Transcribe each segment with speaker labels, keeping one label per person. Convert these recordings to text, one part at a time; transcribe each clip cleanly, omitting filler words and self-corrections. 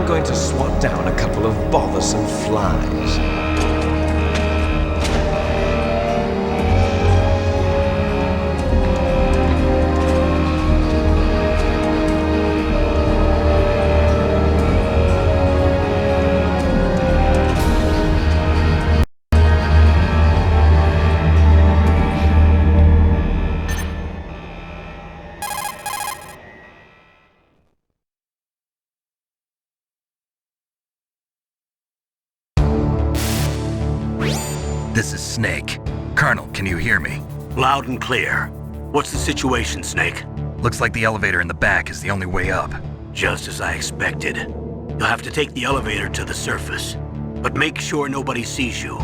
Speaker 1: going to swat down a couple of bothersome flies.
Speaker 2: This is Snake. Colonel, can you hear me?
Speaker 3: Loud and clear. What's the situation, Snake?
Speaker 2: Looks like the elevator in the back is the only way up.
Speaker 3: Just as I expected. You'll have to take the elevator to the surface, but make sure nobody sees you.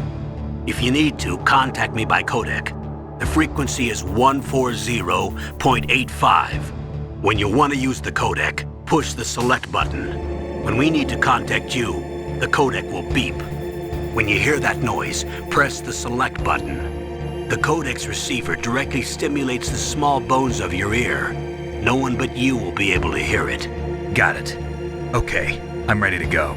Speaker 3: If you need to, contact me by codec. The frequency is 140.85. When you want to use the codec, push the select button. When we need to contact you, the codec will beep. When you hear that noise, press the select button. The codec's receiver directly stimulates the small bones of your ear. No one but you will be able to hear it.
Speaker 2: Got it. Okay, I'm ready to go.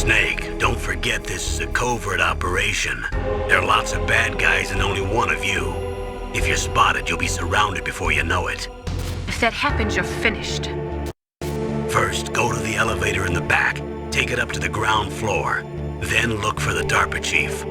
Speaker 3: Snake, don't forget this is a covert operation. There are lots of bad guys and only one of you. If you're spotted, you'll be surrounded before you know it.
Speaker 4: If that happens, you're finished.
Speaker 3: First, go to the elevator in the back. Take it up to the ground floor. Then look for the DARPA chief.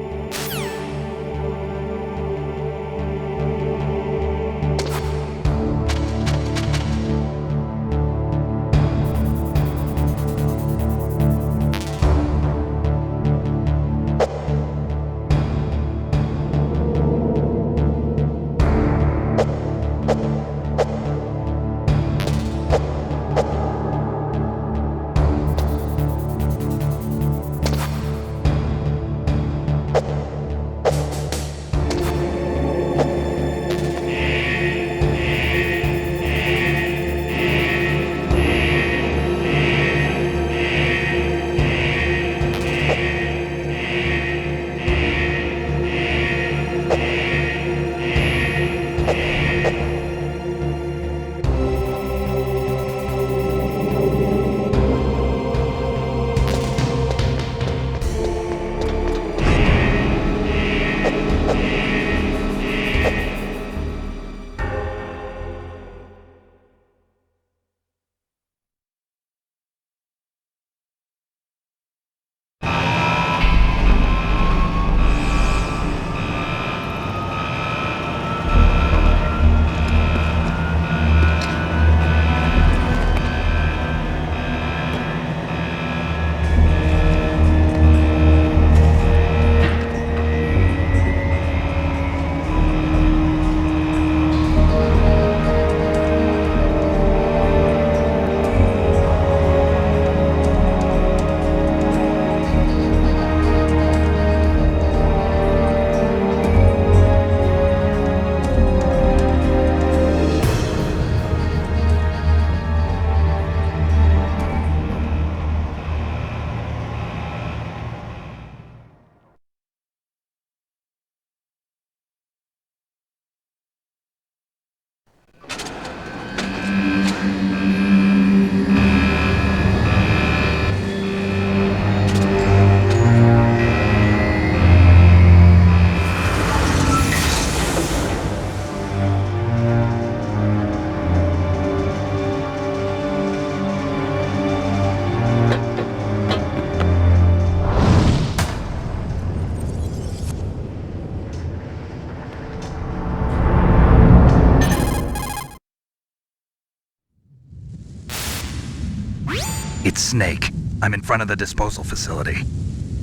Speaker 2: It's Snake. I'm in front of the disposal facility.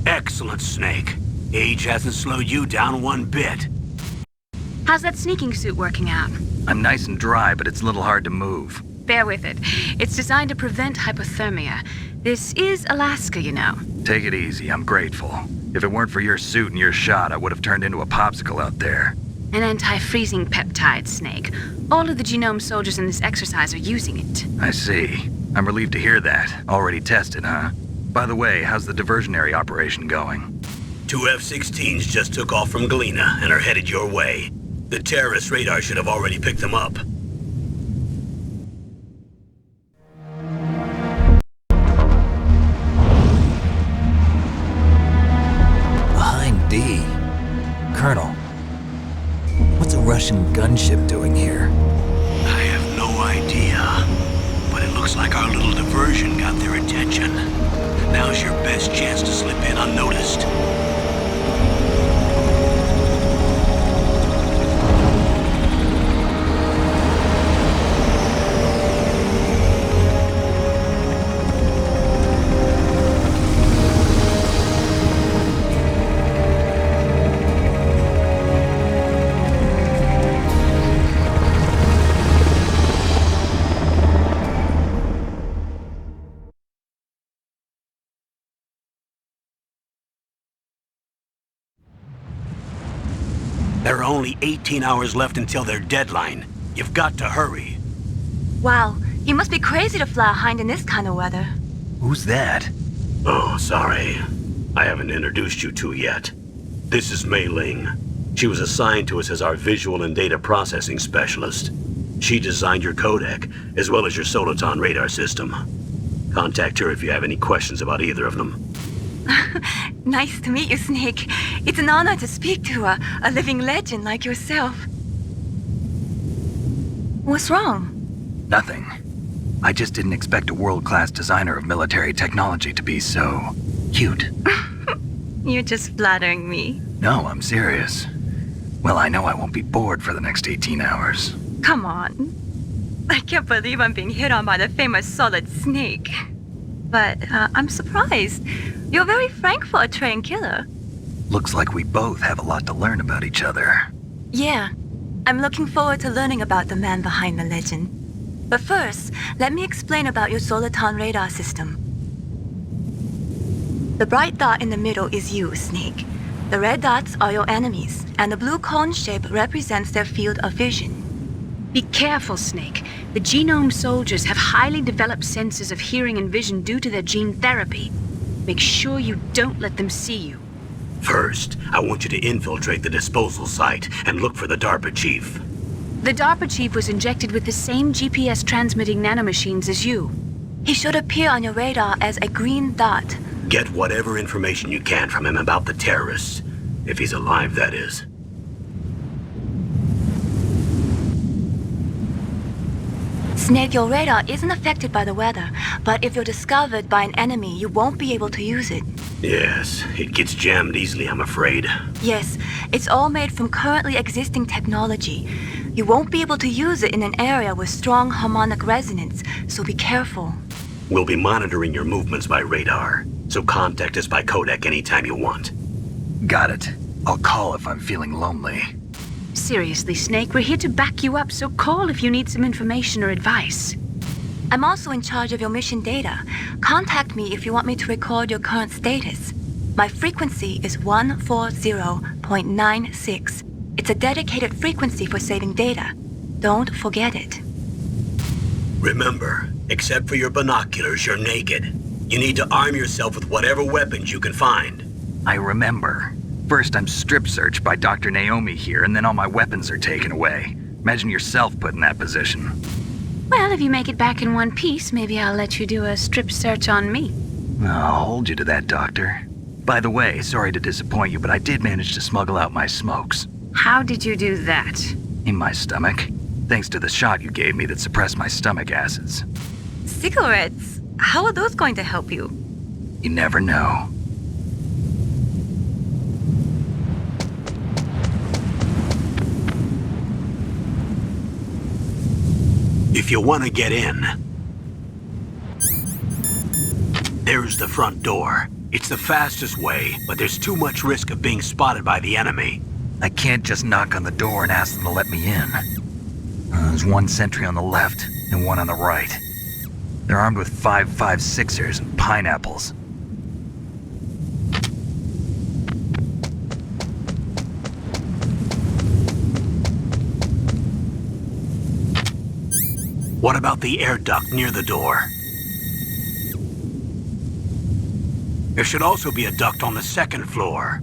Speaker 3: Excellent, Snake. Age hasn't slowed you down one bit.
Speaker 4: How's that sneaking suit working out?
Speaker 2: I'm nice and dry, but it's a little hard to move.
Speaker 4: Bear with it. It's designed to prevent hypothermia. This is Alaska, you know.
Speaker 2: Take it easy, I'm grateful. If it weren't for your suit and your shot, I would have turned into a popsicle out there.
Speaker 4: An anti-freezing peptide, Snake. All of the genome soldiers in this exercise are using it.
Speaker 2: I see. I'm relieved to hear that. Already tested, huh? By the way, how's the diversionary operation going?
Speaker 3: 2 F-16s just took off from Galena and are headed your way. The terrorist radar should have already picked them up.
Speaker 5: Behind D. Colonel, what's a Russian gunship doing here?
Speaker 3: I have no idea, but it looks like our little diversion got their attention. Now's your best chance to slip in unnoticed. There are only 18 hours left until their deadline. You've got to hurry.
Speaker 6: Wow, you must be crazy to fly a hind in this kind of weather.
Speaker 2: Who's that?
Speaker 3: Oh, sorry. I haven't introduced you to yet. This is Mei Ling. She was assigned to us as our visual and data processing specialist. She designed your codec, as well as your Soliton radar system. Contact her if you have any questions about either of them.
Speaker 6: Nice to meet you, Snake. It's an honor to speak to a living legend like yourself. What's wrong?
Speaker 2: Nothing. I just didn't expect a world-class designer of military technology to be so cute.
Speaker 6: You're just flattering me.
Speaker 2: No, I'm serious. Well, I know I won't be bored for the next 18 hours.
Speaker 6: Come on. I can't believe I'm being hit on by the famous Solid Snake. But I'm surprised. You're very frank for a trained killer.
Speaker 2: Looks like we both have a lot to learn about each other.
Speaker 6: Yeah, I'm looking forward to learning about the man behind the legend. But first, let me explain about your Soliton radar system. The bright dot in the middle is you, Snake. The red dots are your enemies, and the blue cone shape represents their field of vision.
Speaker 4: Be careful, Snake. The genome soldiers have highly developed senses of hearing and vision due to their gene therapy. Make sure you don't let them see you.
Speaker 3: First, I want you to infiltrate the disposal site and look for the DARPA chief.
Speaker 4: The DARPA chief was injected with the same GPS-transmitting nanomachines as you.
Speaker 6: He should appear on your radar as a green dot.
Speaker 3: Get whatever information you can from him about the terrorists. If he's alive, that is.
Speaker 6: Snake, your radar isn't affected by the weather, but if you're discovered by an enemy, you won't be able to use it.
Speaker 3: Yes, it gets jammed easily, I'm afraid.
Speaker 6: Yes, it's all made from currently existing technology. You won't be able to use it in an area with strong harmonic resonance, so be careful.
Speaker 3: We'll be monitoring your movements by radar, so contact us by codec anytime you want.
Speaker 2: Got it. I'll call if I'm feeling lonely.
Speaker 4: Seriously, Snake, we're here to back you up, so call if you need some information or advice.
Speaker 6: I'm also in charge of your mission data. Contact me if you want me to record your current status. My frequency is 140.96. It's a dedicated frequency for saving data. Don't forget it.
Speaker 3: Remember, except for your binoculars, you're naked. You need to arm yourself with whatever weapons you can find.
Speaker 2: I remember. First, I'm strip searched by Dr. Naomi here, and then all my weapons are taken away. Imagine yourself put in that position.
Speaker 4: Well, if you make it back in one piece, maybe I'll let you do a strip search on me.
Speaker 2: I'll hold you to that, Doctor. By the way, sorry to disappoint you, but I did manage to smuggle out my smokes.
Speaker 4: How did you do that?
Speaker 2: In my stomach. Thanks to the shot you gave me that suppressed my stomach acids.
Speaker 6: Cigarettes? How are those going to help you?
Speaker 2: You never know.
Speaker 3: If you want to get in, There's the front door. It's the fastest way, but there's too much risk of being spotted by the enemy.
Speaker 2: I can't just knock on the door and ask them to let me in. There's one sentry on the left and one on the right. They're armed with 5.56ers and pineapples.
Speaker 3: What about the air duct near the door? There should also be a duct on the second floor.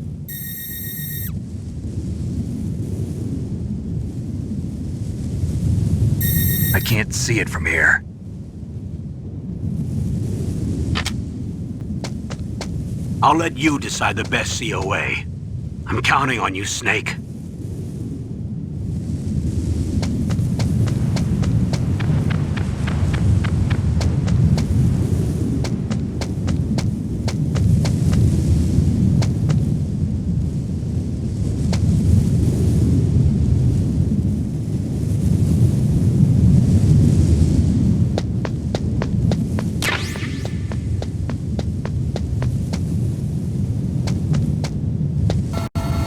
Speaker 2: I can't see it from here.
Speaker 3: I'll let you decide the best COA. I'm counting on you, Snake.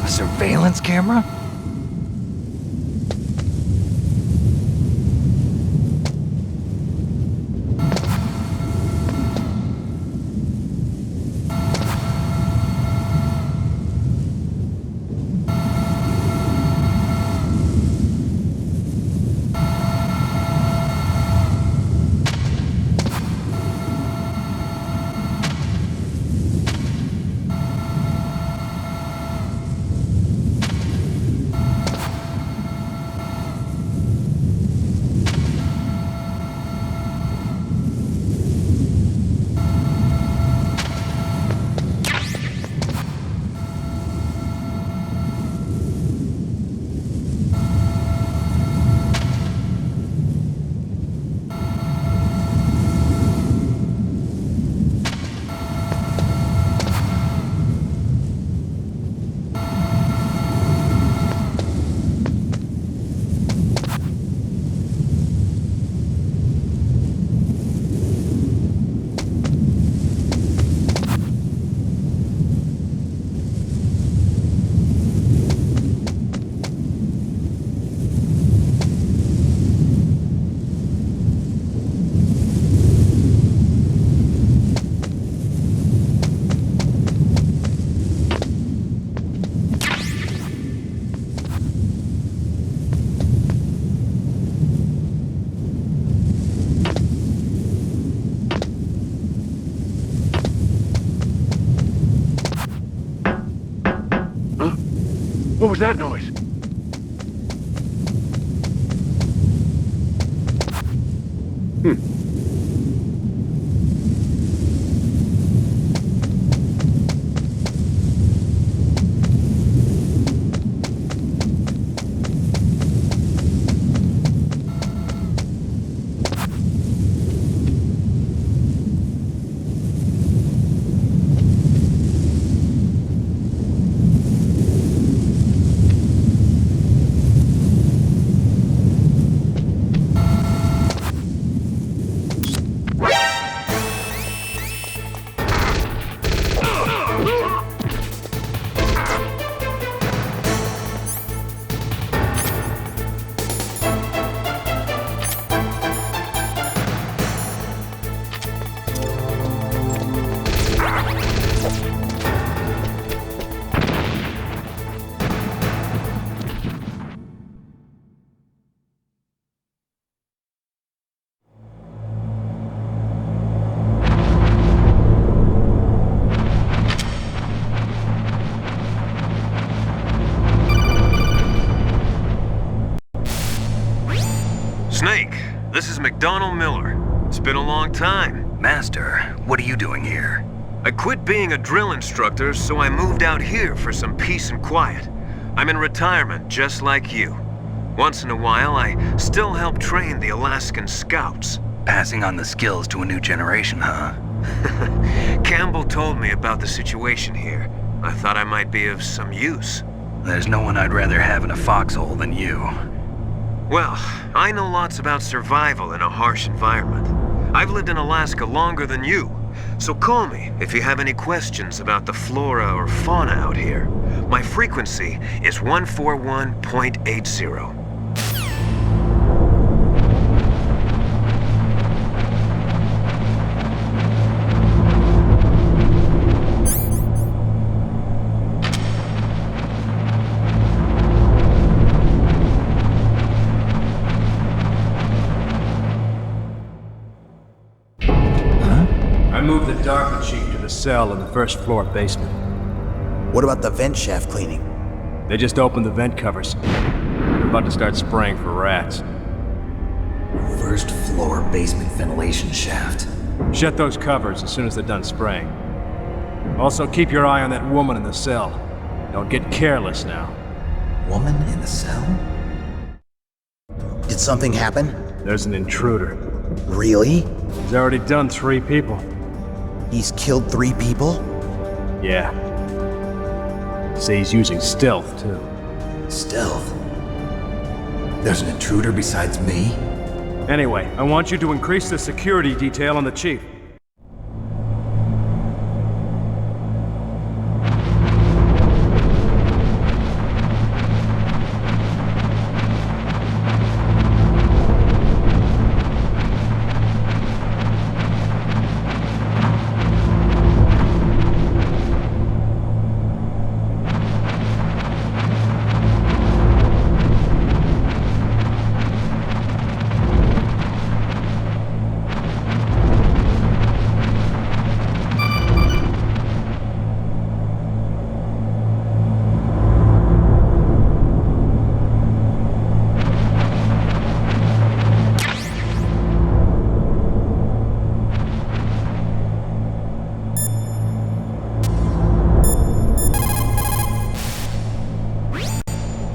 Speaker 2: Surveillance camera?
Speaker 7: What was that noise?
Speaker 8: Snake, this is McDonald Miller. It's been a long time.
Speaker 2: Master, what are you doing here?
Speaker 8: I quit being a drill instructor, so I moved out here for some peace and quiet. I'm in retirement, just like you. Once in a while, I still help train the Alaskan Scouts.
Speaker 2: Passing on the skills to a new generation, huh?
Speaker 8: Campbell told me about the situation here. I thought I might be of some use.
Speaker 2: There's no one I'd rather have in a foxhole than you.
Speaker 8: Well, I know lots about survival in a harsh environment. I've lived in Alaska longer than you, So call me if you have any questions about the flora or fauna out here. My frequency is 141.80.
Speaker 7: I moved the DARPA chief to the cell in the first floor basement.
Speaker 9: What about the vent shaft cleaning?
Speaker 7: They just opened the vent covers. They're about to start spraying for rats.
Speaker 5: First floor basement ventilation shaft.
Speaker 7: Shut those covers as soon as they're done spraying. Also, keep your eye on that woman in the cell. Don't get careless now.
Speaker 5: Woman in the cell?
Speaker 9: Did something happen?
Speaker 7: There's an intruder.
Speaker 9: Really?
Speaker 7: He's already done 3 people.
Speaker 9: He's killed 3 people?
Speaker 7: Yeah. Say he's using stealth, too.
Speaker 5: Stealth? There's an intruder besides me?
Speaker 7: Anyway, I want you to increase the security detail on the chief.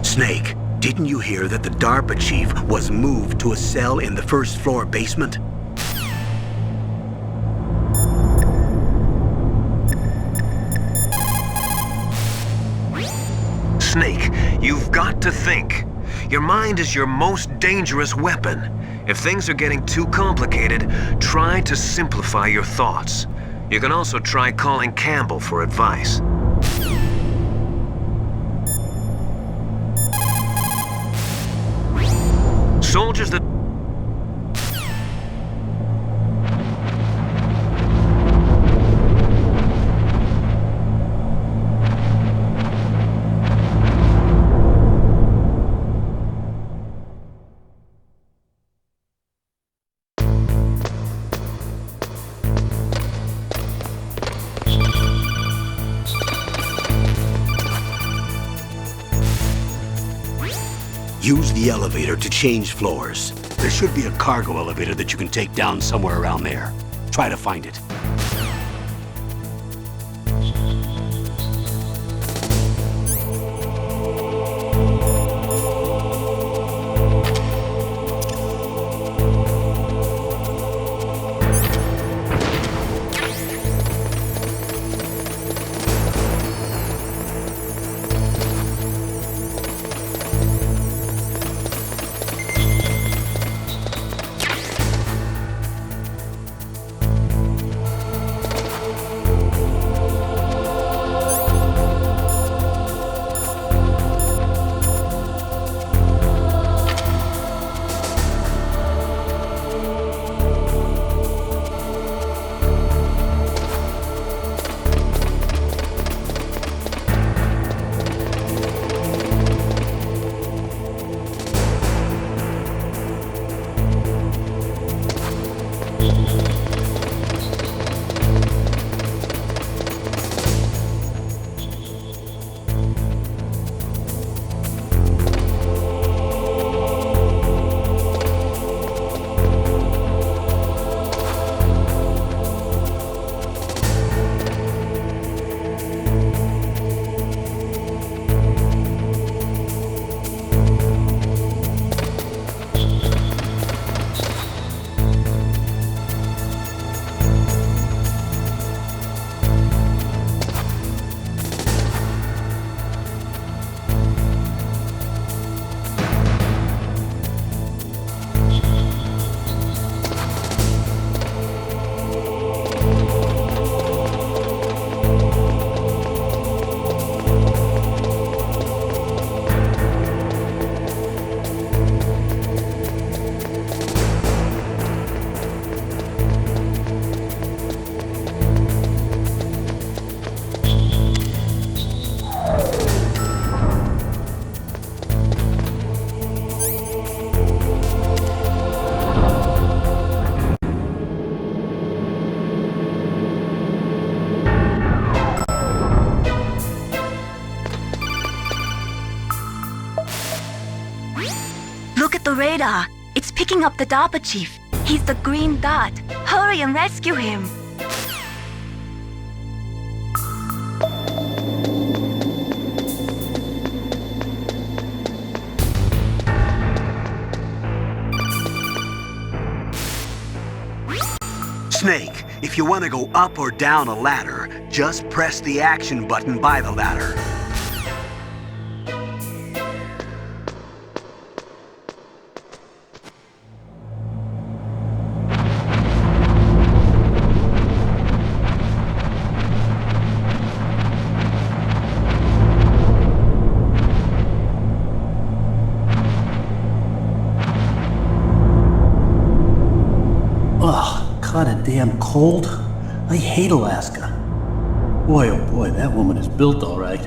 Speaker 3: Snake, didn't you hear that the DARPA chief was moved to a cell in the first floor basement?
Speaker 8: Snake, you've got to think. Your mind is your most dangerous weapon. If things are getting too complicated, try to simplify your thoughts. You can also try calling Campbell for advice. Soldiers that...
Speaker 3: Use the elevator to change floors. There should be a cargo elevator that you can take down somewhere around there. Try to find it.
Speaker 6: radar. It's picking up the DARPA chief. He's the green dot. Hurry and rescue him.
Speaker 3: Snake, if you want to go up or down a ladder, just press the action button by the ladder.
Speaker 10: Kinda damn cold. I hate Alaska. Boy, oh boy, that woman is built all right.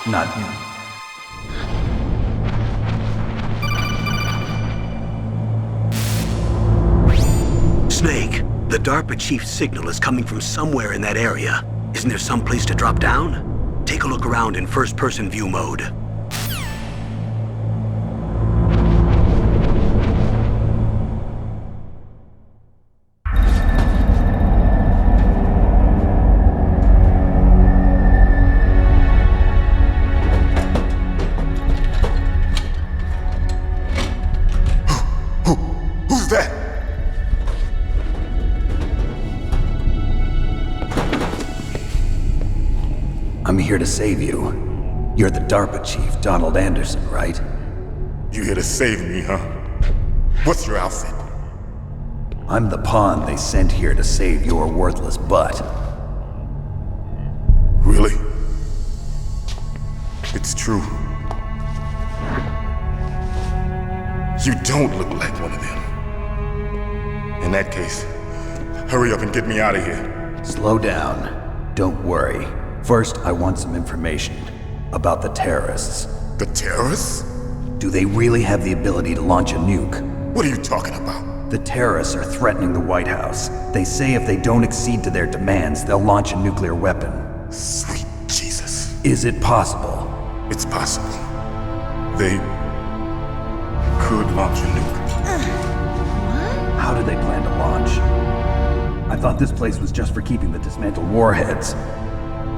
Speaker 5: Not you.
Speaker 3: Snake, the DARPA chief's signal is coming from somewhere in that area. Isn't there some place to drop down? Take a look around in first-person view mode.
Speaker 11: Who's that?
Speaker 5: I'm here to save you. You're the DARPA chief, Donald Anderson, right?
Speaker 11: You here to save me, huh? What's your outfit?
Speaker 5: I'm the pawn they sent here to save your worthless butt.
Speaker 11: Really? It's true. You don't look like one of them. In that case, hurry up and get me out of here.
Speaker 5: Slow down. Don't worry. First, I want some information about the terrorists.
Speaker 11: The terrorists?
Speaker 5: Do they really have the ability to launch a nuke?
Speaker 11: What are you talking about?
Speaker 5: The terrorists are threatening the White House. They say if they don't accede to their demands, they'll launch a nuclear weapon.
Speaker 11: Sweet Jesus.
Speaker 5: Is it possible?
Speaker 11: It's possible. They could launch a nuke.
Speaker 5: How do they plan to launch? I thought this place was just for keeping the dismantled warheads.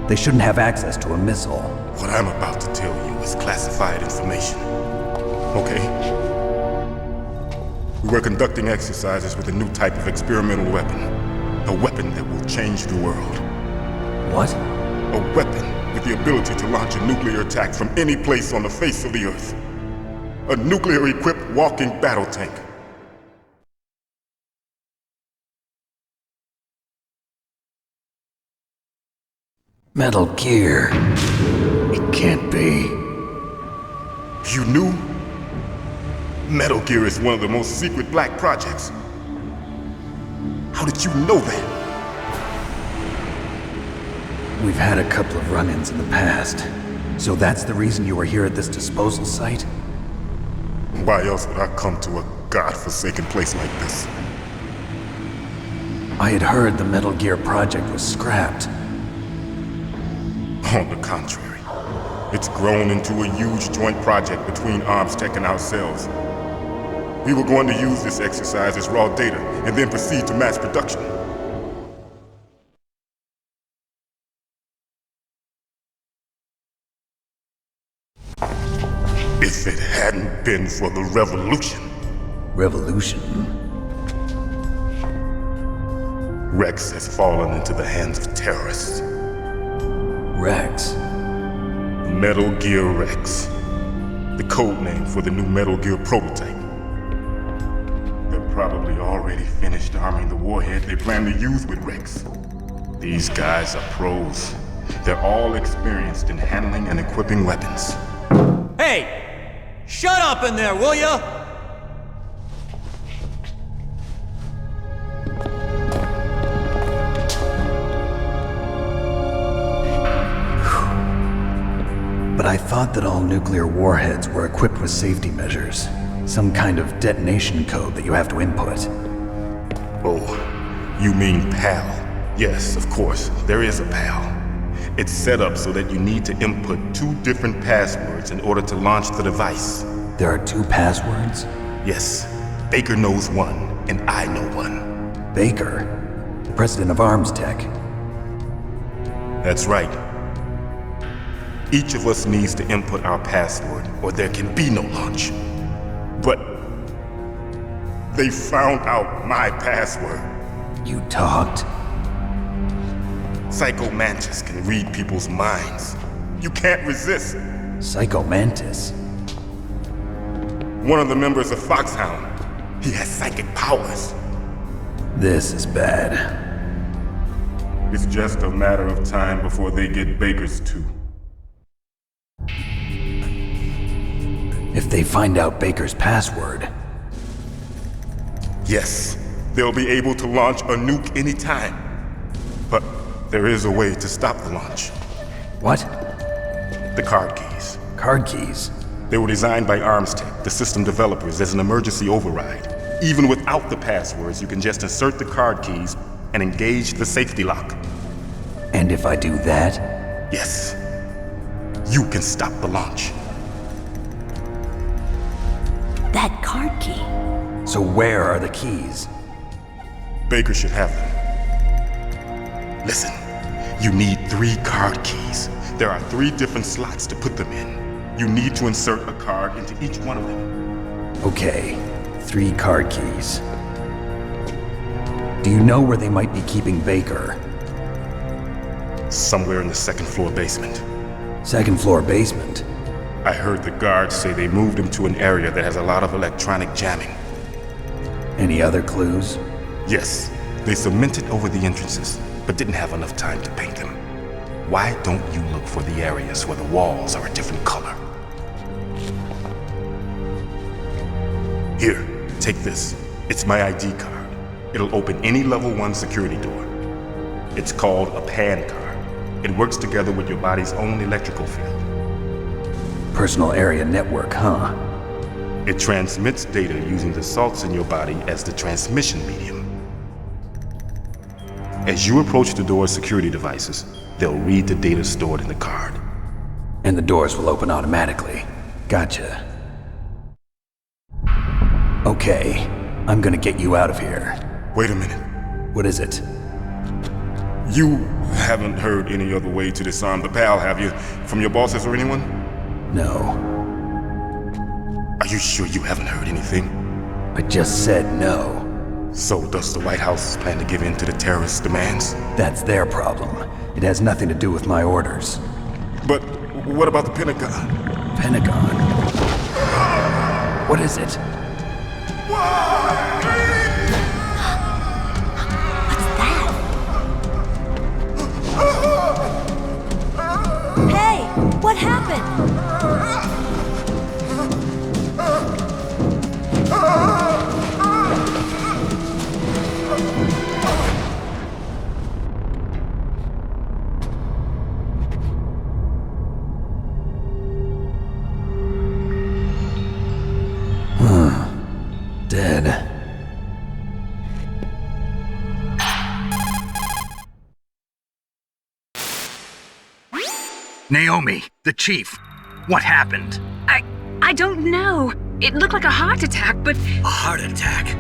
Speaker 5: They shouldn't have access to a missile.
Speaker 11: What I'm about to tell you is classified information. Okay? We were conducting exercises with a new type of experimental weapon. A weapon that will change the world.
Speaker 5: What?
Speaker 11: A weapon with the ability to launch a nuclear attack from any place on the face of the Earth. A nuclear-equipped walking battle tank.
Speaker 5: Metal Gear. It can't be.
Speaker 11: You knew? Metal Gear is one of the most secret black projects. How did you know that?
Speaker 5: We've had a couple of run-ins in the past. So that's the reason you were here at this disposal site?
Speaker 11: Why else would I come to a godforsaken place like this?
Speaker 5: I had heard the Metal Gear project was scrapped.
Speaker 11: On the contrary, it's grown into a huge joint project between Arms Tech and ourselves. We were going to use this exercise as raw data and then proceed to mass production. If it hadn't been for the revolution.
Speaker 5: Revolution?
Speaker 11: Rex has fallen into the hands of terrorists.
Speaker 5: Rex?
Speaker 11: Metal Gear Rex. The code name for the new Metal Gear prototype. They're probably already finished arming the warhead they plan to use with Rex. These guys are pros. They're all experienced in handling and equipping weapons.
Speaker 12: Hey! Shut up in there, will ya?
Speaker 5: But I thought that all nuclear warheads were equipped with safety measures. Some kind of detonation code that you have to input.
Speaker 11: Oh, you mean PAL? Yes, of course, there is a PAL. It's set up so that you need to input 2 different passwords in order to launch the device.
Speaker 5: There are 2 passwords?
Speaker 11: Yes. Baker knows one, and I know one.
Speaker 5: Baker? The president of Arms Tech.
Speaker 11: That's right. Each of us needs to input our password, or there can be no launch. But they found out my password.
Speaker 5: You talked?
Speaker 11: Psycho Mantis can read people's minds. You can't resist.
Speaker 5: Psycho Mantis?
Speaker 11: One of the members of Foxhound. He has psychic powers.
Speaker 5: This is bad.
Speaker 11: It's just a matter of time before they get Baker's too.
Speaker 5: If they find out Baker's password...
Speaker 11: Yes, they'll be able to launch a nuke anytime. But there is a way to stop the launch.
Speaker 5: What?
Speaker 11: The card keys.
Speaker 5: Card keys?
Speaker 11: They were designed by Arms Tech, the system developers, as an emergency override. Even without the passwords, you can just insert the card keys and engage the safety lock.
Speaker 5: And if I do that?
Speaker 11: Yes. You can stop the launch.
Speaker 13: That card key.
Speaker 5: So where are the keys?
Speaker 11: Baker should have them. Listen, you need 3 card keys. There are 3 different slots to put them in. You need to insert a card into each one of them.
Speaker 5: Okay, 3 card keys. Do you know where they might be keeping Baker?
Speaker 11: Somewhere in the 2nd floor basement.
Speaker 5: 2nd floor basement?
Speaker 11: I heard the guards say they moved him to an area that has a lot of electronic jamming.
Speaker 5: Any other clues?
Speaker 11: Yes, they cemented over the entrances, but didn't have enough time to paint them. Why don't you look for the areas where the walls are a different color? Here, take this. It's my ID card. It'll open any level 1 security door. It's called a PAN card. It works together with your body's own electrical field.
Speaker 5: Personal area network, huh?
Speaker 11: It transmits data using the salts in your body as the transmission medium. As you approach the door's security devices, they'll read the data stored in the card.
Speaker 5: And the doors will open automatically. Gotcha. Okay, I'm gonna get you out of here.
Speaker 11: Wait a minute.
Speaker 5: What is it?
Speaker 11: You haven't heard any other way to disarm the PAL, have you? From your bosses or anyone?
Speaker 5: No.
Speaker 11: Are you sure you haven't heard anything?
Speaker 5: I just said no.
Speaker 11: So does the White House plan to give in to the terrorists' demands?
Speaker 5: That's their problem. It has nothing to do with my orders.
Speaker 11: But what about the Pentagon?
Speaker 5: Pentagon? What is it?
Speaker 13: Hey, what happened?
Speaker 5: Dead.
Speaker 2: Naomi, the chief. What happened?
Speaker 4: I don't know. It looked like a heart attack, but...
Speaker 3: A heart attack?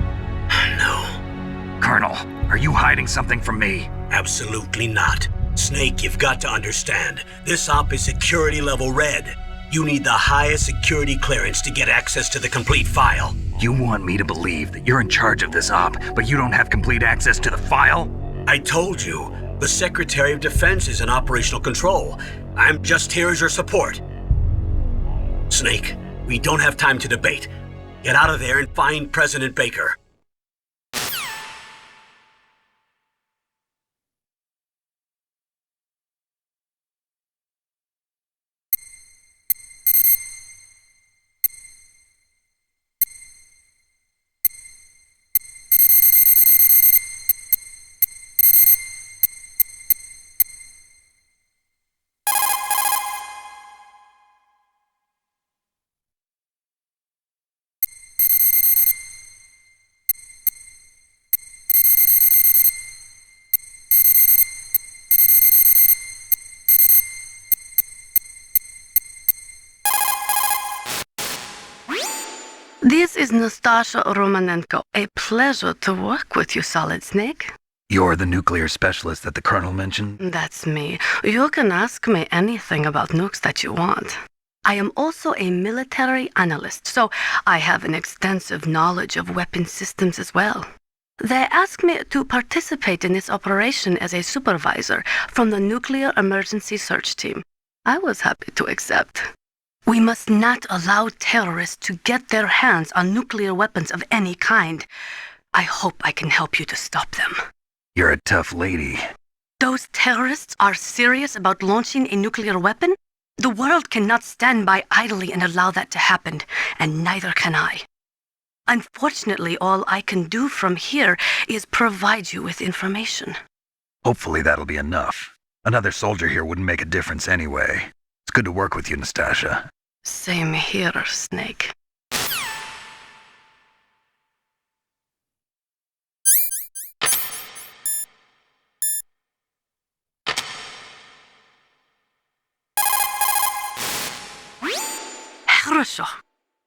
Speaker 3: No.
Speaker 2: Colonel, are you hiding something from me?
Speaker 3: Absolutely not. Snake, you've got to understand. This op is security level red. You need the highest security clearance to get access to the complete file.
Speaker 2: You want me to believe that you're in charge of this op, but you don't have complete access to the file?
Speaker 3: I told you. The Secretary of Defense is in operational control. I'm just here as your support. Snake, we don't have time to debate. Get out of there and find President Baker.
Speaker 14: This is Nastasha Romanenko. A pleasure to work with you, Solid Snake.
Speaker 2: You're the nuclear specialist that the Colonel mentioned?
Speaker 14: That's me. You can ask me anything about nukes that you want. I am also a military analyst, so I have an extensive knowledge of weapon systems as well. They asked me to participate in this operation as a supervisor from the Nuclear Emergency Search Team. I was happy to accept. We must not allow terrorists to get their hands on nuclear weapons of any kind. I hope I can help you to stop them.
Speaker 2: You're a tough lady.
Speaker 14: Those terrorists are serious about launching a nuclear weapon? The world cannot stand by idly and allow that to happen, and neither can I. Unfortunately, all I can do from here is provide you with information.
Speaker 2: Hopefully that'll be enough. Another soldier here wouldn't make a difference anyway. It's good to work with you, Nastasha.
Speaker 14: Same here, Snake. Хорошо.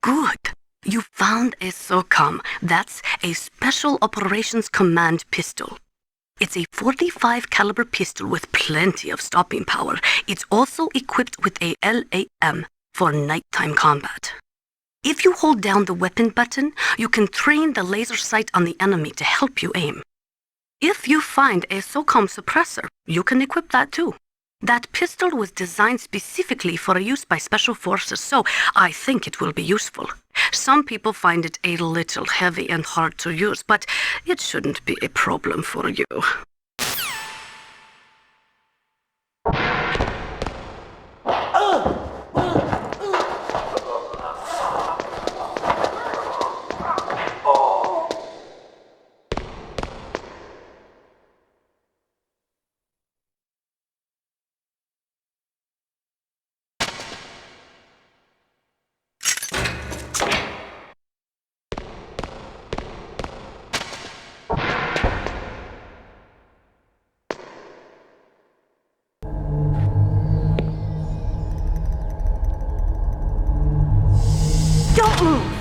Speaker 14: Good. You found a SOCOM. That's a Special Operations Command pistol. It's a .45 caliber pistol with plenty of stopping power. It's also equipped with a LAM for nighttime combat. If you hold down the weapon button, you can train the laser sight on the enemy to help you aim. If you find a SOCOM suppressor, you can equip that too. That pistol was designed specifically for use by special forces, so I think it will be useful. Some people find it a little heavy and hard to use, but it shouldn't be a problem for you.
Speaker 13: Don't move!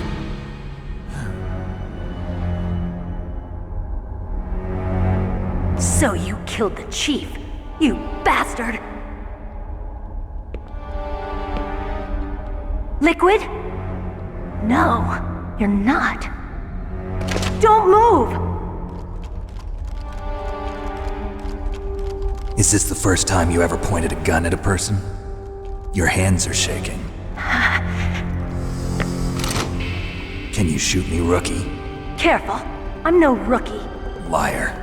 Speaker 13: So you killed the chief, you bastard! Liquid? No, you're not. Don't move!
Speaker 5: Is this the first time you ever pointed a gun at a person? Your hands are shaking. Can you shoot me, rookie?
Speaker 13: Careful, I'm no rookie.
Speaker 5: Liar.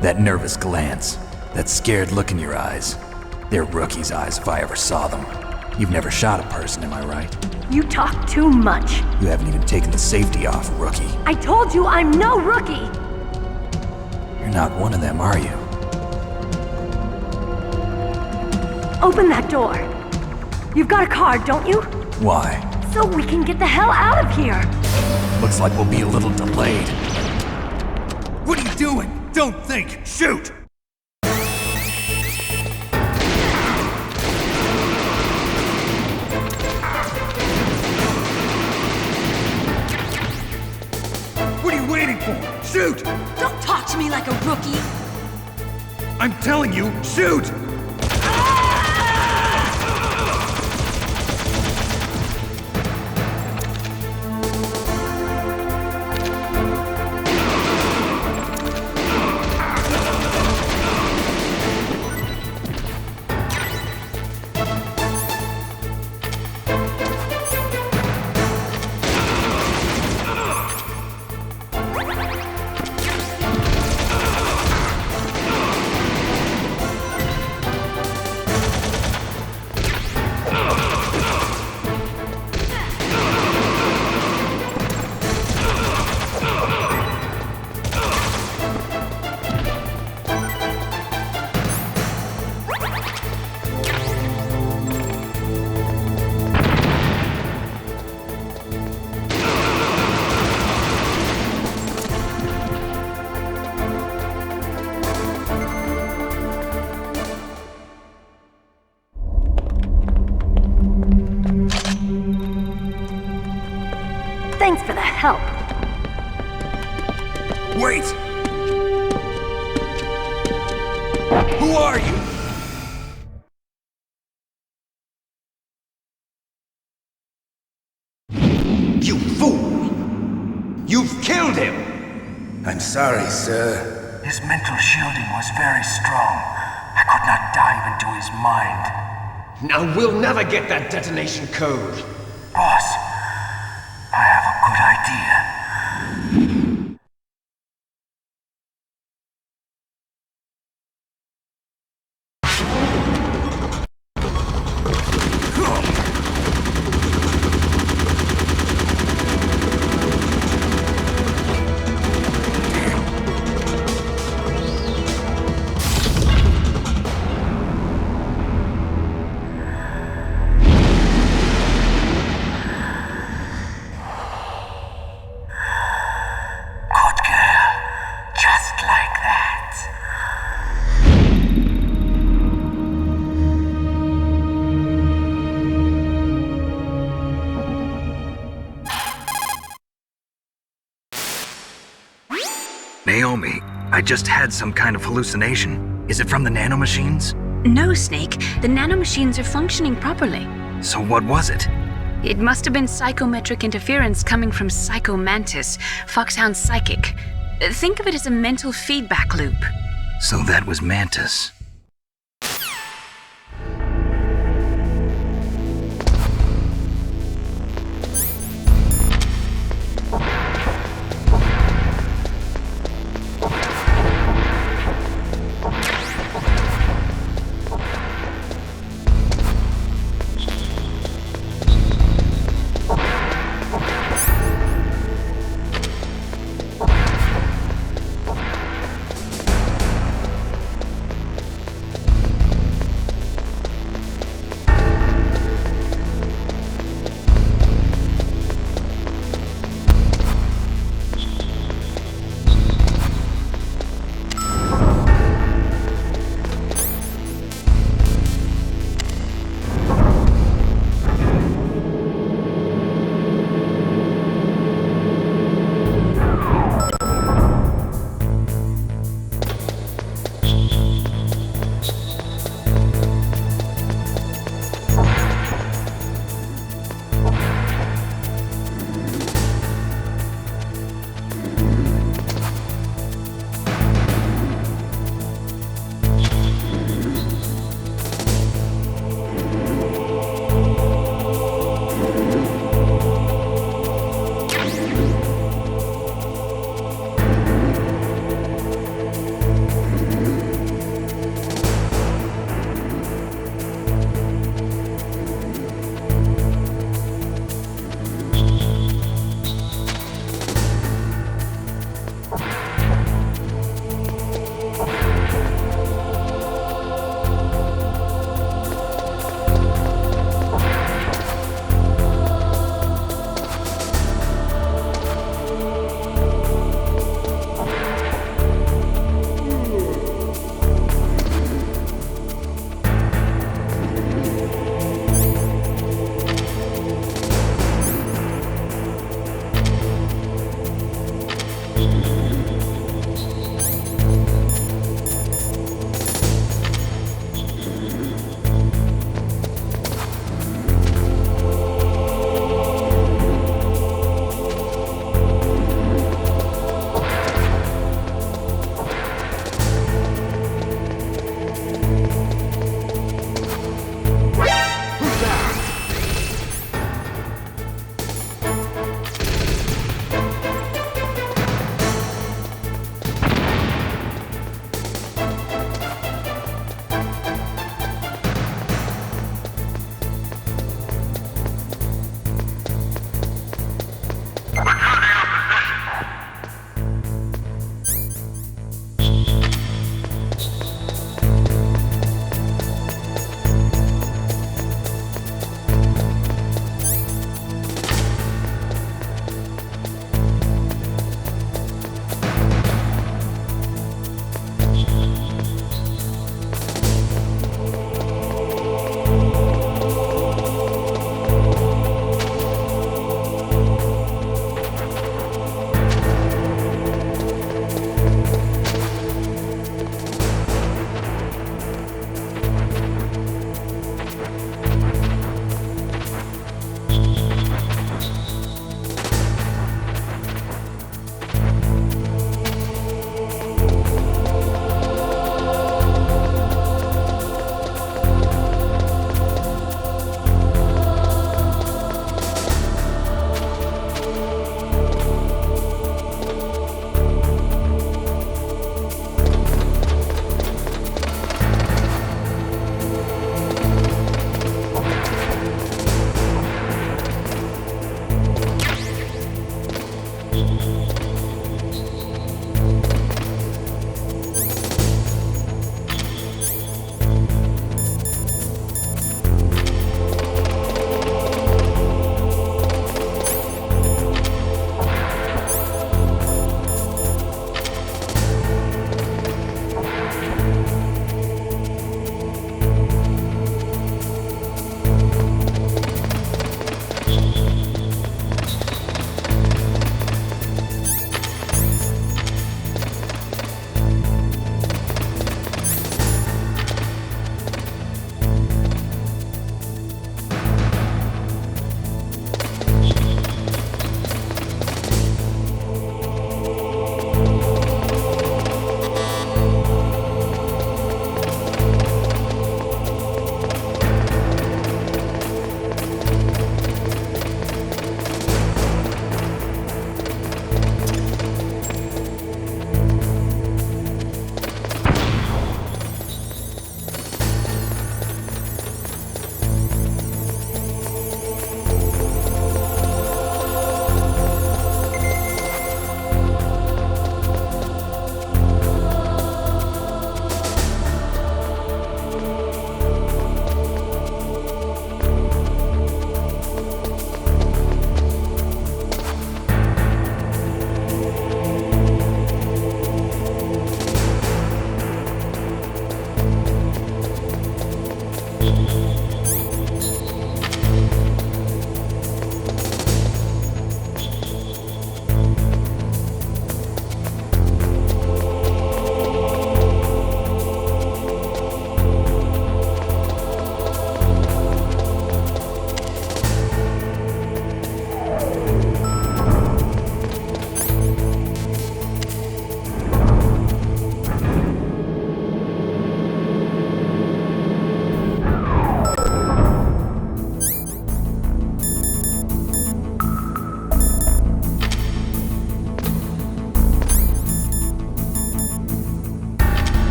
Speaker 5: That nervous glance, that scared look in your eyes. They're rookie's eyes if I ever saw them. You've never shot a person, am I right?
Speaker 13: You talk too much.
Speaker 5: You haven't even taken the safety off, rookie.
Speaker 13: I told you I'm no rookie!
Speaker 5: You're not one of them, are you?
Speaker 13: Open that door. You've got a card, don't you?
Speaker 5: Why?
Speaker 13: So we can get the hell out of here!
Speaker 5: Looks like we'll be a little delayed. What are you doing? Don't think! Shoot! What are you waiting for? Shoot!
Speaker 13: Don't talk to me like a rookie!
Speaker 5: I'm telling you, shoot!
Speaker 13: help.
Speaker 2: Wait! Who are you?
Speaker 1: You fool! You've killed him!
Speaker 15: I'm sorry, sir.
Speaker 16: His mental shielding was very strong. I could not dive into his mind.
Speaker 1: Now we'll never get that detonation code.
Speaker 16: Boss, I have a good idea.
Speaker 2: Naomi, I just had some kind of hallucination. Is it from the nanomachines?
Speaker 4: No, Snake. The nanomachines are functioning properly.
Speaker 2: So what was it?
Speaker 4: It must have been psychometric interference coming from Psycho Mantis, Foxhound's psychic. Think of it as a mental feedback loop.
Speaker 2: So that was Mantis.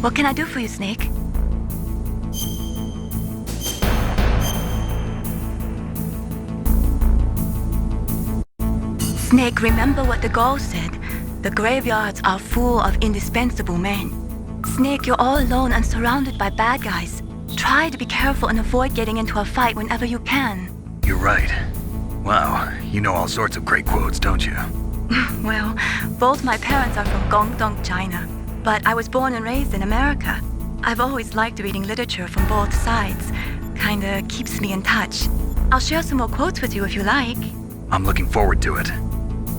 Speaker 6: What can I do for you, Snake? Snake, remember what the Gaul said. The graveyards are full of indispensable men. Snake, you're all alone and surrounded by bad guys. Try to be careful and avoid getting into a fight whenever you can.
Speaker 2: You're right. Wow, you know all sorts of great quotes, don't you?
Speaker 6: Well, both my parents are from Guangdong, China. But I was born and raised in America. I've always liked reading literature from both sides. Kinda keeps me in touch. I'll share some more quotes with you if you like.
Speaker 2: I'm looking forward to it.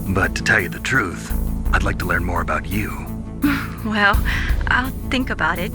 Speaker 2: But to tell you the truth, I'd like to learn more about you.
Speaker 6: Well, I'll think about it.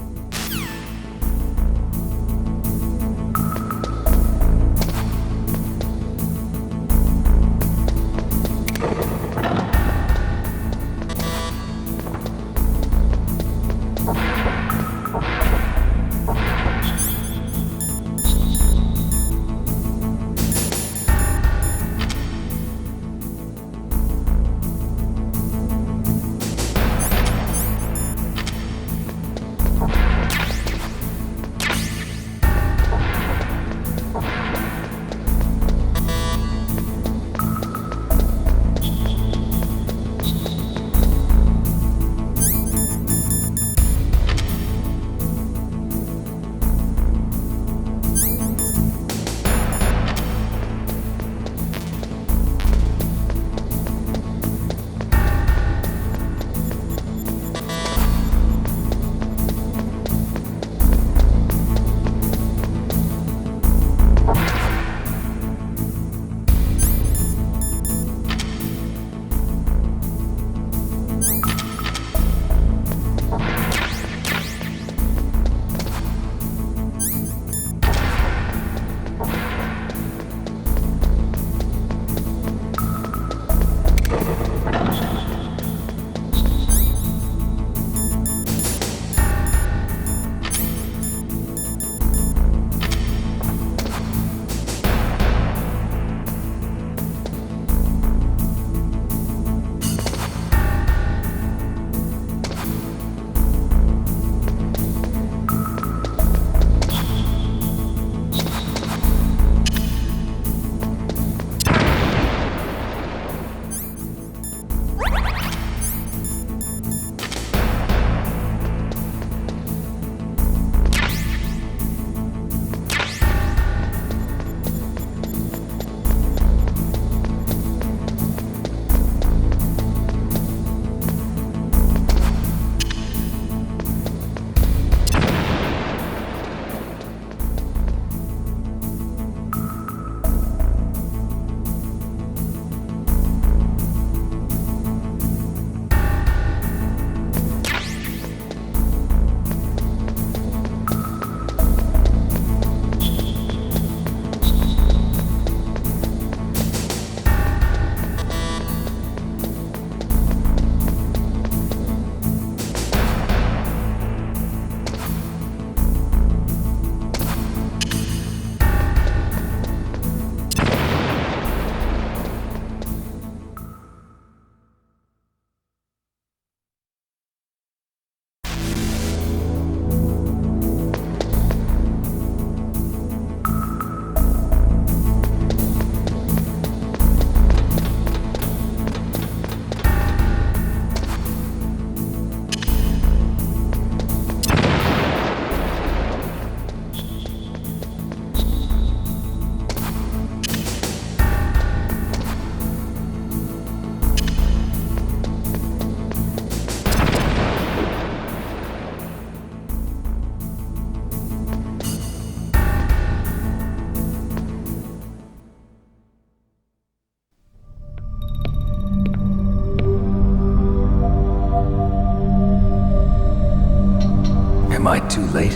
Speaker 5: Am I too late?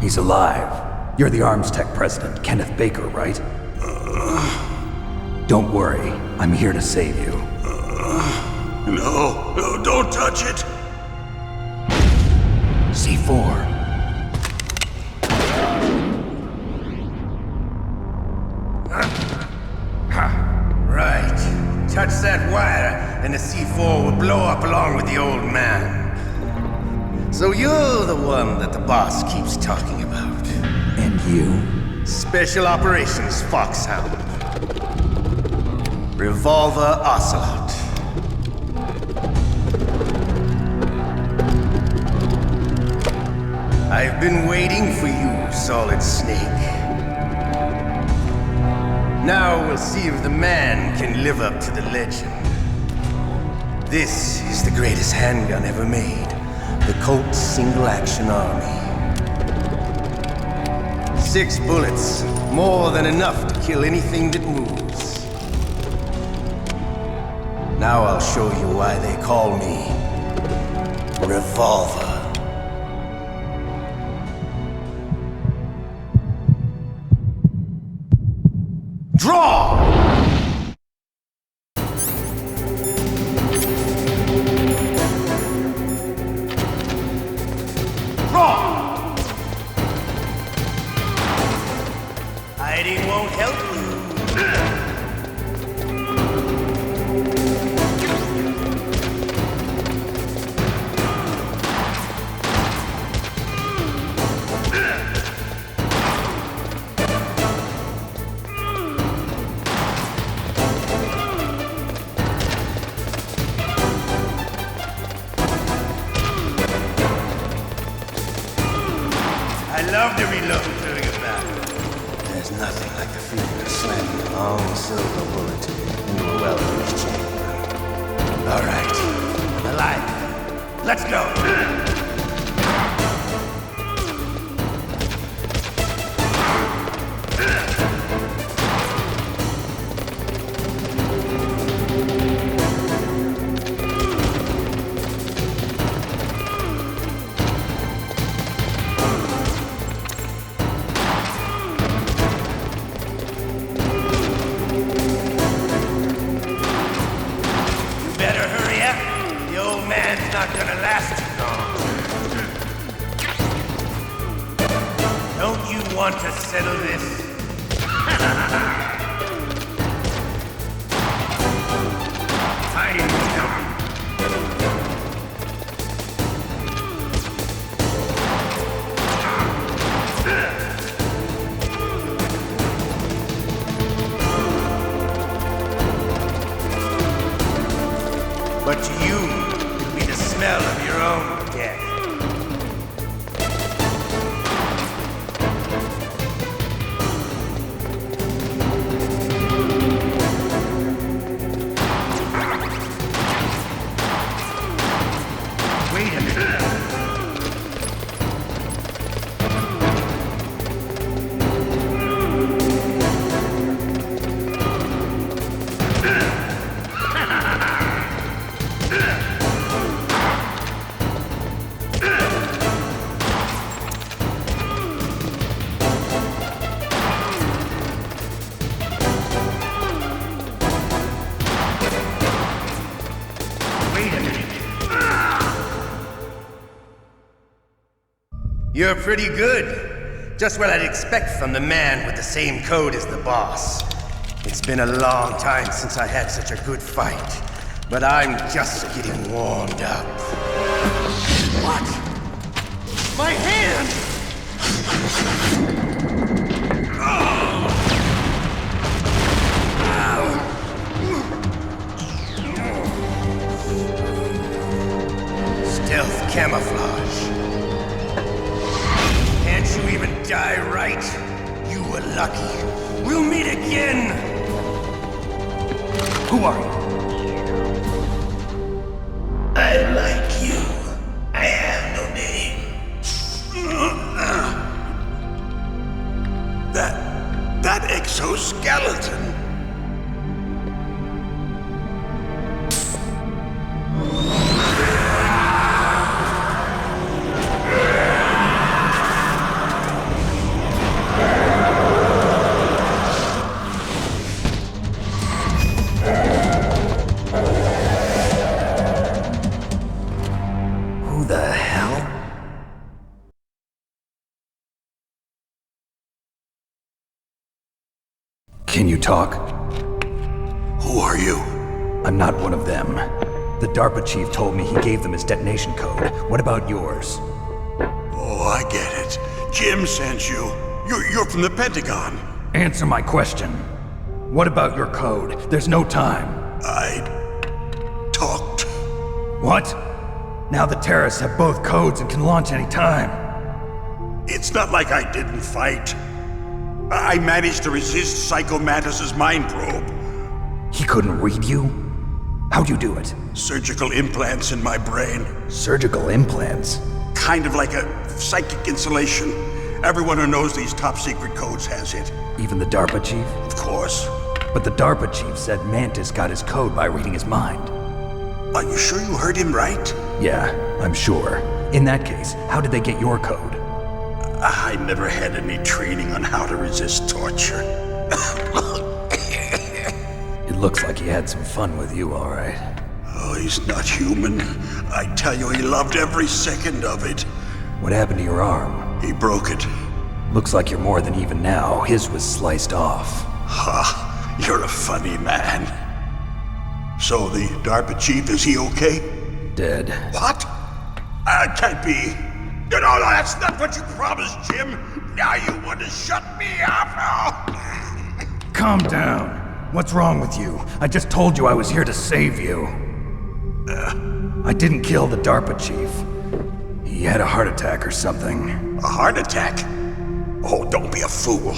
Speaker 5: He's alive. You're the Arms Tech president, Kenneth Baker, right? Don't worry. I'm here to save you.
Speaker 3: No, don't touch it!
Speaker 5: C4.
Speaker 15: before will blow up along with the old man. So you're the one that the boss keeps talking about.
Speaker 5: And you?
Speaker 15: Special Operations Foxhound. Revolver Ocelot. I've been waiting for you, Solid Snake. Now we'll see if the man can live up to the legend. This is the greatest handgun ever made. The Colt Single Action Army. 6 bullets, more than enough to kill anything that moves. Now I'll show you why they call me Revolver. Draw! Hiding won't help you. I love to reload during a battle. There's nothing like the feeling of slamming a long silver bullet into a well-used chamber. All right, I'm alive. Let's go. Not gonna last too long. Don't you want to settle this? Time to come. But to you, smell of your own death. Wait a minute. You're pretty good. Just what I'd expect from the man with the same code as the boss. It's been a long time since I had such a good fight, but I'm just getting warmed up. What? My hand! Stealth camouflage. Can't you even die right? You were lucky. We'll meet again! Who are you? I like you. I have no name. That exoskeleton.
Speaker 5: Can you talk?
Speaker 15: Who are you?
Speaker 5: I'm not one of them. The DARPA chief told me he gave them his detonation code. What about yours?
Speaker 17: Oh, I get it. Jim sent you. You're from the Pentagon.
Speaker 5: Answer my question. What about your code? There's no time.
Speaker 17: I talked.
Speaker 5: What? Now the terrorists have both codes and can launch any time.
Speaker 17: It's not like I didn't fight. I managed to resist Psycho Mantis's mind probe.
Speaker 5: He couldn't read you? How'd you do it?
Speaker 17: Surgical implants in my brain.
Speaker 5: Surgical implants?
Speaker 17: Kind of like a psychic insulation. Everyone who knows these top secret codes has it.
Speaker 5: Even the DARPA chief?
Speaker 17: Of course.
Speaker 5: But the DARPA chief said Mantis got his code by reading his mind.
Speaker 17: Are you sure you heard him right?
Speaker 5: Yeah, I'm sure. In that case, how did they get your code?
Speaker 17: I never had any training on how to resist torture.
Speaker 5: It looks like he had some fun with you, all right.
Speaker 17: Oh, he's not human. I tell you, he loved every second of it.
Speaker 5: What happened to your arm?
Speaker 17: He broke it.
Speaker 5: Looks like you're more than even now. His was sliced off.
Speaker 17: Ha, you're a funny man. So the DARPA chief, is he okay?
Speaker 5: Dead.
Speaker 17: What? Can't be. No, that's not what you promised, Jim. Now you want to shut me up?
Speaker 5: Calm down. What's wrong with you? I just told you I was here to save you. I didn't kill the DARPA chief. He had a heart attack or something.
Speaker 17: A heart attack? Oh, don't be a fool.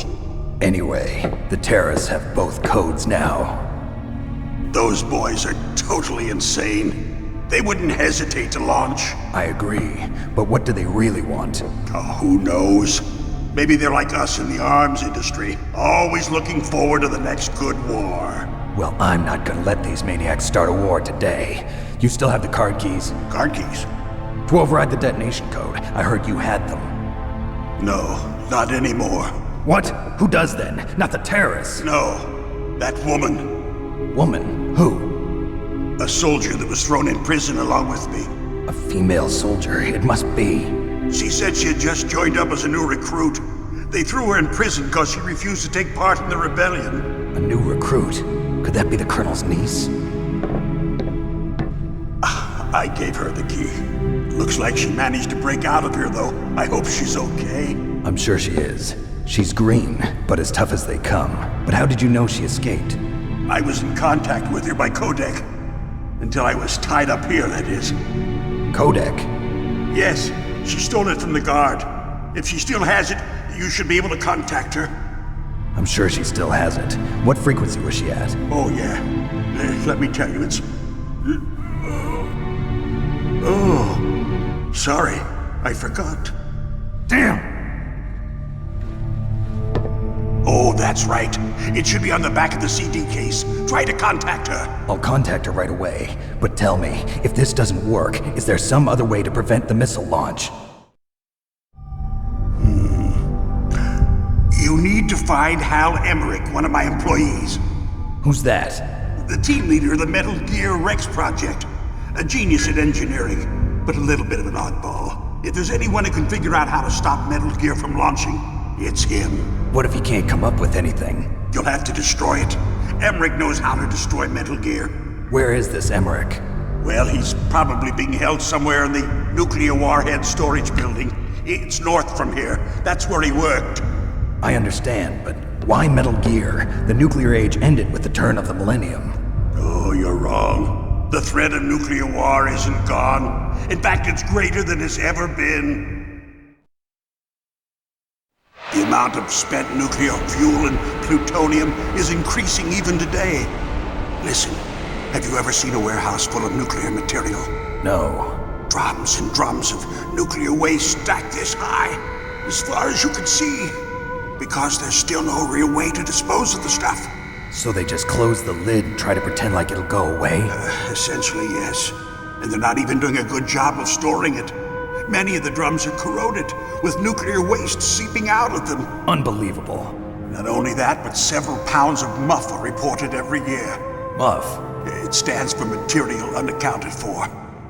Speaker 5: Anyway, the terrorists have both codes now.
Speaker 17: Those boys are totally insane. They wouldn't hesitate to launch.
Speaker 5: I agree, but what do they really want?
Speaker 17: Oh, who knows? Maybe they're like us in the arms industry, always looking forward to the next good war.
Speaker 5: Well, I'm not gonna let these maniacs start a war today. You still have the card keys?
Speaker 17: Card keys?
Speaker 5: To override the detonation code. I heard you had them.
Speaker 17: No, not anymore.
Speaker 5: What? Who does then? Not the terrorists?
Speaker 17: No, that woman.
Speaker 5: Woman? Who?
Speaker 17: A soldier that was thrown in prison along with me.
Speaker 5: A female soldier, it must be.
Speaker 17: She said she had just joined up as a new recruit. They threw her in prison because she refused to take part in the rebellion.
Speaker 5: A new recruit? Could that be the Colonel's niece?
Speaker 17: I gave her the key. Looks like she managed to break out of here, though. I hope she's okay.
Speaker 5: I'm sure she is. She's green, but as tough as they come. But how did you know she escaped?
Speaker 17: I was in contact with her by codec. Until I was tied up here, that is.
Speaker 5: Codec?
Speaker 17: Yes, she stole it from the guard. If she still has it, you should be able to contact her.
Speaker 5: I'm sure she still has it. What frequency was she at?
Speaker 17: Oh, yeah. Let me tell you, it's... Oh, sorry. I forgot.
Speaker 5: Damn!
Speaker 17: Oh, that's right. It should be on the back of the CD case. Try to contact her.
Speaker 5: I'll contact her right away. But tell me, if this doesn't work, is there some other way to prevent the missile launch?
Speaker 17: You need to find Hal Emmerich, one of my employees.
Speaker 5: Who's that?
Speaker 17: The team leader of the Metal Gear Rex project. A genius at engineering, but a little bit of an oddball. If there's anyone who can figure out how to stop Metal Gear from launching, it's him.
Speaker 5: What if he can't come up with anything?
Speaker 17: You'll have to destroy it. Emmerich knows how to destroy Metal Gear.
Speaker 5: Where is this Emmerich?
Speaker 17: Well, he's probably being held somewhere in the nuclear warhead storage building. It's north from here. That's where he worked.
Speaker 5: I understand, but why Metal Gear? The nuclear age ended with the turn of the millennium.
Speaker 17: Oh, you're wrong. The threat of nuclear war isn't gone. In fact, it's greater than it's ever been. The amount of spent nuclear fuel and plutonium is increasing even today. Listen, have you ever seen a warehouse full of nuclear material?
Speaker 5: No.
Speaker 17: Drums and drums of nuclear waste stacked this high, as far as you can see, because there's still no real way to dispose of the stuff.
Speaker 5: So they just close the lid and try to pretend like it'll go away?
Speaker 17: Essentially, yes. And they're not even doing a good job of storing it. Many of the drums are corroded, with nuclear waste seeping out of them.
Speaker 5: Unbelievable.
Speaker 17: Not only that, but several pounds of MUF are reported every year.
Speaker 5: MUF?
Speaker 17: It stands for material unaccounted for.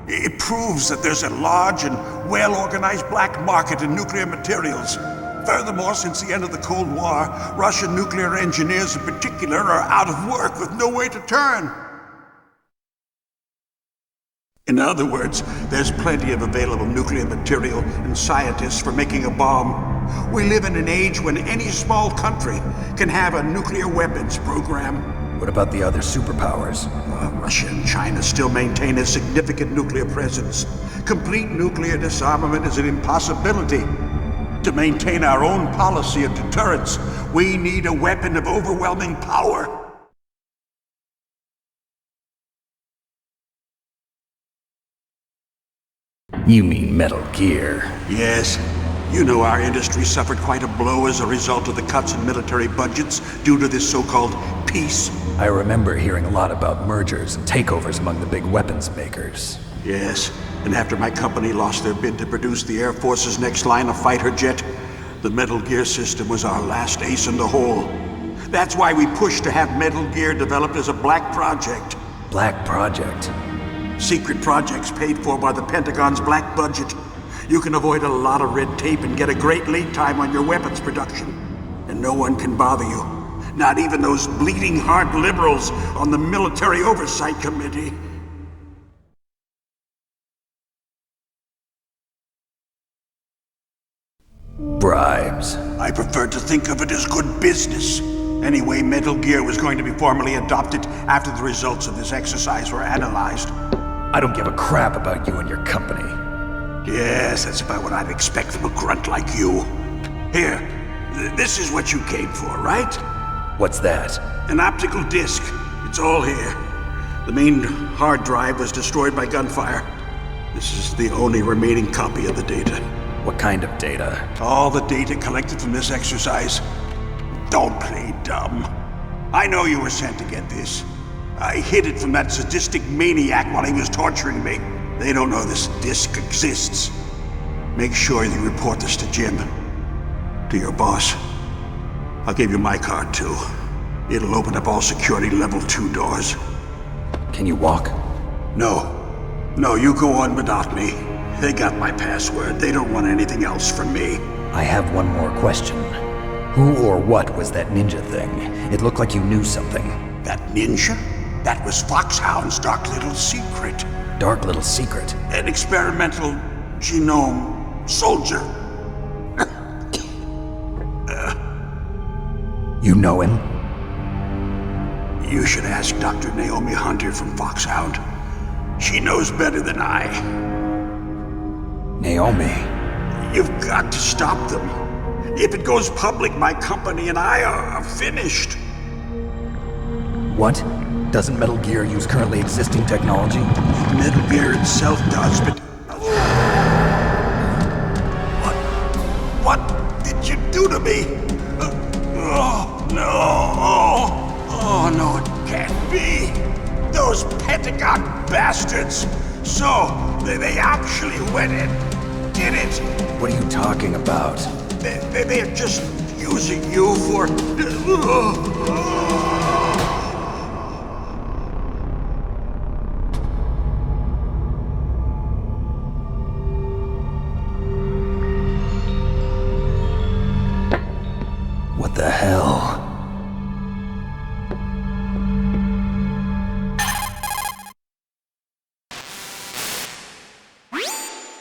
Speaker 17: It proves that there's a large and well-organized black market in nuclear materials. Furthermore, since the end of the Cold War, Russian nuclear engineers in particular are out of work with no way to turn. In other words, there's plenty of available nuclear material and scientists for making a bomb. We live in an age when any small country can have a nuclear weapons program.
Speaker 5: What about the other superpowers?
Speaker 17: Russia and China still maintain a significant nuclear presence. Complete nuclear disarmament is an impossibility. To maintain our own policy of deterrence, we need a weapon of overwhelming power.
Speaker 5: You mean Metal Gear?
Speaker 17: Yes. You know our industry suffered quite a blow as a result of the cuts in military budgets due to this so-called peace.
Speaker 5: I remember hearing a lot about mergers and takeovers among the big weapons makers.
Speaker 17: Yes, and after my company lost their bid to produce the Air Force's next line of fighter jet, the Metal Gear system was our last ace in the hole. That's why we pushed to have Metal Gear developed as a black project.
Speaker 5: Black project?
Speaker 17: Secret projects paid for by the Pentagon's black budget. You can avoid a lot of red tape and get a great lead time on your weapons production. And no one can bother you. Not even those bleeding heart liberals on the Military Oversight Committee.
Speaker 5: Bribes.
Speaker 17: I prefer to think of it as good business. Anyway, Metal Gear was going to be formally adopted after the results of this exercise were analyzed.
Speaker 5: I don't give a crap about you and your company.
Speaker 17: Yes, that's about what I'd expect from a grunt like you. Here, this is what you came for, right?
Speaker 5: What's that?
Speaker 17: An optical disc. It's all here. The main hard drive was destroyed by gunfire. This is the only remaining copy of the data.
Speaker 5: What kind of data?
Speaker 17: All the data collected from this exercise. Don't play dumb. I know you were sent to get this. I hid it from that sadistic maniac while he was torturing me. They don't know this disc exists. Make sure you report this to Jim. To your boss. I'll give you my card too. It'll open up all security level 2 doors.
Speaker 5: Can you walk?
Speaker 17: No. No, you go on without me. They got my password. They don't want anything else from me.
Speaker 5: I have one more question. Who or what was that ninja thing? It looked like you knew something.
Speaker 17: That ninja? That was Foxhound's dark little secret.
Speaker 5: Dark little secret?
Speaker 17: An experimental genome soldier.
Speaker 5: You know him?
Speaker 17: You should ask Dr. Naomi Hunter from Foxhound. She knows better than I.
Speaker 5: Naomi?
Speaker 17: You've got to stop them. If it goes public, my company and I are finished.
Speaker 5: What? Doesn't Metal Gear use currently existing technology?
Speaker 17: Metal Gear itself does, but... What did you do to me? Oh, no. Oh, no, it can't be. Those Pentagon bastards. So, they actually went and did it.
Speaker 5: What are you talking about?
Speaker 17: They're just using you for...
Speaker 5: What the hell?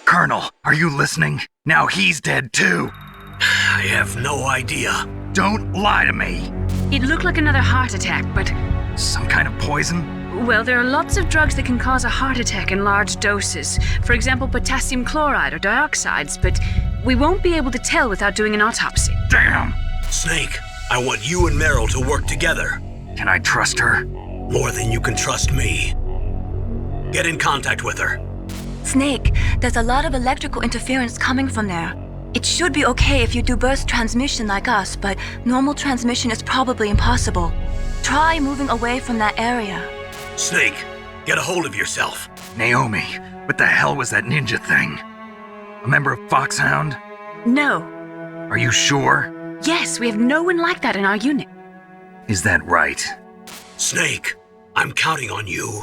Speaker 2: Colonel, are you listening? Now he's dead too.
Speaker 3: I have no idea.
Speaker 2: Don't lie to me.
Speaker 4: It looked like another heart attack, but...
Speaker 2: Some kind of poison?
Speaker 4: Well, there are lots of drugs that can cause a heart attack in large doses. For example, potassium chloride or dioxides, but we won't be able to tell without doing an autopsy.
Speaker 2: Damn!
Speaker 3: Snake, I want you and Meryl to work together.
Speaker 2: Can I trust her?
Speaker 3: More than you can trust me. Get in contact with her.
Speaker 6: Snake, there's a lot of electrical interference coming from there. It should be okay if you do burst transmission like us, but normal transmission is probably impossible. Try moving away from that area.
Speaker 3: Snake, get a hold of yourself.
Speaker 2: Naomi, what the hell was that ninja thing? A member of Foxhound?
Speaker 4: No.
Speaker 2: Are you sure?
Speaker 4: Yes, we have no one like that in our unit.
Speaker 2: Is that right?
Speaker 3: Snake, I'm counting on you.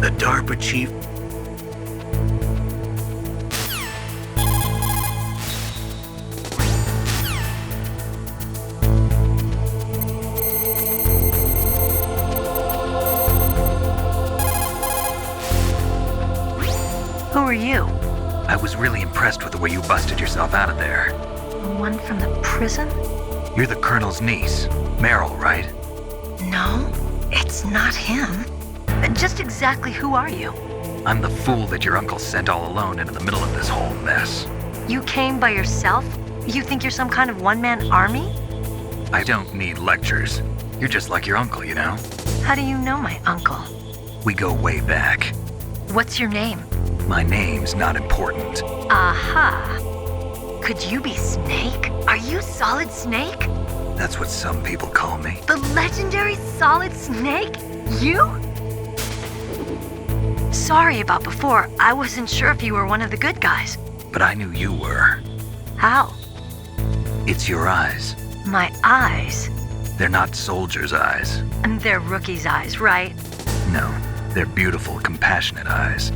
Speaker 3: The DARPA chief...
Speaker 6: Who are you?
Speaker 2: I was really impressed with the way you busted yourself out of there.
Speaker 6: The one from the prison?
Speaker 2: You're the Colonel's niece, Meryl, right?
Speaker 6: No, it's not him. Just exactly who are you?
Speaker 2: I'm the fool that your uncle sent all alone into the middle of this whole mess.
Speaker 6: You came by yourself? You think you're some kind of one-man army?
Speaker 2: I don't need lectures. You're just like your uncle, you know?
Speaker 6: How do you know my uncle?
Speaker 2: We go way back.
Speaker 6: What's your name?
Speaker 2: My name's not important.
Speaker 6: Aha. Could you be Snake? Are you Solid Snake?
Speaker 2: That's what some people call me.
Speaker 6: The legendary Solid Snake? You? Sorry about before. I wasn't sure if you were one of the good guys.
Speaker 2: But I knew you were.
Speaker 6: How?
Speaker 2: It's your eyes.
Speaker 6: My eyes?
Speaker 2: They're not soldiers' eyes.
Speaker 6: And they're rookies' eyes, right?
Speaker 2: No, they're beautiful, compassionate eyes.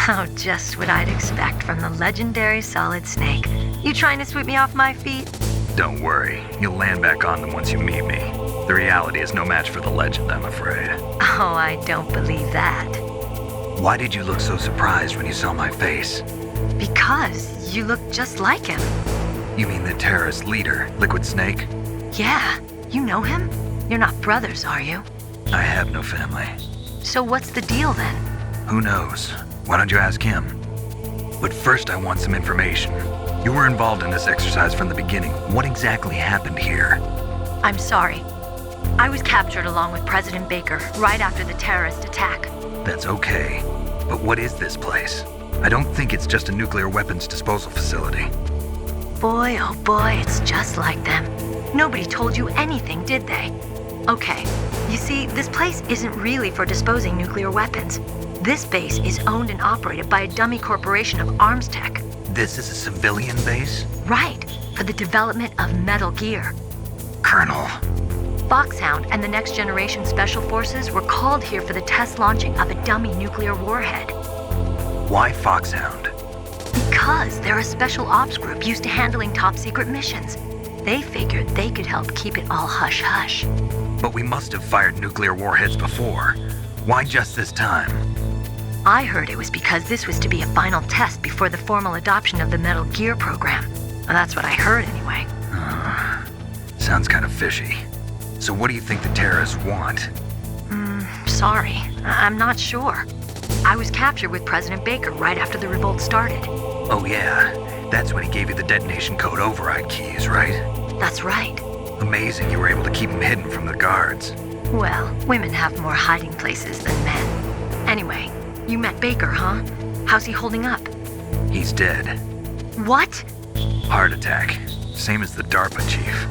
Speaker 6: Oh, just what I'd expect from the legendary Solid Snake. You trying to sweep me off my feet?
Speaker 2: Don't worry, you'll land back on them once you meet me. The reality is no match for the legend, I'm afraid.
Speaker 6: Oh, I don't believe that.
Speaker 2: Why did you look so surprised when you saw my face?
Speaker 6: Because you look just like him.
Speaker 2: You mean the terrorist leader, Liquid Snake?
Speaker 6: Yeah, you know him? You're not brothers, are you?
Speaker 2: I have no family.
Speaker 6: So what's the deal then?
Speaker 2: Who knows? Why don't you ask him? But first I want some information. You were involved in this exercise from the beginning. What exactly happened here?
Speaker 6: I'm sorry. I was captured along with President Baker right after the terrorist attack.
Speaker 2: That's okay. But what is this place? I don't think it's just a nuclear weapons disposal facility.
Speaker 6: Boy, oh boy, it's just like them. Nobody told you anything, did they? Okay, you see, this place isn't really for disposing nuclear weapons. This base is owned and operated by a dummy corporation of arms tech.
Speaker 2: This is a civilian base?
Speaker 6: Right, for the development of Metal Gear.
Speaker 2: Colonel.
Speaker 6: Foxhound and the Next Generation Special Forces were called here for the test launching of a dummy nuclear warhead.
Speaker 2: Why Foxhound?
Speaker 6: Because they're a special ops group used to handling top-secret missions. They figured they could help keep it all hush-hush.
Speaker 2: But we must have fired nuclear warheads before. Why just this time?
Speaker 6: I heard it was because this was to be a final test before the formal adoption of the Metal Gear program. Well, that's what I heard anyway.
Speaker 2: Sounds kind of fishy. So what do you think the terrorists want?
Speaker 6: Sorry. I'm not sure. I was captured with President Baker right after the revolt started.
Speaker 2: Oh yeah, that's when he gave you the detonation code override keys, right?
Speaker 6: That's right.
Speaker 2: Amazing you were able to keep him hidden from the guards.
Speaker 6: Well, women have more hiding places than men. Anyway, you met Baker, huh? How's he holding up?
Speaker 2: He's dead.
Speaker 6: What?
Speaker 2: Heart attack. Same as the DARPA chief.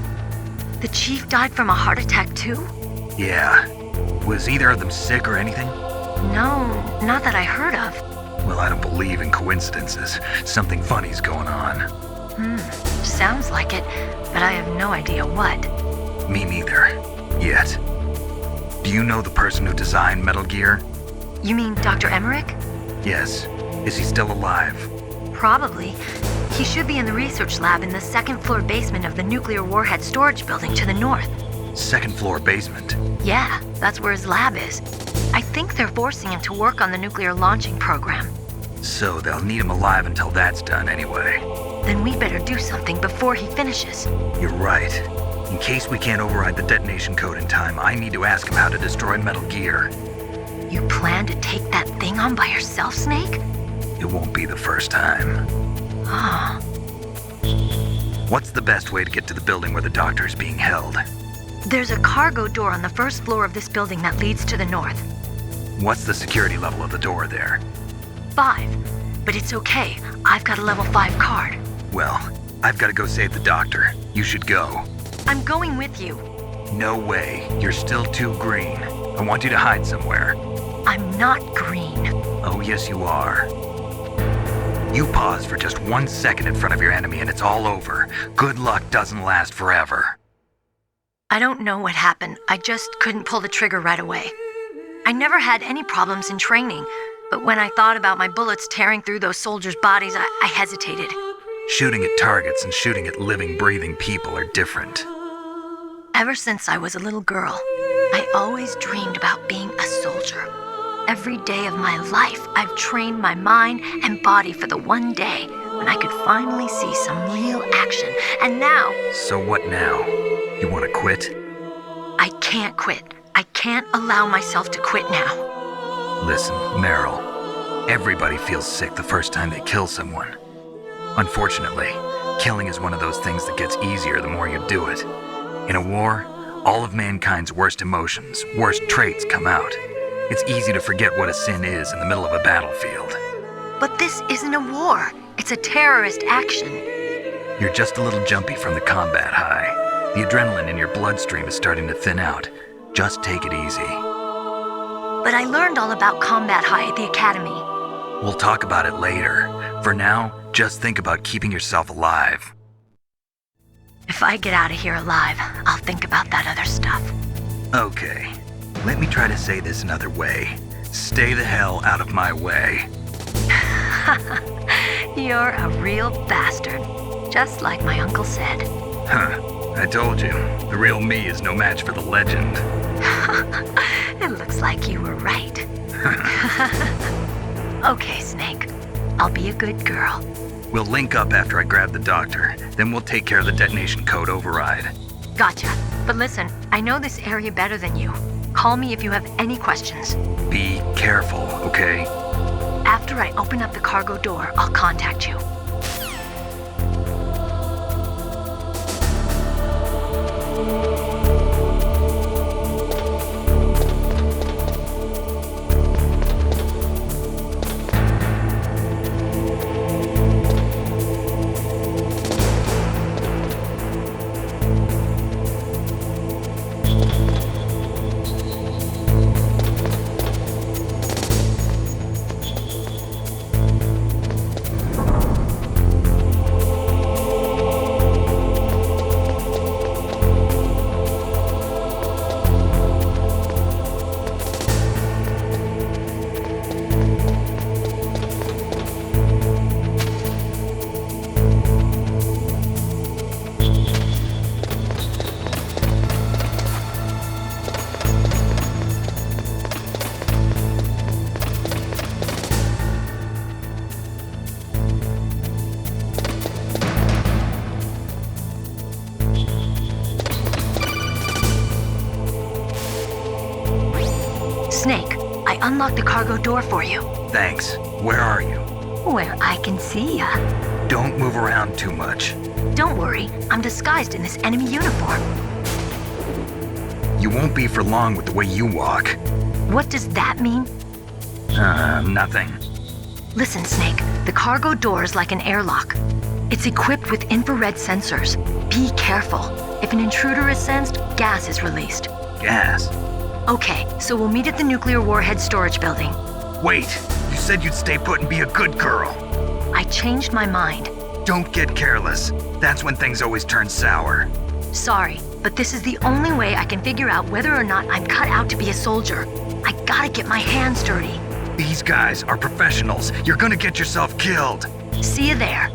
Speaker 6: The chief died from a heart attack too?
Speaker 2: Yeah. Was either of them sick or anything?
Speaker 6: No, not that I heard of.
Speaker 2: Well, I don't believe in coincidences. Something funny's going on.
Speaker 6: Sounds like it, but I have no idea what.
Speaker 2: Me neither. Yet. Do you know the person who designed Metal Gear?
Speaker 6: You mean Dr. Emmerich?
Speaker 2: Yes. Is he still alive?
Speaker 6: Probably. He should be in the research lab in the second-floor basement of the nuclear warhead storage building to the north.
Speaker 2: Second-floor basement?
Speaker 6: Yeah, that's where his lab is. I think they're forcing him to work on the nuclear launching program.
Speaker 2: So they'll need him alive until that's done anyway.
Speaker 6: Then we better do something before he finishes.
Speaker 2: You're right. In case we can't override the detonation code in time, I need to ask him how to destroy Metal Gear.
Speaker 6: You plan to take that thing on by yourself, Snake?
Speaker 2: It won't be the first time. What's the best way to get to the building where the doctor is being held?
Speaker 6: There's a cargo door on the first floor of this building that leads to the north.
Speaker 2: What's the security level of the door there?
Speaker 6: 5. But it's okay. I've got a level 5 card.
Speaker 2: Well, I've got to go save the doctor. You should go.
Speaker 6: I'm going with you.
Speaker 2: No way. You're still too green. I want you to hide somewhere.
Speaker 6: I'm not green.
Speaker 2: Oh, yes, you are. You pause for just 1 second in front of your enemy and it's all over. Good luck doesn't last forever.
Speaker 6: I don't know what happened. I just couldn't pull the trigger right away.
Speaker 18: I never had any problems in training, but when I thought about my bullets tearing through those soldiers' bodies, I hesitated.
Speaker 2: Shooting at targets and shooting at living, breathing people are different.
Speaker 18: Ever since I was a little girl, I always dreamed about being a soldier. Every day of my life, I've trained my mind and body for the one day when I could finally see some real action. And now...
Speaker 2: So what now? You want to quit?
Speaker 18: I can't quit. I can't allow myself to quit now.
Speaker 2: Listen, Meryl, everybody feels sick the first time they kill someone. Unfortunately, killing is one of those things that gets easier the more you do it. In a war, all of mankind's worst emotions, worst traits come out. It's easy to forget what a sin is in the middle of a battlefield.
Speaker 18: But this isn't a war. It's a terrorist action.
Speaker 2: You're just a little jumpy from the combat high. The adrenaline in your bloodstream is starting to thin out. Just take it easy.
Speaker 18: But I learned all about combat high at the academy.
Speaker 2: We'll talk about it later. For now, just think about keeping yourself alive.
Speaker 18: If I get out of here alive, I'll think about that other stuff.
Speaker 2: Okay. Let me try to say this another way. Stay the hell out of my way.
Speaker 18: You're a real bastard. Just like my uncle said.
Speaker 2: Huh. I told you. The real me is no match for the legend.
Speaker 18: It looks like you were right. Okay, Snake. I'll be a good girl.
Speaker 2: We'll link up after I grab the doctor. Then we'll take care of the detonation code override.
Speaker 18: Gotcha. But listen, I know this area better than you. Call me if you have any questions.
Speaker 2: Be careful, okay?
Speaker 18: After I open up the cargo door, I'll contact you. Snake, I unlocked the cargo door for you.
Speaker 2: Thanks. Where are you?
Speaker 18: Where I can see ya.
Speaker 2: Don't move around too much.
Speaker 18: Don't worry, I'm disguised in this enemy uniform.
Speaker 2: You won't be for long with the way you walk.
Speaker 18: What does that mean?
Speaker 2: Nothing.
Speaker 18: Listen, Snake, the cargo door is like an airlock. It's equipped with infrared sensors. Be careful. If an intruder is sensed, gas is released.
Speaker 2: Gas?
Speaker 18: Okay, so we'll meet at the nuclear warhead storage building.
Speaker 2: Wait, you said you'd stay put and be a good girl.
Speaker 18: I changed my mind.
Speaker 2: Don't get careless. That's when things always turn sour.
Speaker 18: Sorry, but this is the only way I can figure out whether or not I'm cut out to be a soldier. I gotta get my hands dirty.
Speaker 2: These guys are professionals. You're gonna get yourself killed.
Speaker 18: See you there.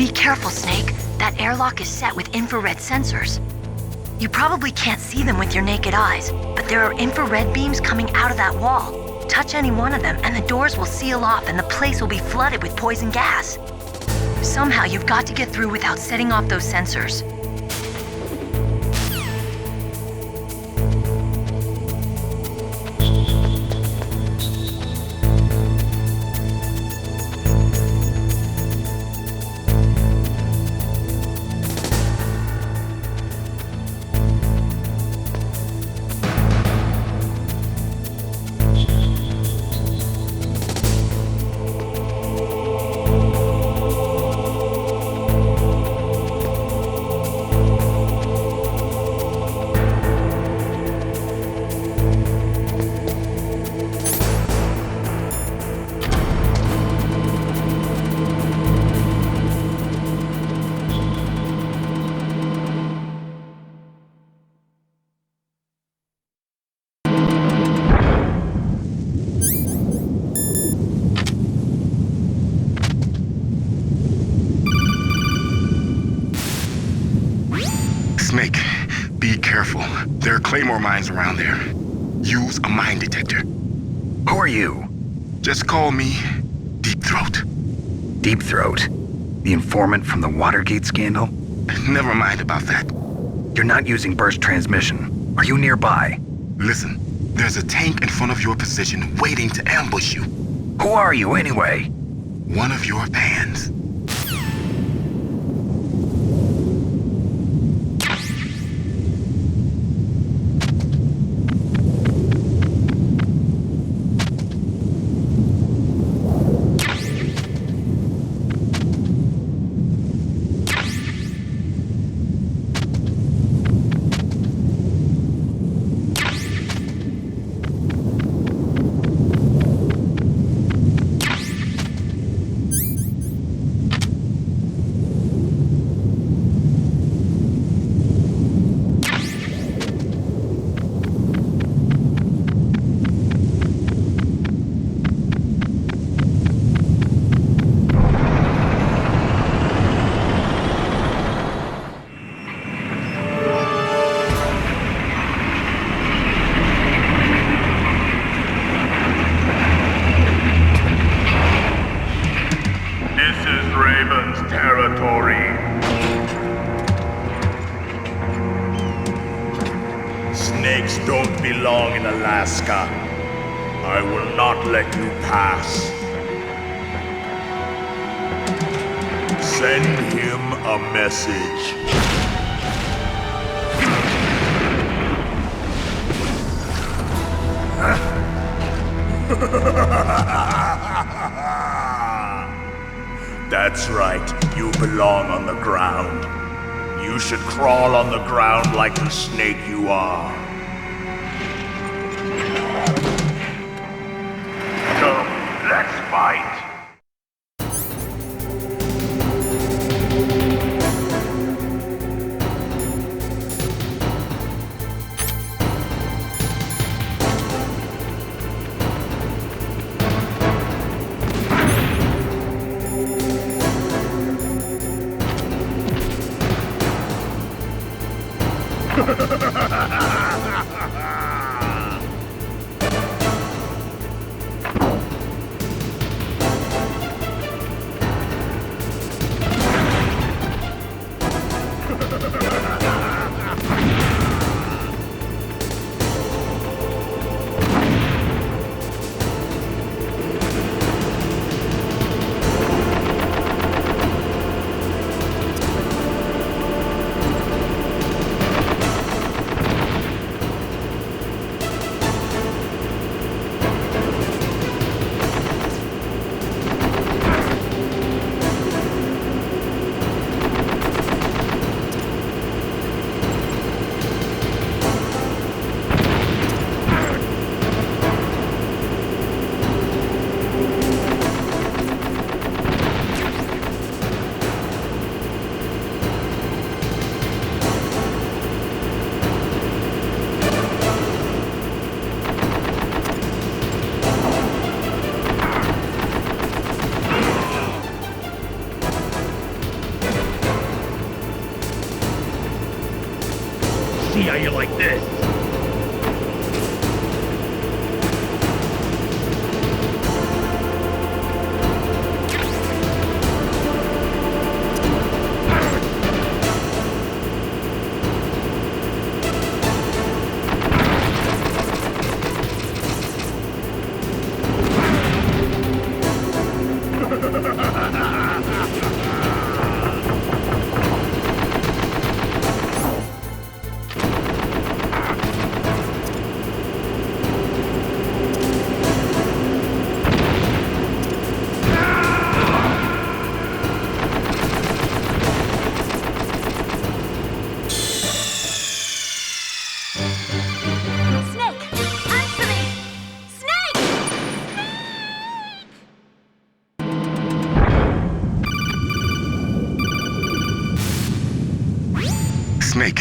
Speaker 18: Be careful, Snake. That airlock is set with infrared sensors. You probably can't see them with your naked eyes, but there are infrared beams coming out of that wall. Touch any one of them and the doors will seal off and the place will be flooded with poison gas. Somehow you've got to get through without setting off those sensors.
Speaker 11: Snake, be careful. There are Claymore mines around there. Use a mine detector.
Speaker 2: Who are you?
Speaker 11: Just call me Deep Throat.
Speaker 2: Deep Throat? The informant from the Watergate scandal?
Speaker 11: Never mind about that.
Speaker 2: You're not using burst transmission. Are you nearby?
Speaker 11: Listen, there's a tank in front of your position waiting to ambush you.
Speaker 2: Who are you anyway?
Speaker 11: One of your fans.
Speaker 19: Snakes don't belong in Alaska. I will not let you pass. Send him a message. That's right, you belong on the ground. You should crawl on the ground like the snake you are. Come, let's fight. how you like this.
Speaker 2: Snake.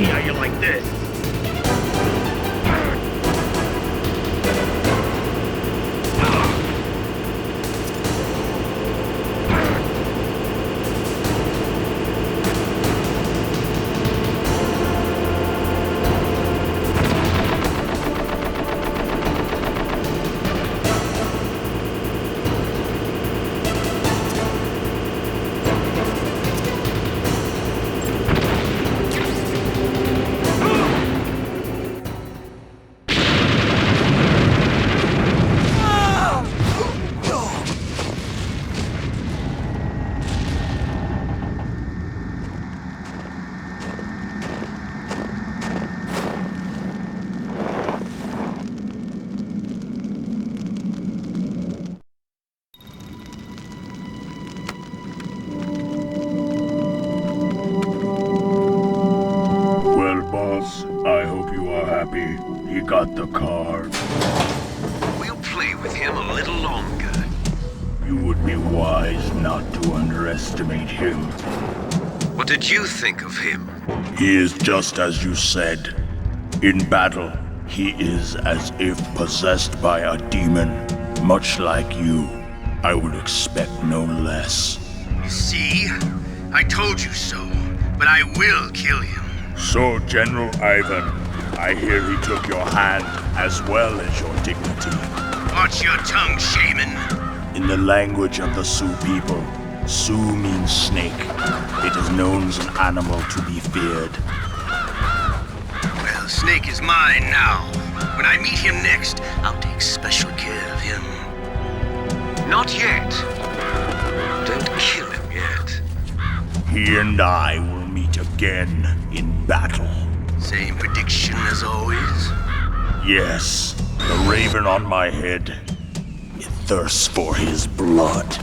Speaker 2: See how you like this.
Speaker 19: I hope you are happy. He got the card.
Speaker 8: We'll play with him a little longer.
Speaker 19: You would be wise not to underestimate him.
Speaker 8: What did you think of him?
Speaker 19: He is just as you said. In battle, he is as if possessed by a demon, much like you. I would expect no less.
Speaker 15: See? I told you so, but I will kill him.
Speaker 19: So, General Ivan, I hear he took your hand as well as your dignity.
Speaker 15: Watch your tongue, shaman.
Speaker 19: In the language of the Sioux people, Sioux means snake. It is known as an animal to be feared.
Speaker 15: Well, Snake is mine now. When I meet him next, I'll take special care of him.
Speaker 8: Not yet. Don't kill him yet.
Speaker 19: He and I will meet again in battle.
Speaker 15: Same prediction as always?
Speaker 19: Yes, the raven on my head. It thirsts for his blood.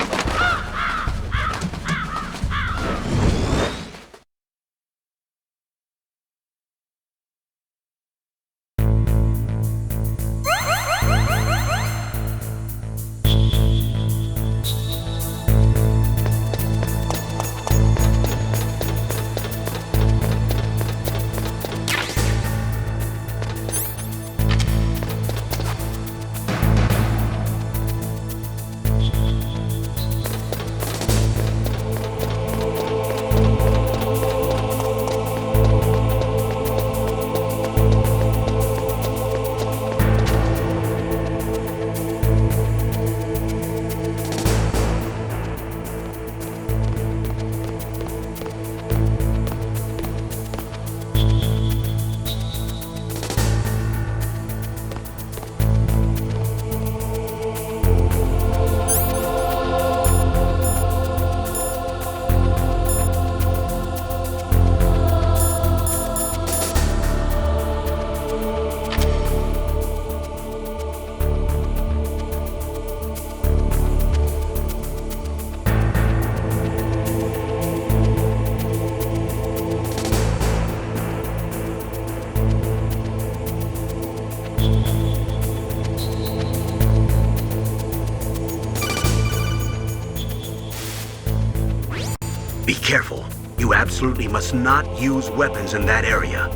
Speaker 3: Be careful. You absolutely must not use weapons in that area.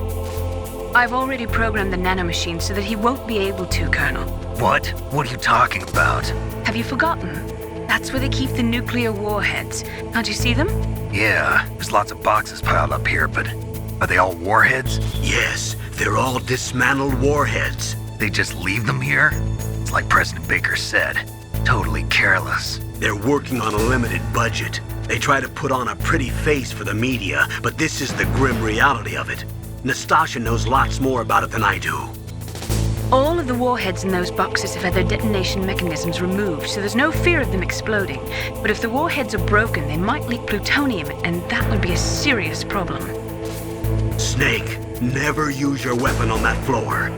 Speaker 4: I've already programmed the nanomachine so that he won't be able to, Colonel.
Speaker 2: What? What are you talking about?
Speaker 4: Have you forgotten? That's where they keep the nuclear warheads. Can't you see them?
Speaker 2: Yeah, there's lots of boxes piled up here, but are they all warheads?
Speaker 3: Yes, they're all dismantled warheads.
Speaker 2: They just leave them here? It's like President Baker said, totally careless.
Speaker 3: They're working on a limited budget. They try to put on a pretty face for the media, but this is the grim reality of it. Nastasha knows lots more about it than I do.
Speaker 4: All of the warheads in those boxes have had their detonation mechanisms removed, so there's no fear of them exploding. But if the warheads are broken, they might leak plutonium, and that would be a serious problem.
Speaker 3: Snake, never use your weapon on that floor.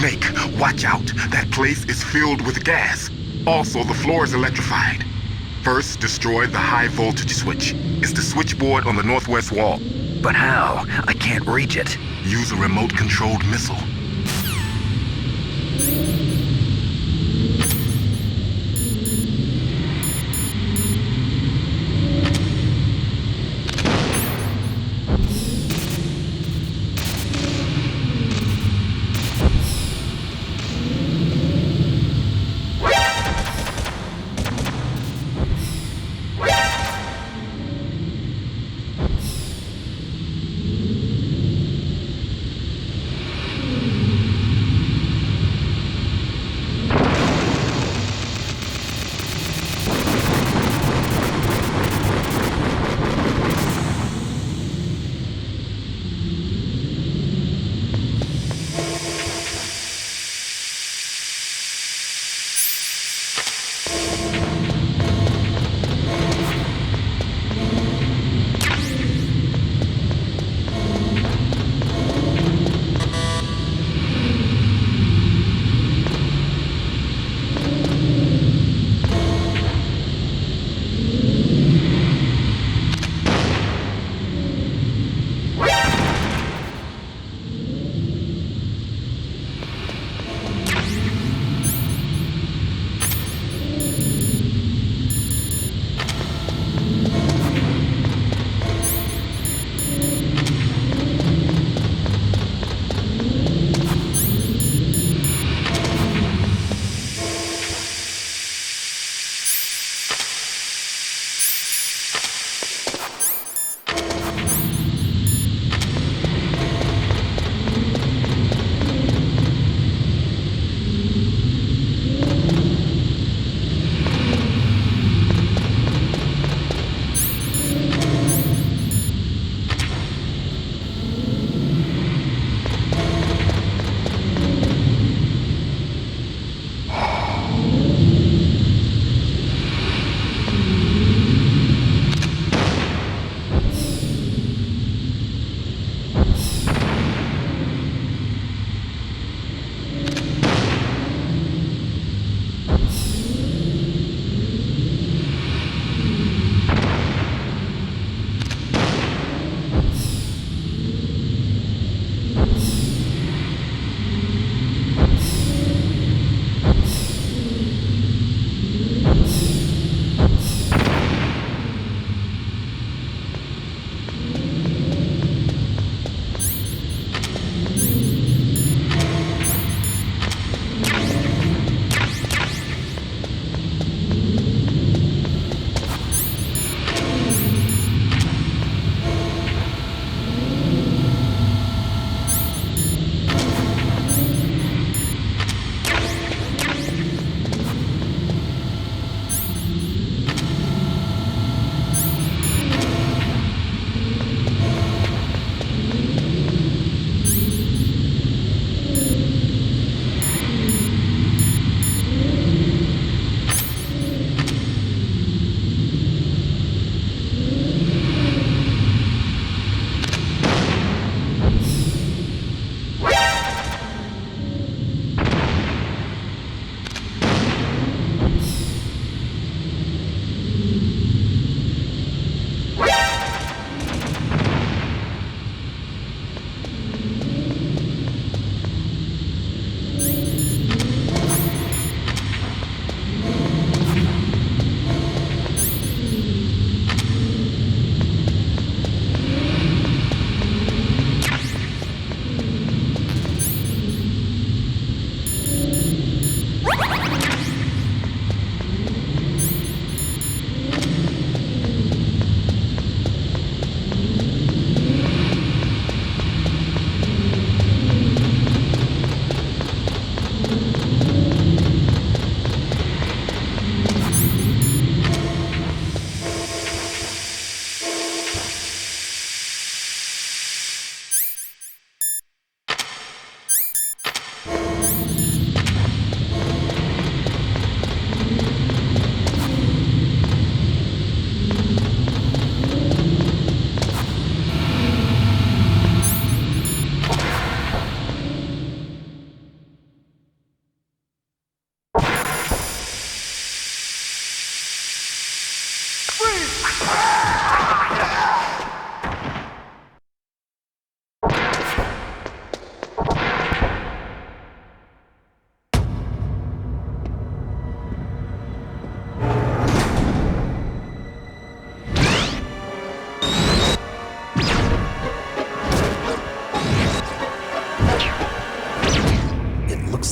Speaker 11: Snake, watch out. That place is filled with gas. Also, the floor is electrified. First, destroy the high voltage switch. It's the switchboard on the northwest wall.
Speaker 2: But how? I can't reach it.
Speaker 11: Use a remote-controlled missile.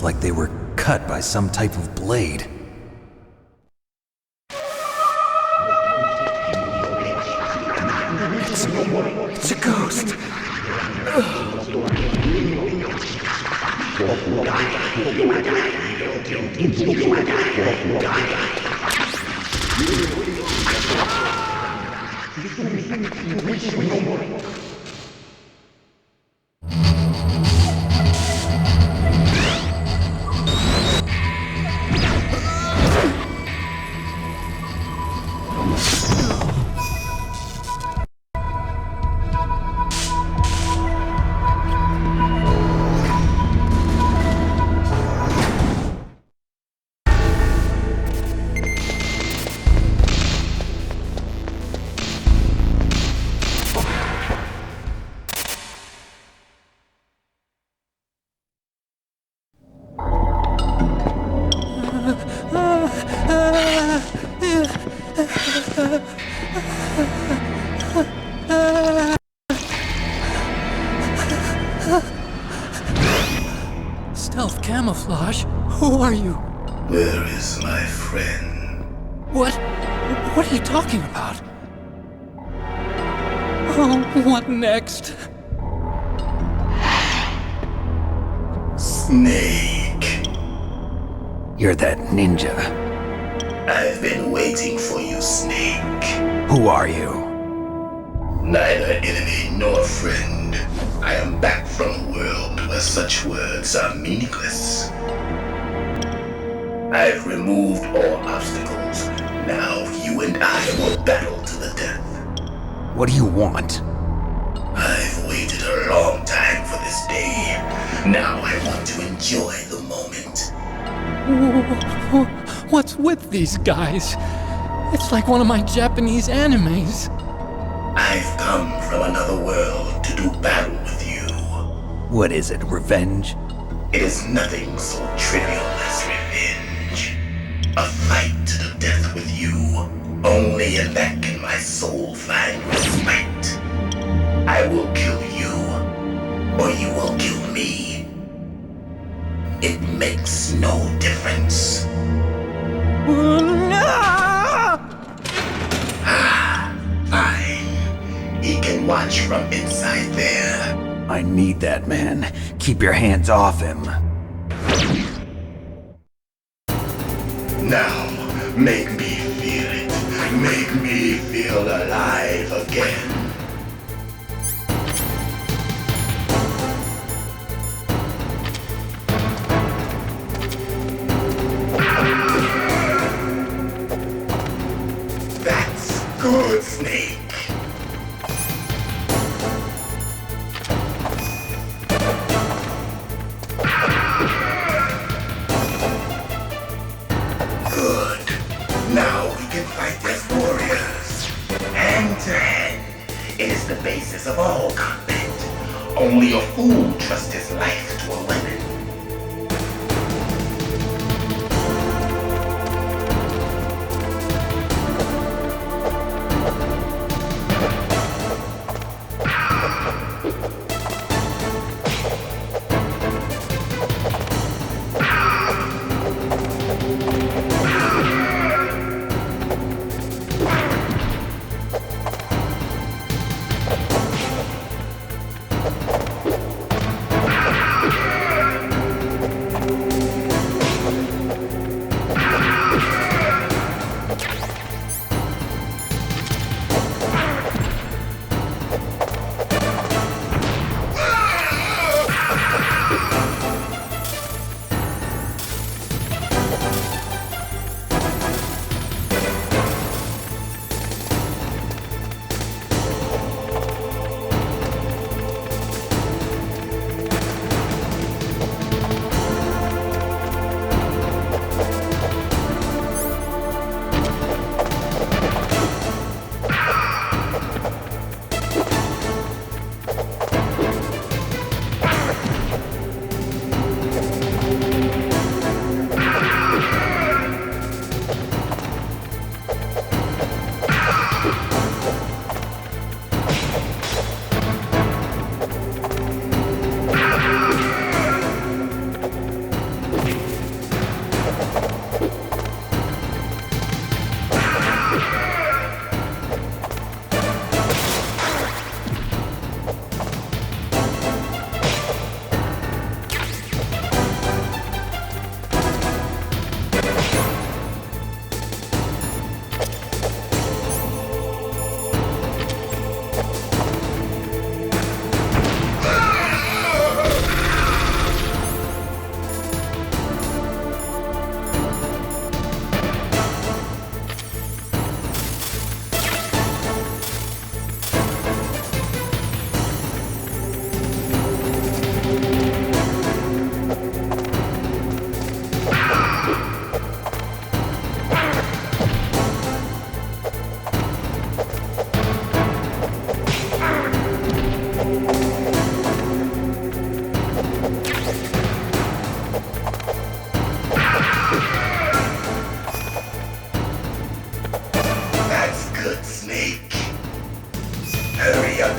Speaker 5: Looks like they were cut by some type of blade. It's a ghost.
Speaker 20: Stealth camouflage? Who are you?
Speaker 19: Where is my friend?
Speaker 20: What are you talking about? Oh, what next?
Speaker 19: Snake.
Speaker 5: You're that ninja.
Speaker 19: I've been waiting for you, Snake.
Speaker 5: Who are you?
Speaker 19: Neither enemy nor friend. I am back from a world where such words are meaningless. I've removed all obstacles. Now you and I will battle to the death.
Speaker 5: What do you want?
Speaker 19: I've waited a long time for this day. Now I want to enjoy the moment.
Speaker 20: What's with these guys? It's like one of my Japanese animes.
Speaker 19: I've come from another world to do battle with you.
Speaker 5: What is it, revenge?
Speaker 19: It is nothing so trivial as revenge. A fight to the death with you. Only in that can my soul find respite. I will kill you, or you will kill me. It makes no difference. Fine. He can watch from inside there.
Speaker 5: I need that man. Keep your hands off him.
Speaker 19: Now, make me feel it. Make me feel alive again. That's good, Snake. Good. Now we can fight as warriors. Hand to hand. It is the basis of all combat. Only a fool trusts his life to a weapon.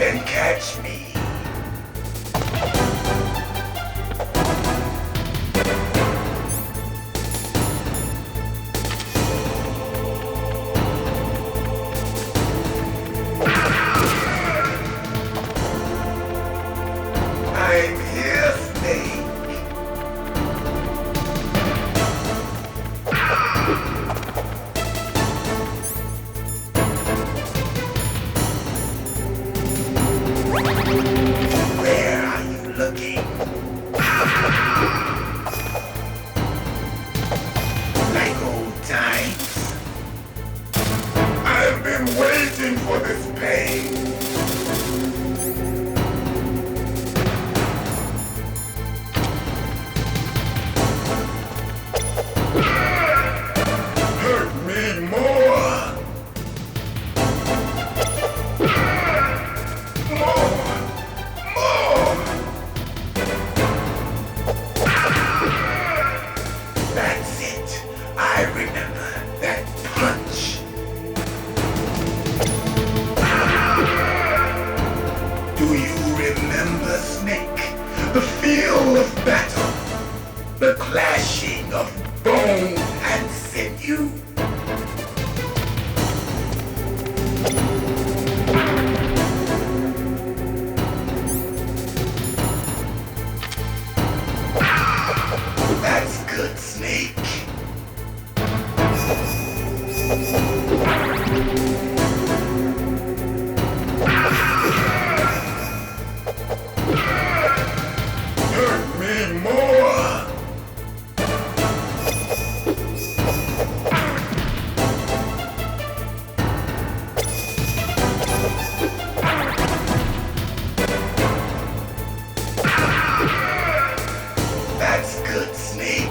Speaker 19: then catch me. I'm here, Snake. Where are you looking? Like old times. I've been waiting for this pain. Hurt me more. That's it. I remember that punch. Do you remember, Snake? The feel of battle. The clashing of bone and sinew. That's good, Snake. Hurt me more. That's good, Snake.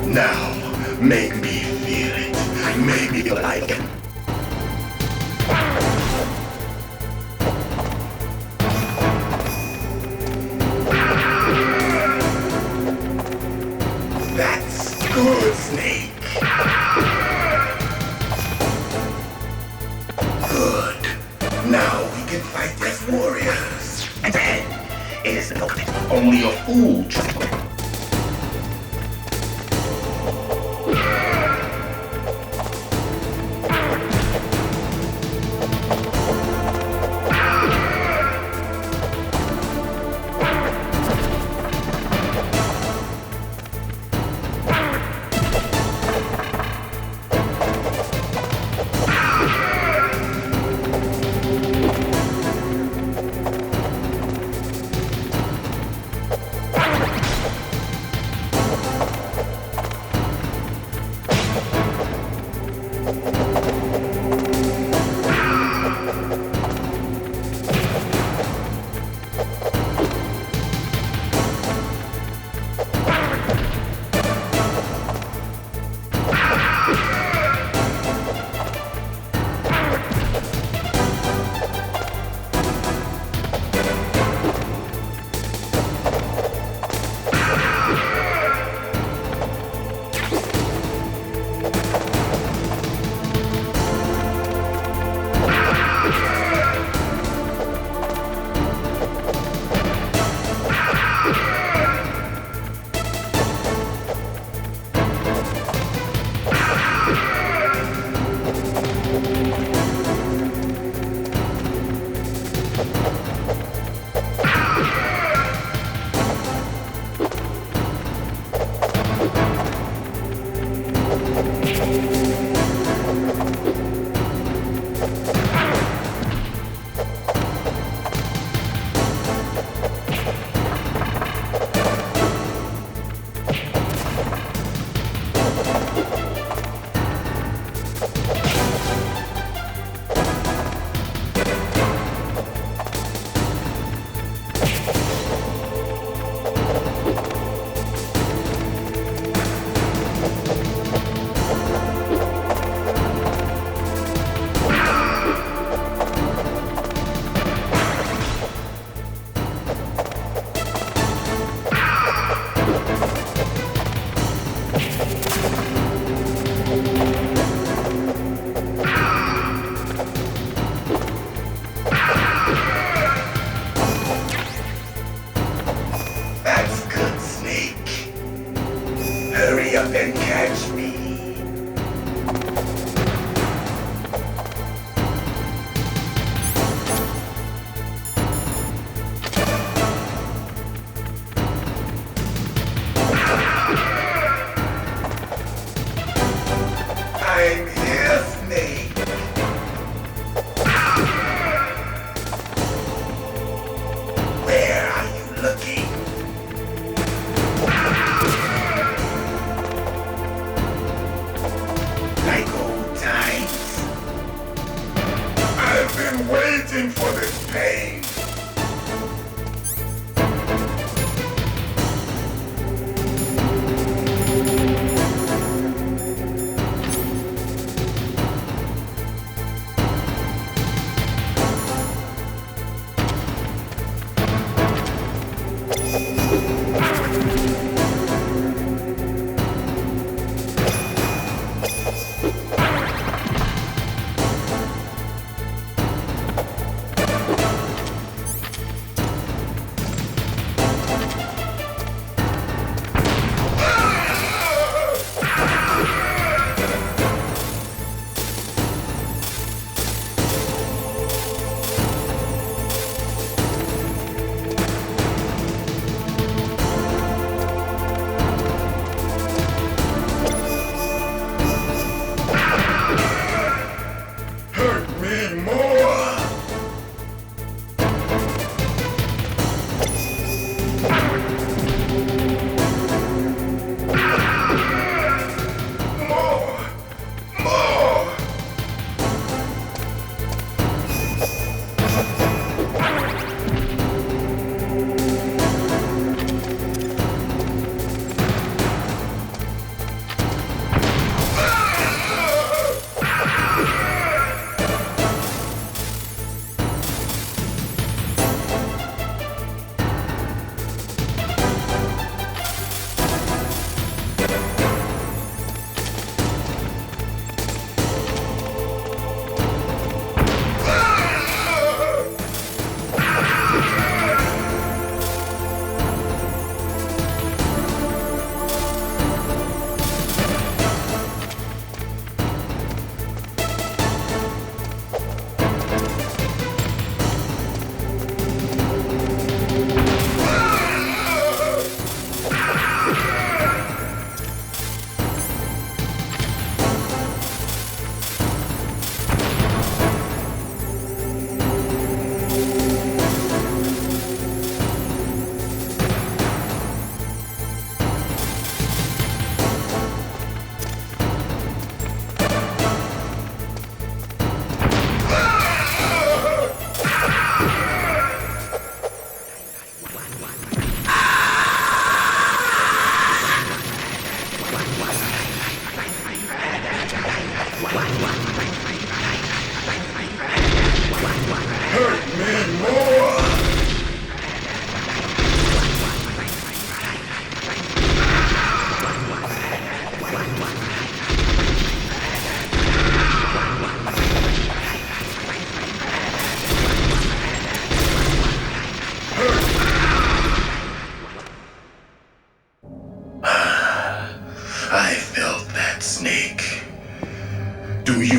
Speaker 19: Now, make me feel it. Maybe I can. That's good, Snake. Good. Now we can fight as warriors. And then, it is only a fool to That's good, Snake. Hurry up and catch me. I'm here, Snake. Where are you looking? Like old times. I've been waiting for this pain.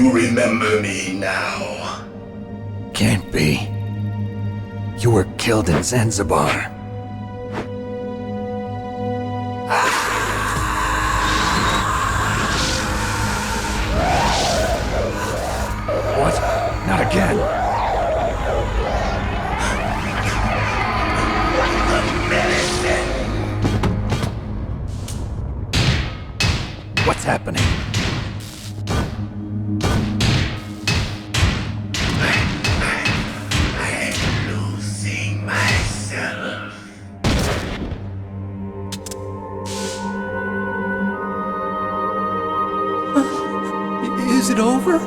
Speaker 19: Remember me now?
Speaker 5: Can't be. You were killed in Zanzibar. What? Not again. What's happening?
Speaker 20: Is it over?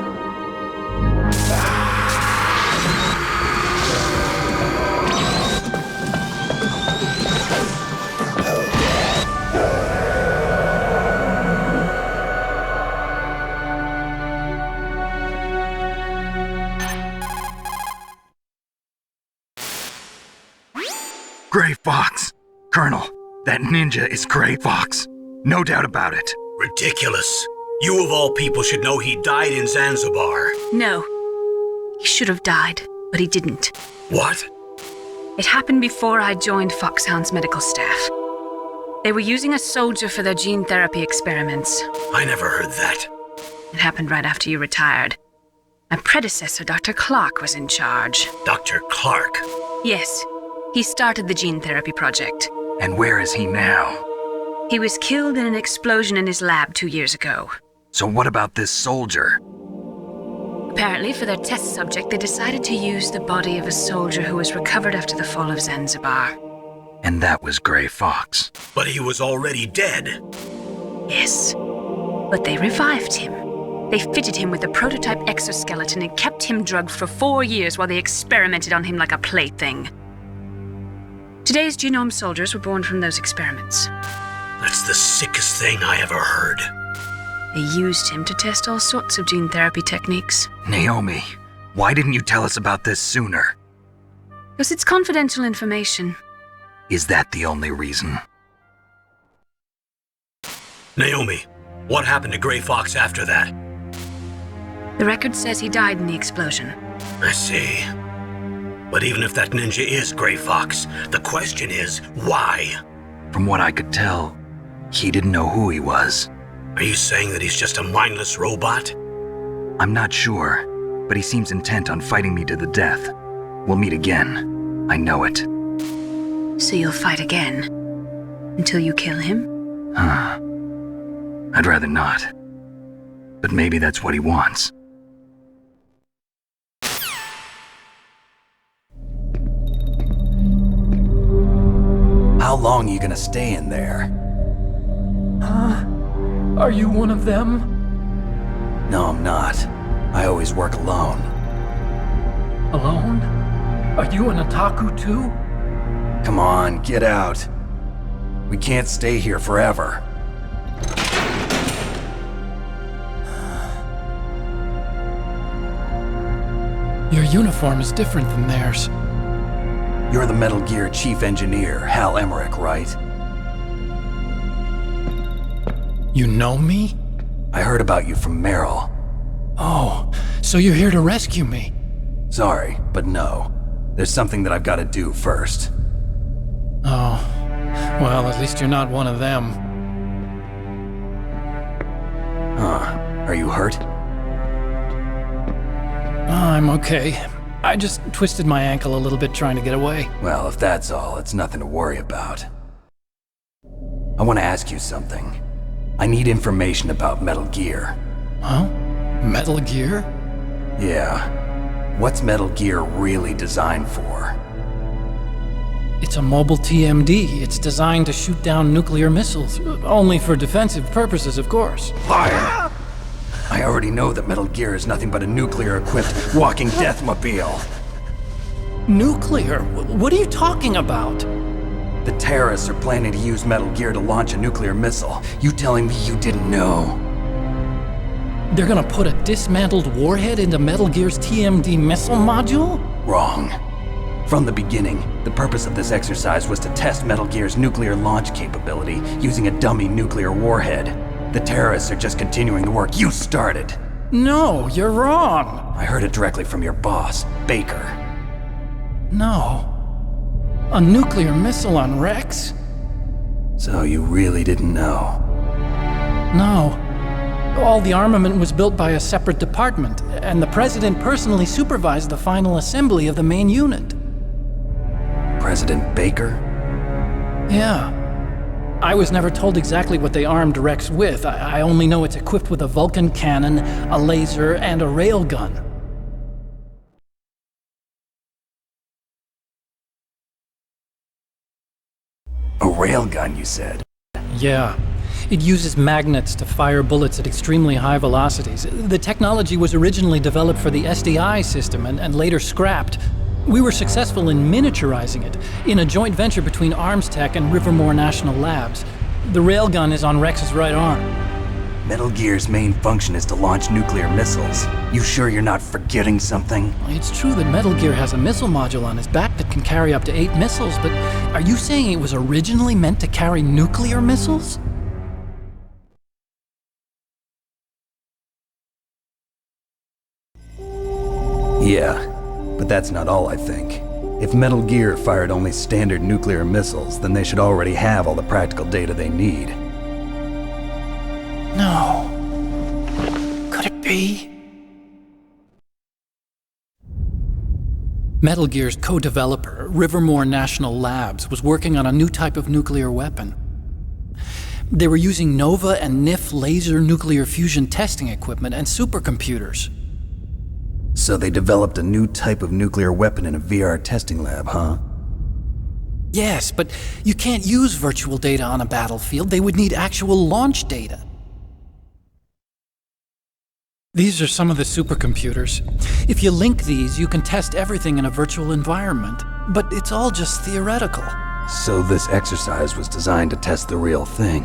Speaker 2: Fox. Colonel, that ninja is Gray Fox. No doubt about it.
Speaker 3: Ridiculous. You of all people should know he died in Zanzibar.
Speaker 4: No. He should have died, but he didn't.
Speaker 3: What?
Speaker 4: It happened before I joined Foxhound's medical staff. They were using a soldier for their gene therapy experiments.
Speaker 3: I never heard that.
Speaker 4: It happened right after you retired. My predecessor, Dr. Clark, was in charge.
Speaker 3: Dr. Clark?
Speaker 4: Yes. He started the gene therapy project.
Speaker 2: And where is he now?
Speaker 4: He was killed in an explosion in his lab 2 years ago.
Speaker 2: So what about this soldier?
Speaker 4: Apparently, for their test subject, they decided to use the body of a soldier who was recovered after the fall of Zanzibar.
Speaker 2: And that was Gray Fox.
Speaker 3: But he was already dead.
Speaker 4: Yes. But they revived him. They fitted him with a prototype exoskeleton and kept him drugged for 4 years while they experimented on him like a plaything. Today's genome soldiers were born from those experiments.
Speaker 3: That's the sickest thing I ever heard.
Speaker 4: They used him to test all sorts of gene therapy techniques.
Speaker 2: Naomi, why didn't you tell us about this sooner?
Speaker 4: Because it's confidential information.
Speaker 2: Is that the only reason?
Speaker 3: Naomi, what happened to Gray Fox after that?
Speaker 4: The record says he died in the explosion.
Speaker 3: I see. But even if that ninja is Gray Fox, the question is, why?
Speaker 2: From what I could tell, he didn't know who he was.
Speaker 3: Are you saying that he's just a mindless robot?
Speaker 2: I'm not sure, but he seems intent on fighting me to the death. We'll meet again. I know it.
Speaker 4: So you'll fight again? Until you kill him?
Speaker 2: I'd rather not. But maybe that's what he wants.
Speaker 5: How long are you gonna stay in there?
Speaker 20: Are you one of them?
Speaker 5: No, I'm not. I always work alone.
Speaker 20: Alone? Are you an otaku too?
Speaker 5: Come on, get out. We can't stay here forever.
Speaker 20: Your uniform is different than theirs.
Speaker 5: You're the Metal Gear Chief Engineer, Hal Emmerich, right?
Speaker 20: You know me?
Speaker 5: I heard about you from Meryl.
Speaker 20: Oh, so you're here to rescue me?
Speaker 5: Sorry, but no. There's something that I've got to do first.
Speaker 20: Oh, well, at least you're not one of them.
Speaker 5: Are you hurt?
Speaker 20: I'm okay. I just twisted my ankle a little bit trying to get away.
Speaker 5: Well, if that's all, it's nothing to worry about. I want to ask you something. I need information about Metal Gear.
Speaker 20: Huh? Metal Gear?
Speaker 5: Yeah. What's Metal Gear really designed for?
Speaker 20: It's a mobile TMD. It's designed to shoot down nuclear missiles. Only for defensive purposes, of course.
Speaker 5: Liar! I already know that Metal Gear is nothing but a nuclear-equipped walking deathmobile.
Speaker 20: Nuclear? What are you talking about?
Speaker 5: The terrorists are planning to use Metal Gear to launch a nuclear missile. You telling me you didn't know?
Speaker 20: They're gonna put a dismantled warhead into Metal Gear's TMD missile module?
Speaker 5: Wrong. From the beginning, the purpose of this exercise was to test Metal Gear's nuclear launch capability using a dummy nuclear warhead. The terrorists are just continuing the work you started.
Speaker 20: No, you're wrong.
Speaker 5: I heard it directly from your boss, Baker.
Speaker 20: No. A nuclear missile on Rex?
Speaker 5: So you really didn't know?
Speaker 20: No. All the armament was built by a separate department, and the president personally supervised the final assembly of the main unit.
Speaker 5: President Baker?
Speaker 20: Yeah. I was never told exactly what they armed Rex with. I only know it's equipped with a Vulcan cannon, a laser, and a railgun.
Speaker 5: A railgun, you said?
Speaker 20: Yeah. It uses magnets to fire bullets at extremely high velocities. The technology was originally developed for the SDI system and later scrapped. We were successful in miniaturizing it, in a joint venture between Arms Tech and Rivermore National Labs. The railgun is on Rex's right arm.
Speaker 5: Metal Gear's main function is to launch nuclear missiles. You sure you're not forgetting something?
Speaker 20: It's true that Metal Gear has a missile module on his back that can carry up to 8 missiles, but are you saying it was originally meant to carry nuclear missiles?
Speaker 5: Yeah, but that's not all I think. If Metal Gear fired only standard nuclear missiles, then they should already have all the practical data they need.
Speaker 20: No. Could it be? Metal Gear's co-developer, Rivermore National Labs, was working on a new type of nuclear weapon. They were using Nova and NIF laser nuclear fusion testing equipment and supercomputers.
Speaker 5: So they developed a new type of nuclear weapon in a VR testing lab, huh?
Speaker 20: Yes, but you can't use virtual data on a battlefield. They would need actual launch data. These are some of the supercomputers. If you link these, you can test everything in a virtual environment. But it's all just theoretical.
Speaker 5: So this exercise was designed to test the real thing.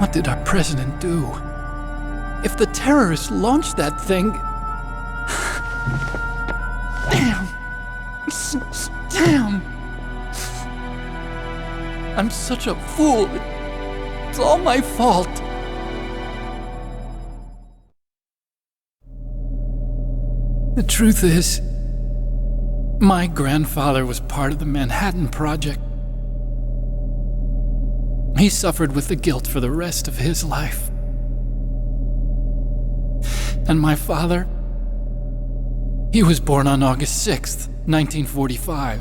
Speaker 20: What did our president do? If the terrorists launched that thing... Damn. Damn. I'm such a fool. It's all my fault. The truth is, my grandfather was part of the Manhattan Project. He suffered with the guilt for the rest of his life. And my father, he was born on August 6th, 1945.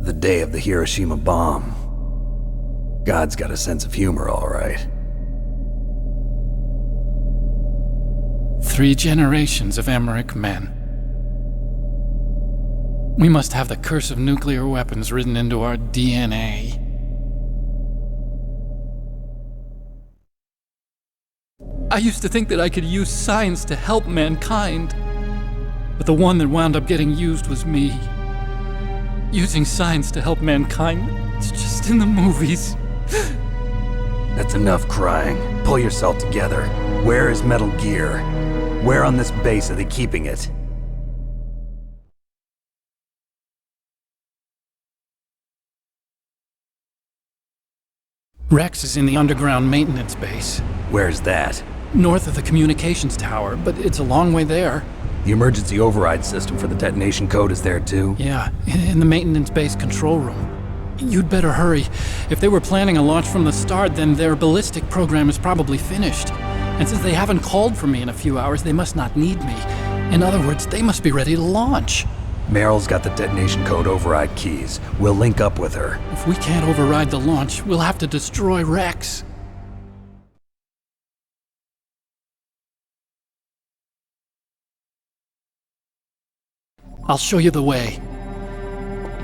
Speaker 5: The day of the Hiroshima bomb. God's got a sense of humor, all right.
Speaker 20: 3 generations of Emmerich men. We must have the curse of nuclear weapons written into our DNA. I used to think that I could use science to help mankind, but the one that wound up getting used was me. Using science to help mankind, it's just in the movies.
Speaker 5: That's enough crying. Pull yourself together. Where is Metal Gear? Where on this base are they keeping it?
Speaker 20: Rex is in the underground maintenance base.
Speaker 5: Where's that?
Speaker 20: North of the communications tower, but it's a long way there.
Speaker 5: The emergency override system for the detonation code is there too?
Speaker 20: Yeah, in the maintenance base control room. You'd better hurry. If they were planning a launch from the start, then their ballistic program is probably finished. And since they haven't called for me in a few hours, they must not need me. In other words, they must be ready to launch.
Speaker 5: Meryl's got the detonation code override keys. We'll link up with her.
Speaker 20: If we can't override the launch, we'll have to destroy Rex. I'll show you the way.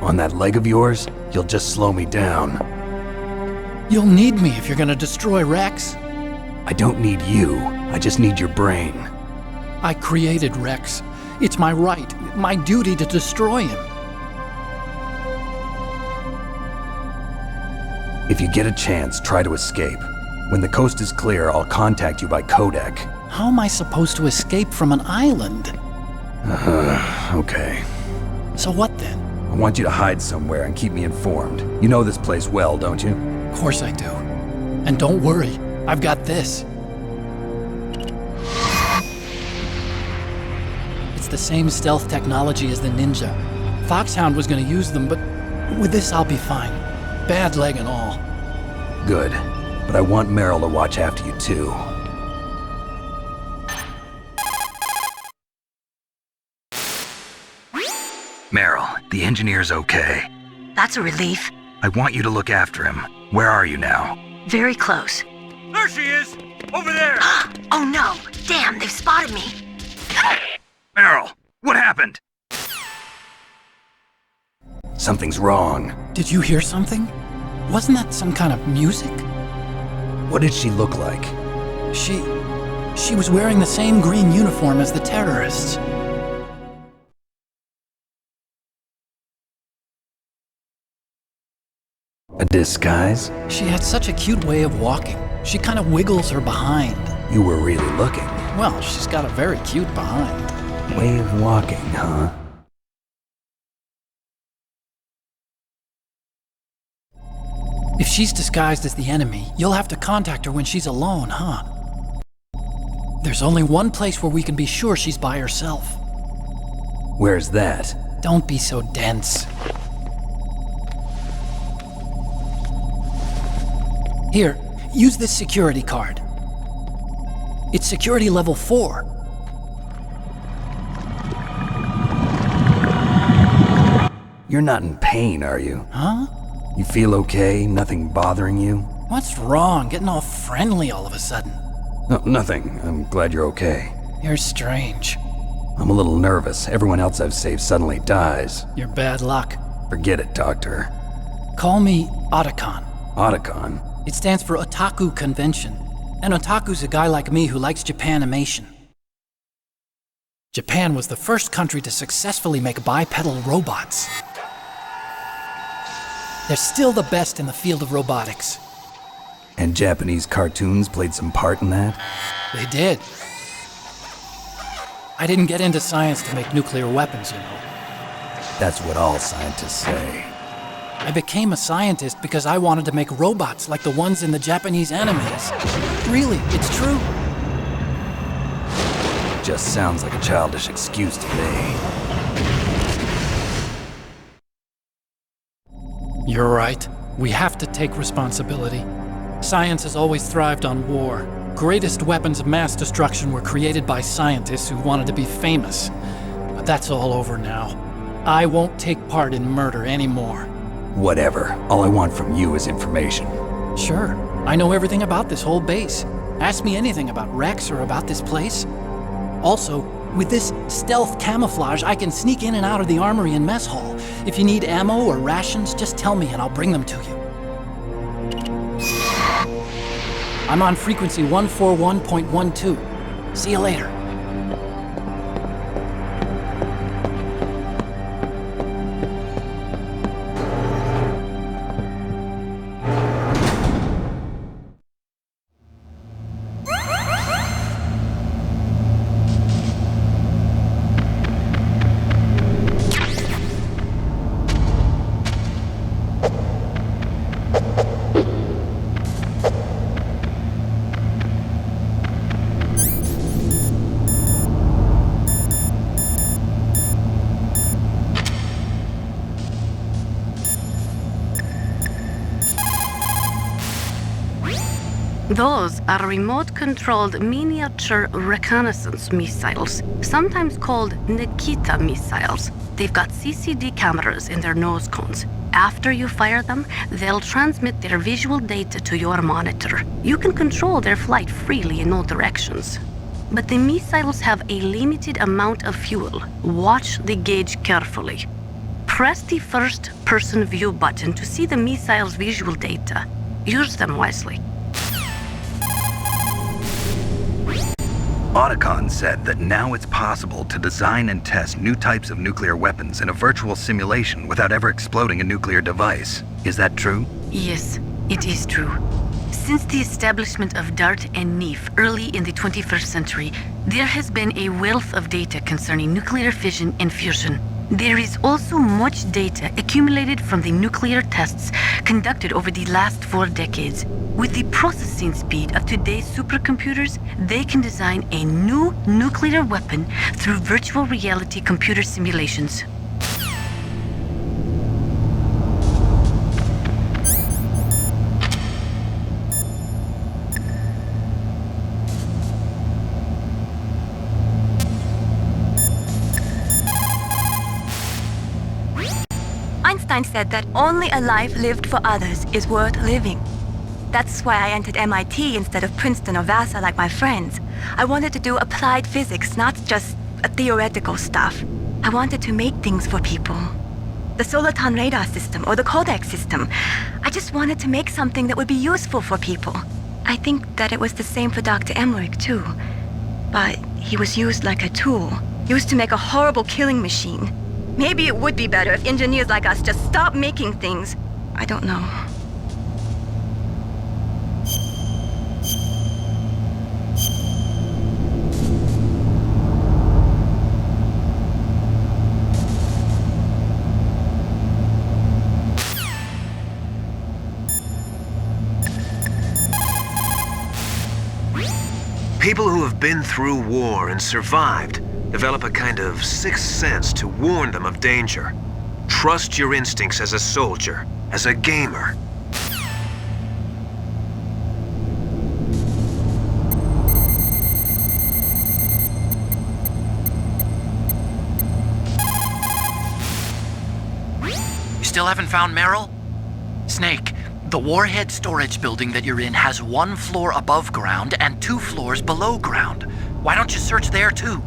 Speaker 5: On that leg of yours, you'll just slow me down.
Speaker 20: You'll need me if you're gonna destroy Rex.
Speaker 5: I don't need you. I just need your brain.
Speaker 20: I created Rex. It's my right, my duty to destroy him.
Speaker 5: If you get a chance, try to escape. When the coast is clear, I'll contact you by codec.
Speaker 20: How am I supposed to escape from an island?
Speaker 5: Okay.
Speaker 20: So what then?
Speaker 5: I want you to hide somewhere and keep me informed. You know this place well, don't you?
Speaker 20: Of course I do. And don't worry, I've got this. It's the same stealth technology as the Ninja. Foxhound was gonna use them, but with this I'll be fine. Bad leg and all.
Speaker 5: Good. But I want Meryl to watch after you too.
Speaker 2: Meryl, the engineer's okay.
Speaker 18: That's a relief.
Speaker 2: I want you to look after him. Where are you now?
Speaker 18: Very close.
Speaker 12: There she is! Over there!
Speaker 18: Oh no! Damn, they've spotted me!
Speaker 2: Meryl, what happened?
Speaker 5: Something's wrong.
Speaker 20: Did you hear something? Wasn't that some kind of music?
Speaker 5: What did she look like?
Speaker 20: She was wearing the same green uniform as the terrorists.
Speaker 5: A Disguise?
Speaker 20: She had such a cute way of walking. She kind of wiggles her behind.
Speaker 5: You were really looking.
Speaker 20: Well, she's got a very cute behind.
Speaker 5: Way of walking, huh?
Speaker 20: If she's disguised as the enemy, you'll have to contact her when she's alone, huh? There's only one place where we can be sure she's by herself.
Speaker 5: Where's that?
Speaker 20: Don't be so dense. Here, use this security card. It's security level 4.
Speaker 5: You're not in pain, are you?
Speaker 20: Huh?
Speaker 5: You feel okay? Nothing bothering you?
Speaker 20: What's wrong? Getting all friendly all of a sudden.
Speaker 5: No, nothing. I'm glad you're okay.
Speaker 20: You're strange.
Speaker 5: I'm a little nervous. Everyone else I've saved suddenly dies.
Speaker 20: You're bad luck.
Speaker 5: Forget it, Doctor.
Speaker 20: Call me Otacon.
Speaker 5: Otacon?
Speaker 20: It stands for Otaku Convention. An otaku's a guy like me who likes Japanimation. Japan was the first country to successfully make bipedal robots. They're still the best in the field of robotics.
Speaker 5: And Japanese cartoons played some part in that?
Speaker 20: They did. I didn't get into science to make nuclear weapons, you know.
Speaker 5: That's what all scientists say.
Speaker 20: I became a scientist because I wanted to make robots like the ones in the Japanese animes. Really, it's true.
Speaker 5: Just sounds like a childish excuse to me.
Speaker 20: You're right. We have to take responsibility. Science has always thrived on war. Greatest weapons of mass destruction were created by scientists who wanted to be famous. But that's all over now. I won't take part in murder anymore.
Speaker 5: Whatever. All I want from you is information.
Speaker 20: Sure. I know everything about this whole base. Ask me anything about Rex or about this place. Also, with this stealth camouflage, I can sneak in and out of the armory and mess hall. If you need ammo or rations, just tell me and I'll bring them to you. I'm on frequency 141.12. See you later.
Speaker 14: Those are remote-controlled miniature reconnaissance missiles, sometimes called Nikita missiles. They've got CCD cameras in their nose cones. After you fire them, they'll transmit their visual data to your monitor. You can control their flight freely in all directions. But the missiles have a limited amount of fuel. Watch the gauge carefully. Press the first-person view button to see the missile's visual data. Use them wisely.
Speaker 2: Otacon said that now it's possible to design and test new types of nuclear weapons in a virtual simulation without ever exploding a nuclear device. Is that true?
Speaker 14: Yes, it is true. Since the establishment of DART and NEEF early in the 21st century, there has been a wealth of data concerning nuclear fission and fusion. There is also much data accumulated from the nuclear tests conducted over the last 4 decades. With the processing speed of today's supercomputers, they can design a new nuclear weapon through virtual reality computer simulations.
Speaker 6: Einstein said that only a life lived for others is worth living. That's why I entered MIT instead of Princeton or Vassar like my friends. I wanted to do applied physics, not just theoretical stuff. I wanted to make things for people. The Soliton radar system or the codec system. I just wanted to make something that would be useful for people. I think that it was the same for Dr. Emmerich too. But he was used like a tool, used to make a horrible killing machine. Maybe it would be better if engineers like us just stopped making things. I don't know.
Speaker 8: People who have been through war and survived develop a kind of sixth sense to warn them of danger. Trust your instincts as a soldier, as a gamer.
Speaker 21: You still haven't found Meryl? Snake, the warhead storage building that you're in has 1 floor above ground and 2 floors below ground. Why don't you search there too?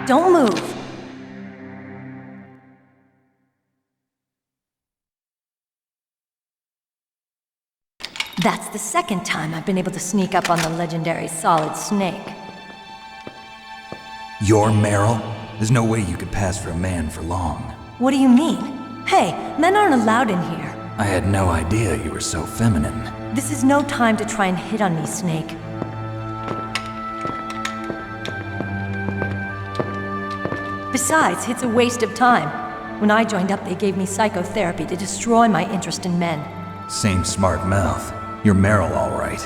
Speaker 18: Don't move. That's the second time I've been able to sneak up on the legendary Solid Snake.
Speaker 5: You're Meryl? There's no way you could pass for a man for long.
Speaker 18: What do you mean? Hey, men aren't allowed in here.
Speaker 5: I had no idea you were so feminine.
Speaker 18: This is no time to try and hit on me, Snake. Besides, it's a waste of time. When I joined up, they gave me psychotherapy to destroy my interest in men.
Speaker 5: Same smart mouth. You're Meryl, all right.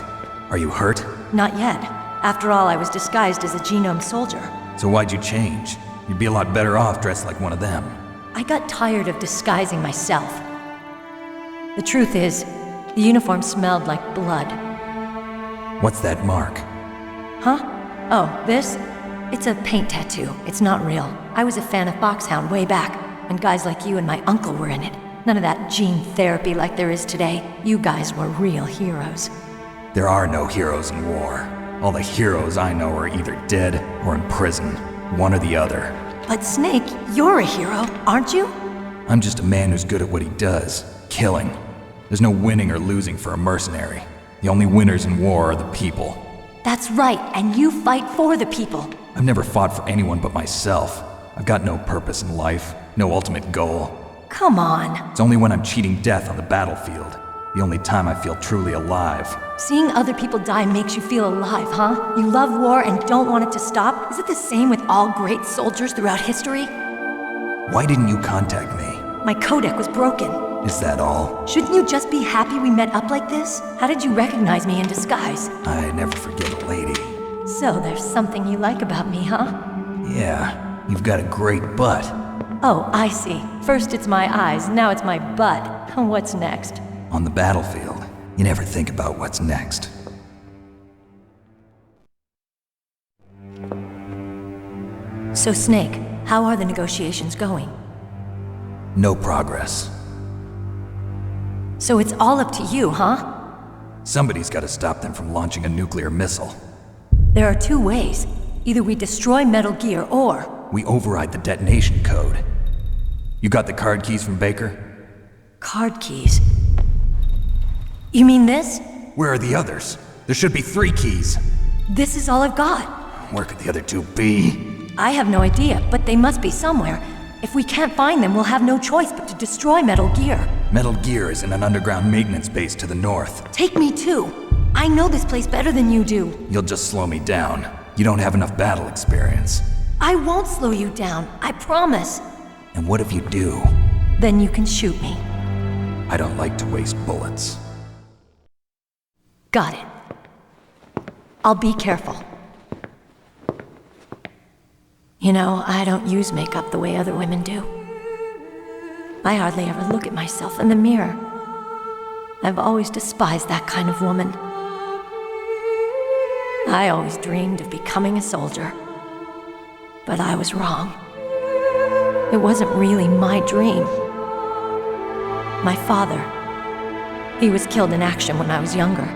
Speaker 5: Are you hurt?
Speaker 18: Not yet. After all, I was disguised as a genome soldier.
Speaker 5: So why'd you change? You'd be a lot better off dressed like one of them.
Speaker 18: I got tired of disguising myself. The truth is, the uniform smelled like blood.
Speaker 5: What's that mark?
Speaker 18: Huh? Oh, this? It's a paint tattoo. It's not real. I was a fan of Foxhound way back, when guys like you and my uncle were in it. None of that gene therapy like there is today. You guys were real heroes.
Speaker 5: There are no heroes in war. All the heroes I know are either dead or in prison. One or the other.
Speaker 18: But Snake, you're a hero, aren't you?
Speaker 5: I'm just a man who's good at what he does. Killing. There's no winning or losing for a mercenary. The only winners in war are the people.
Speaker 18: That's right, and you fight for the people.
Speaker 5: I've never fought for anyone but myself. I've got no purpose in life, no ultimate goal.
Speaker 18: Come on.
Speaker 5: It's only when I'm cheating death on the battlefield. The only time I feel truly alive.
Speaker 18: Seeing other people die makes you feel alive, huh? You love war and don't want it to stop? Is it the same with all great soldiers throughout history?
Speaker 5: Why didn't you contact me?
Speaker 18: My codec was broken.
Speaker 5: Is that all?
Speaker 18: Shouldn't you just be happy we met up like this? How did you recognize me in disguise?
Speaker 5: I never forget a lady.
Speaker 18: So there's something you like about me, huh?
Speaker 5: Yeah, you've got a great butt.
Speaker 18: Oh, I see. First it's my eyes, now it's my butt. What's next?
Speaker 5: On the battlefield, you never think about what's next.
Speaker 18: So Snake, how are the negotiations going?
Speaker 5: No progress.
Speaker 18: So it's all up to you, huh?
Speaker 5: Somebody's got to stop them from launching a nuclear missile.
Speaker 18: There are two ways. Either we destroy Metal Gear, or...
Speaker 5: we override the detonation code. You got the card keys from Baker?
Speaker 18: Card keys? You mean this?
Speaker 5: Where are the others? There should be 3 keys.
Speaker 18: This is all I've got.
Speaker 5: Where could the other 2 be?
Speaker 18: I have no idea, but they must be somewhere. If we can't find them, we'll have no choice but to destroy Metal Gear.
Speaker 5: Metal Gear is in an underground maintenance base to the north.
Speaker 18: Take me too. I know this place better than you do.
Speaker 5: You'll just slow me down. You don't have enough battle experience.
Speaker 18: I won't slow you down, I promise.
Speaker 5: And what if you do?
Speaker 18: Then you can shoot me.
Speaker 5: I don't like to waste bullets.
Speaker 18: Got it. I'll be careful. You know, I don't use makeup the way other women do. I hardly ever look at myself in the mirror. I've always despised that kind of woman. I always dreamed of becoming a soldier. But I was wrong. It wasn't really my dream. My father, he was killed in action when I was younger.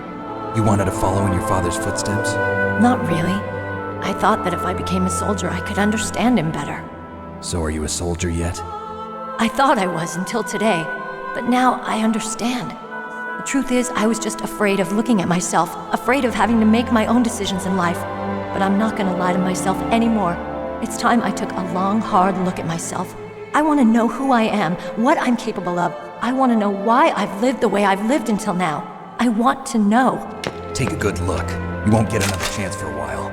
Speaker 5: You wanted to follow in your father's footsteps?
Speaker 18: Not really. I thought that if I became a soldier, I could understand him better.
Speaker 5: So are you a soldier yet?
Speaker 18: I thought I was until today, but now I understand. The truth is, I was just afraid of looking at myself, afraid of having to make my own decisions in life. But I'm not gonna lie to myself anymore. It's time I took a long, hard look at myself. I want to know who I am, what I'm capable of. I want to know why I've lived the way I've lived until now. I want to know.
Speaker 5: Take a good look. You won't get another chance for a while.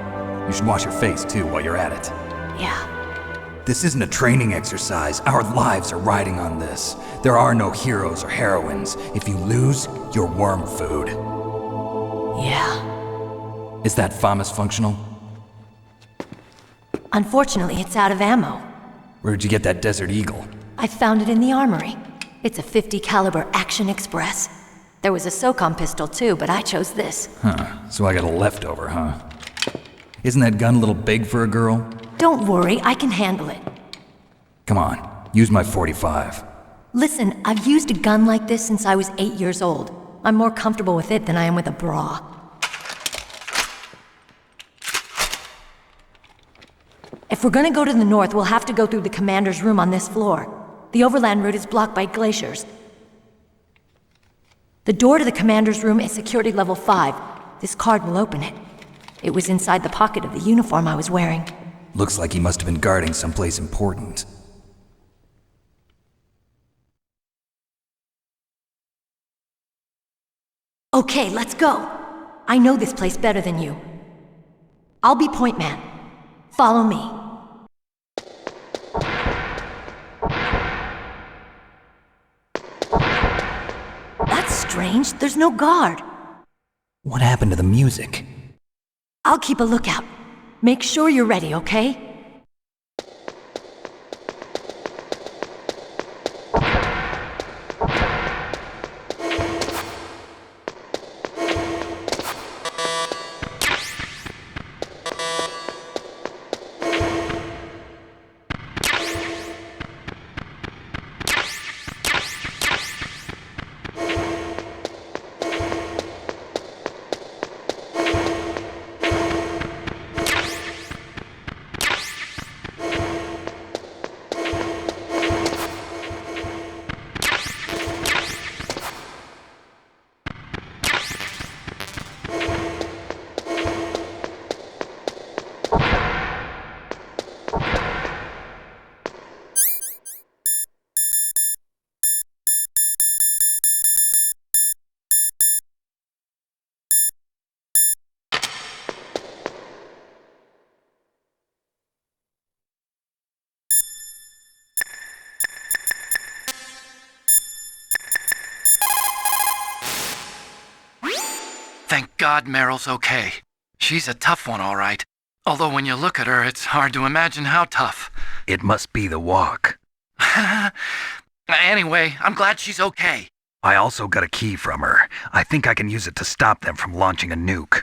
Speaker 5: You should wash your face, too, while you're at it.
Speaker 18: Yeah.
Speaker 5: This isn't a training exercise. Our lives are riding on this. There are no heroes or heroines. If you lose, you're worm food.
Speaker 18: Yeah.
Speaker 5: Is that FAMAS functional?
Speaker 18: Unfortunately, it's out of ammo.
Speaker 5: Where'd you get that Desert Eagle?
Speaker 18: I found it in the armory. It's a .50 caliber Action Express. There was a SOCOM pistol too, but I chose this.
Speaker 5: Huh, so I got a leftover, huh? Isn't that gun a little big for a girl?
Speaker 18: Don't worry, I can handle it.
Speaker 5: Come on, use my .45.
Speaker 18: Listen, I've used a gun like this since I was 8 years old. I'm more comfortable with it than I am with a bra.
Speaker 9: If we're gonna go to the north, we'll have to go through the commander's room on this floor. The overland route is blocked by glaciers. The door to the commander's room is security level 5. This card will open it. It was inside the pocket of the uniform I was wearing.
Speaker 5: Looks like he must have been guarding someplace important.
Speaker 9: Okay, let's go. I know this place better than you. I'll be point man. Follow me. That's strange. There's no guard.
Speaker 5: What happened to the music?
Speaker 9: I'll keep a lookout. Make sure you're ready, okay?
Speaker 21: Thank God Meryl's okay. She's a tough one, all right. Although when you look at her, it's hard to imagine how tough.
Speaker 2: It must be the walk.
Speaker 21: Anyway, I'm glad she's okay.
Speaker 2: I also got a key from her. I think I can use it to stop them from launching a nuke.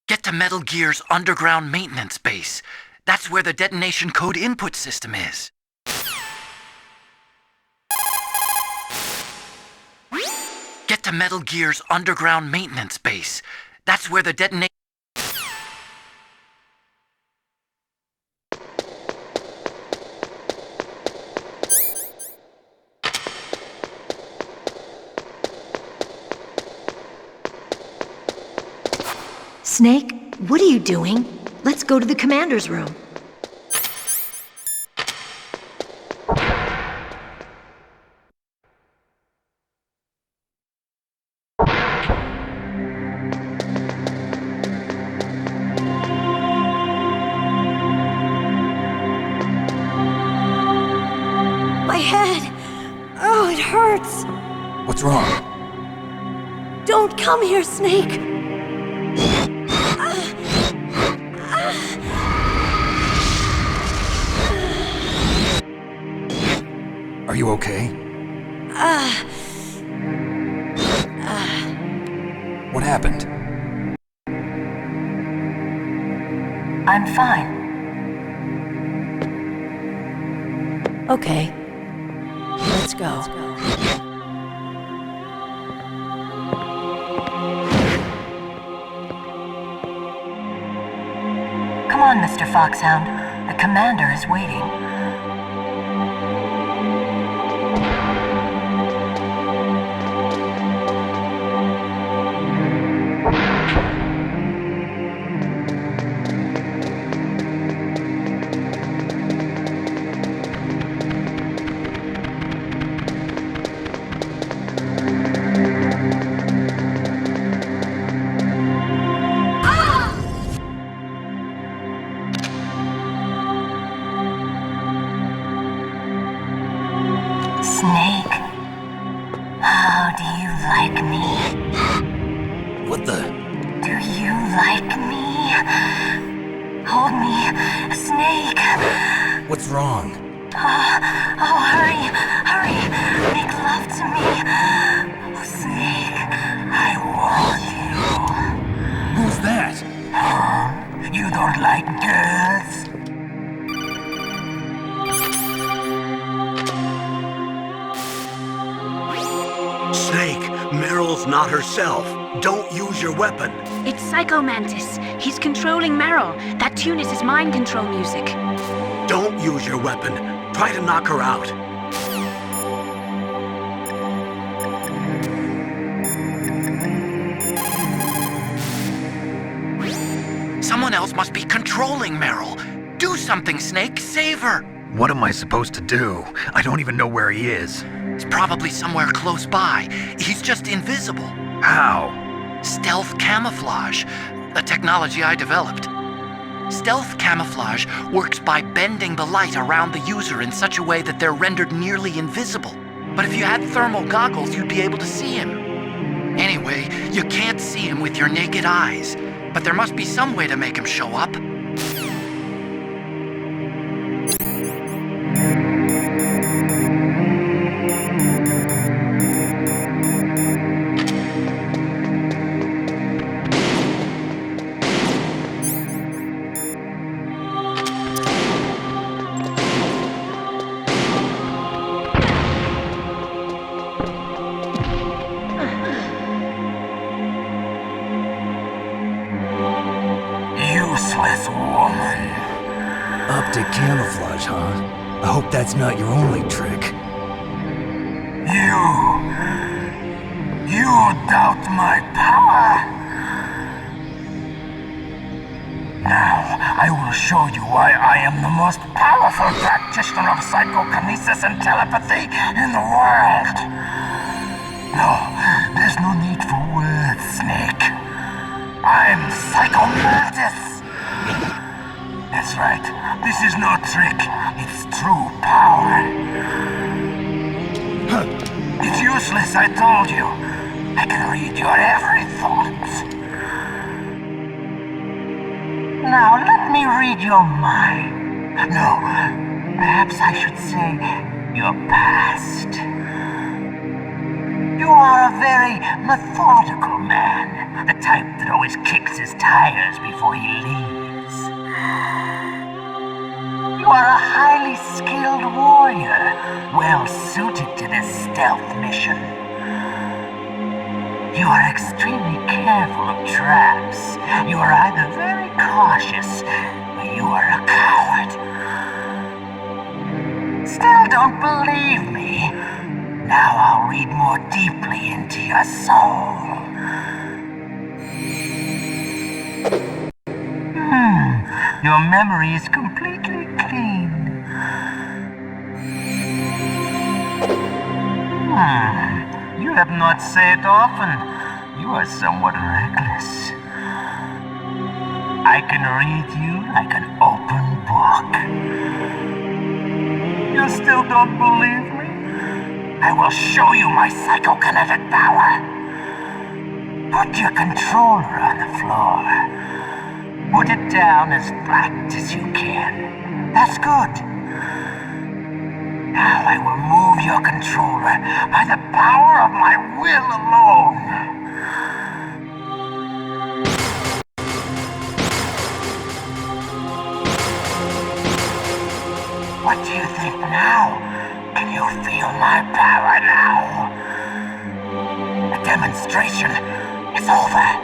Speaker 21: Get to Metal Gear's underground maintenance base. That's where the detonation code input system is. Get to Metal Gear's underground maintenance base. That's where the detonation...
Speaker 9: Snake, what are you doing? Let's go to the commander's room. My head! Oh, it hurts!
Speaker 5: What's wrong?
Speaker 9: Don't come here, Snake!
Speaker 5: Are you okay? What happened?
Speaker 18: I'm fine.
Speaker 9: Okay. Let's go.
Speaker 18: Come on, Mr. Foxhound. The commander is waiting. Snake, how do you like me?
Speaker 5: What the?
Speaker 18: Do you like me? Hold me, Snake.
Speaker 5: What's wrong?
Speaker 18: Oh, hurry, hurry, make love to me. Oh, Snake, I want you.
Speaker 5: Who's that?
Speaker 18: Oh, you don't like girls?
Speaker 3: Snake, Meryl's not herself. Don't use your weapon.
Speaker 4: It's Psycho Mantis. He's controlling Meryl. That tune is his mind control music.
Speaker 3: Don't use your weapon. Try to knock her out.
Speaker 21: Someone else must be controlling Meryl. Do something, Snake. Save her.
Speaker 2: What am I supposed to do? I don't even know where he is.
Speaker 21: He's probably somewhere close by. He's just invisible.
Speaker 2: How?
Speaker 21: Stealth camouflage, a technology I developed. Stealth camouflage works by bending the light around the user in such a way that they're rendered nearly invisible. But if you had thermal goggles, you'd be able to see him. Anyway, you can't see him with your naked eyes, but there must be some way to make him show up.
Speaker 16: Useless woman.
Speaker 5: Optic camouflage, huh? I hope that's not your only trick.
Speaker 16: You doubt my power? Now, I will show you why I am the most powerful practitioner of psychokinesis and telepathy in the world. No, there's no need for words, Snake. I'm Mantis. That's right. This is no trick. It's true power. It's useless, I told you. I can read your every thought. Now let me read your mind. No, perhaps I should say your past. You are a very methodical man, the type that always kicks his tires before he leaves. You are a highly skilled warrior, well suited to this stealth mission. You are extremely careful of traps. You are either very cautious, or you are a coward. Still don't believe me? Now I'll read more deeply into your soul. Your memory is completely clean. You have not said it often. You are somewhat reckless. I can read you like an open book. You still don't believe me? I will show you my psychokinetic power. Put your controller on the floor. Put it down as flat as you can. That's good. Now I will move your controller by the power of my will alone. What do you think now? Can you feel my power now? The demonstration is over.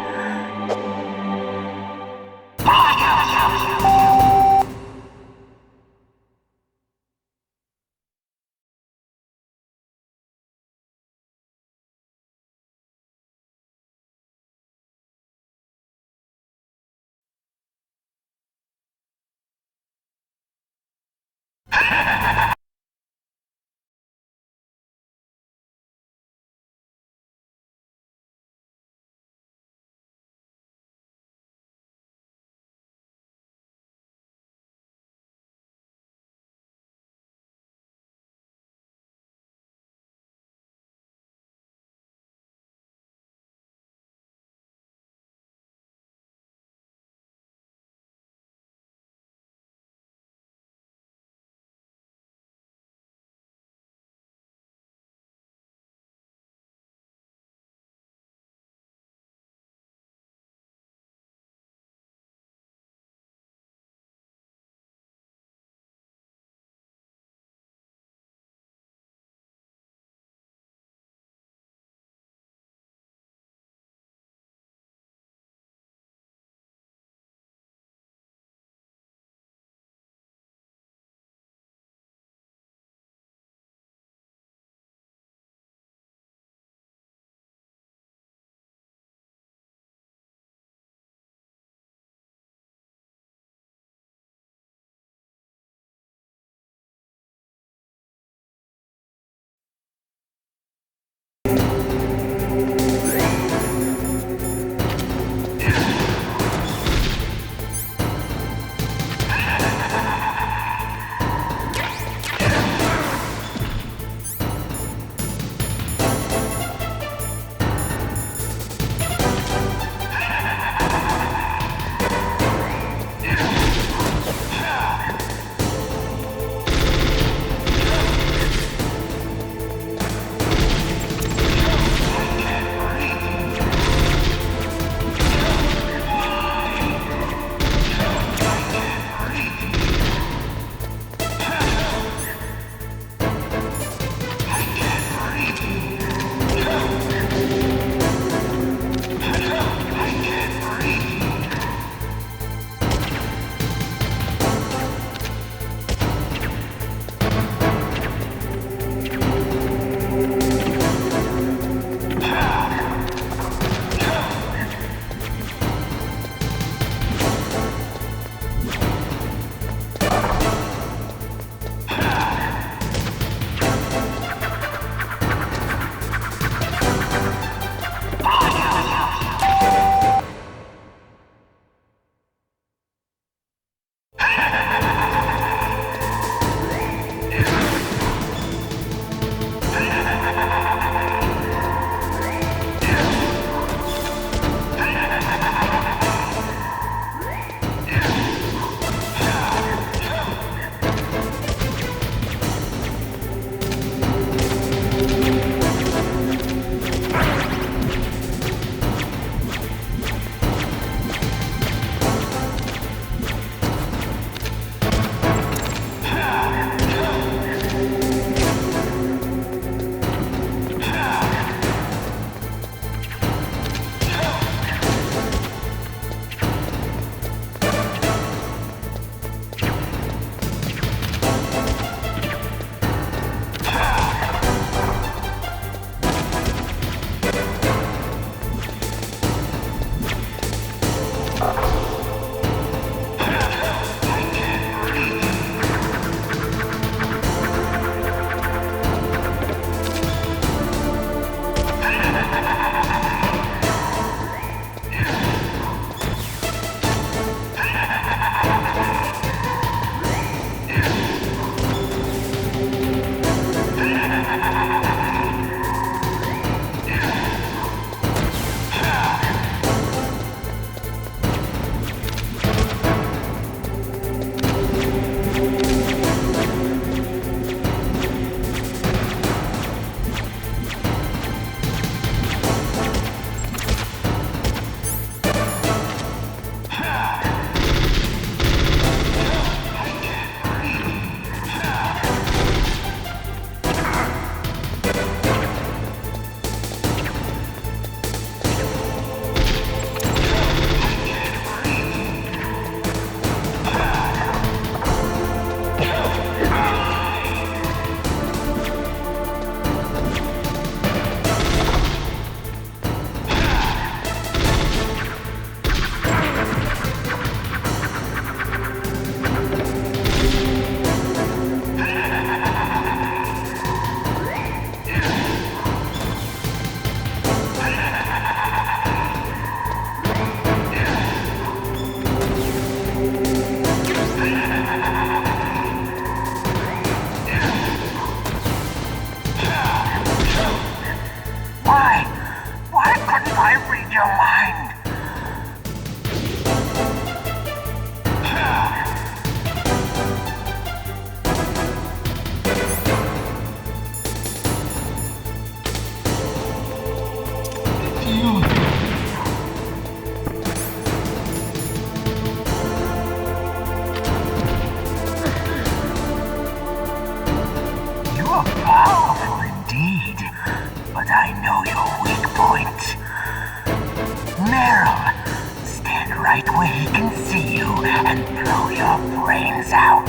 Speaker 16: can see you and blow your brains out.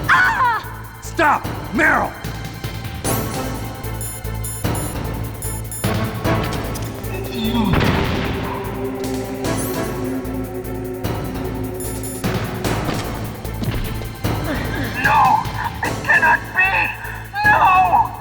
Speaker 5: Ah! Stop! Meryl!
Speaker 16: No! It cannot be! No!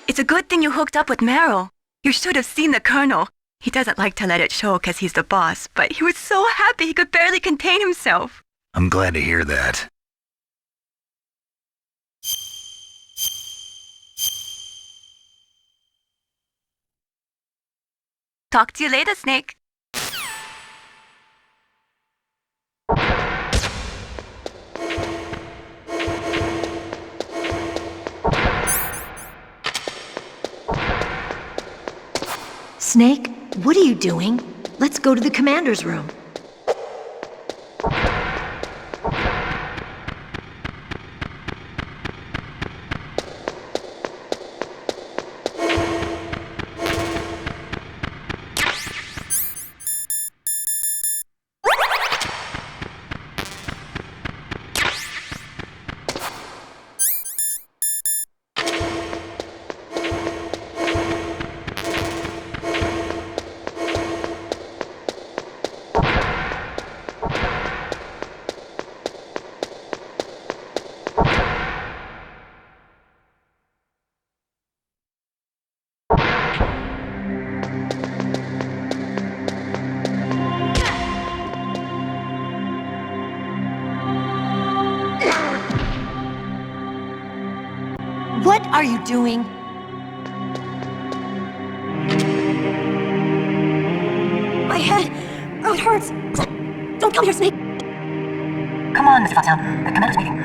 Speaker 6: It's a good thing you hooked up with Meryl. You should have seen the Colonel. He doesn't like to let it show because he's the boss, but he was so happy he could barely contain himself.
Speaker 2: I'm glad to hear that.
Speaker 6: Talk to you later, Snake.
Speaker 9: Snake, what are you doing? Let's go to the commander's room. What are you doing? My head! Oh, it hurts! Don't come here, Snake!
Speaker 16: Come on, Mr. Foxhound. The commander's meeting.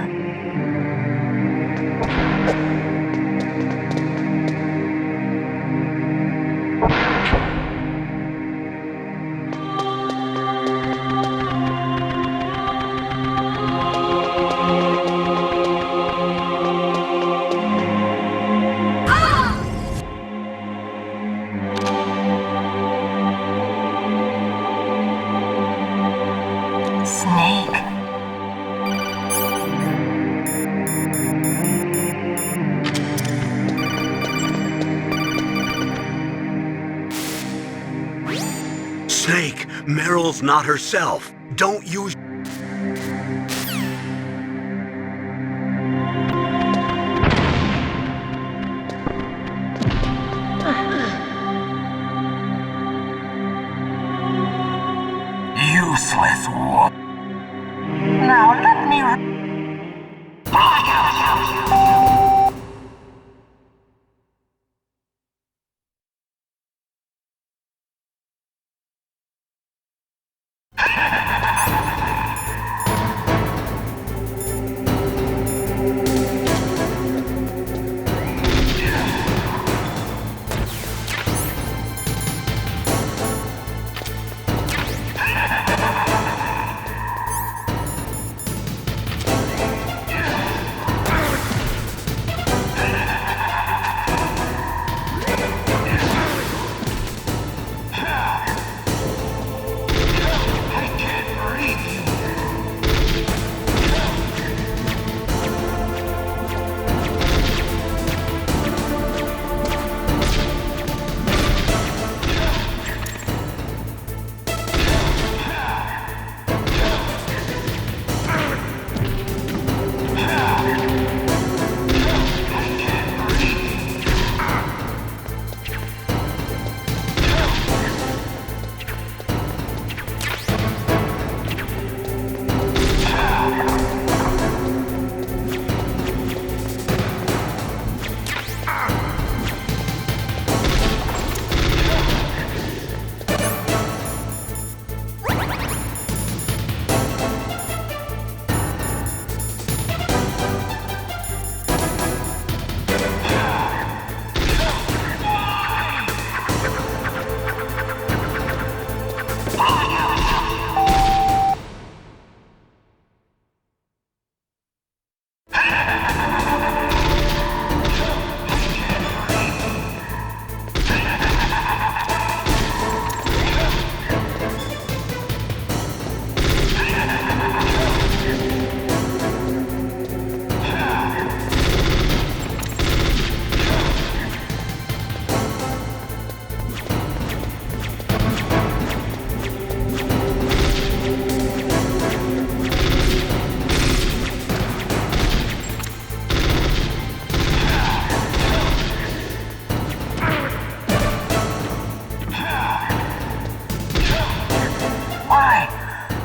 Speaker 3: Meryl's not herself. Don't use...
Speaker 16: Useless war. Now let me...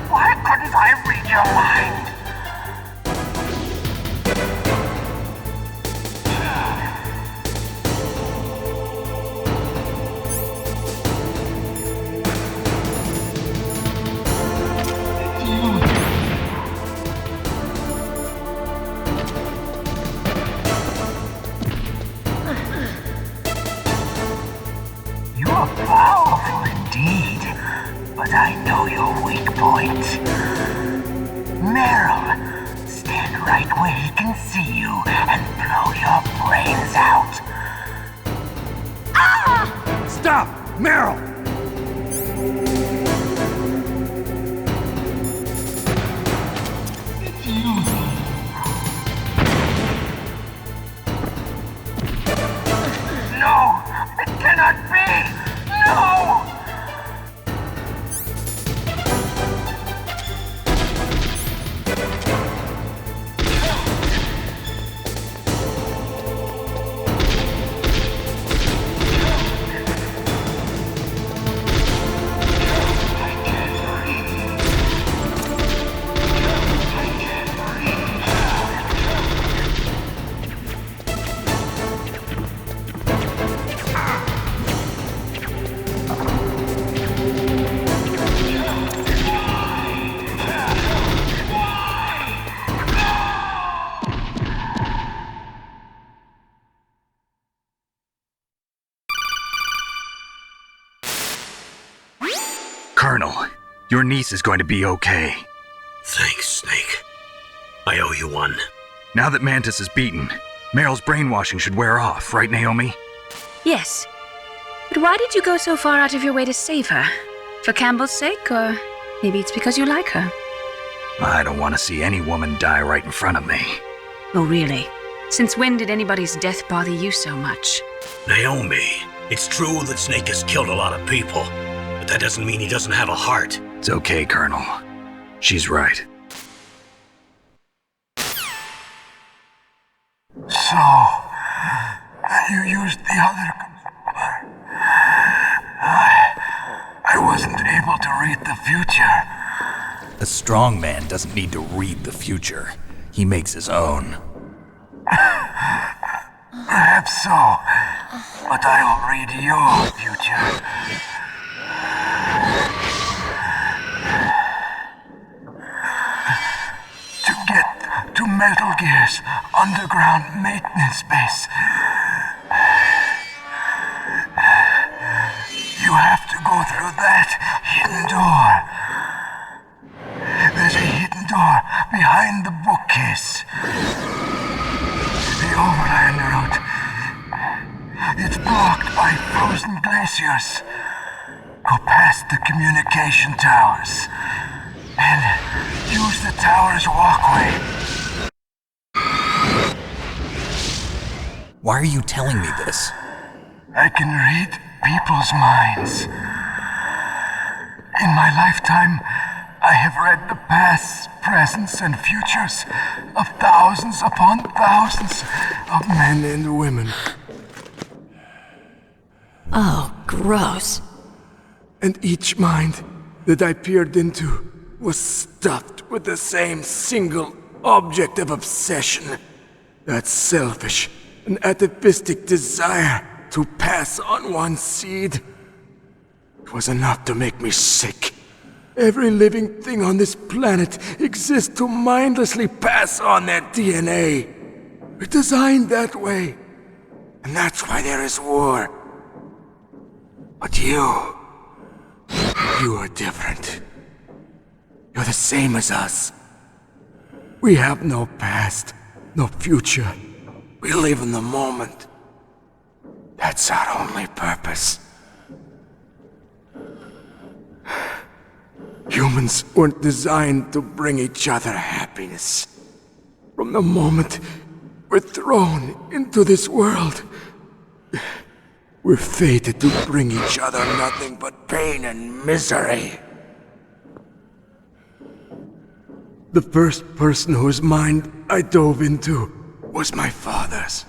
Speaker 16: Why couldn't I read your mind? You're powerful indeed, but I know your weak point. Meryl, stand right where he can see you and blow your brains out.
Speaker 5: Ah! Stop! Meryl!
Speaker 16: No! It cannot be! No!
Speaker 2: Colonel, your niece is going to be okay.
Speaker 3: Thanks, Snake. I owe you one.
Speaker 2: Now that Mantis is beaten, Meryl's brainwashing should wear off, right, Naomi?
Speaker 4: Yes. But why did you go so far out of your way to save her? For Campbell's sake, or maybe it's because you like her?
Speaker 2: I don't want to see any woman die right in front of me.
Speaker 4: Oh, really? Since when did anybody's death bother you so much?
Speaker 3: Naomi, it's true that Snake has killed a lot of people, but that doesn't mean he doesn't have a heart.
Speaker 2: It's okay, Colonel. She's right.
Speaker 16: So, you used the other... I wasn't able to read the future.
Speaker 2: A strong man doesn't need to read the future. He makes his own.
Speaker 16: Perhaps so, but I'll read your future. To get to Metal Gear's underground maintenance base, you have to go through that hidden door. There's a hidden door behind the bookcase. The overland route. It's blocked by frozen glaciers. Go past the communication towers and use the tower's walkway.
Speaker 2: Why are you telling me this?
Speaker 16: I can read people's minds. In my lifetime, I have read the pasts, presents, and futures of thousands upon thousands of men and women.
Speaker 9: Oh, gross.
Speaker 15: And each mind that I peered into was stuffed with the same single object of obsession. That selfish and atavistic desire to pass on one's seed. It was enough to make me sick. Every living thing on this planet exists to mindlessly pass on their DNA. We're designed that way. And that's why there is war. But you are different. You're the same as us. We have no past, no future. We live in the moment. That's our only purpose. Humans weren't designed to bring each other happiness. From the moment we're thrown into this world, we're fated to bring each other nothing but pain and misery. The first person whose mind I dove into was my father's.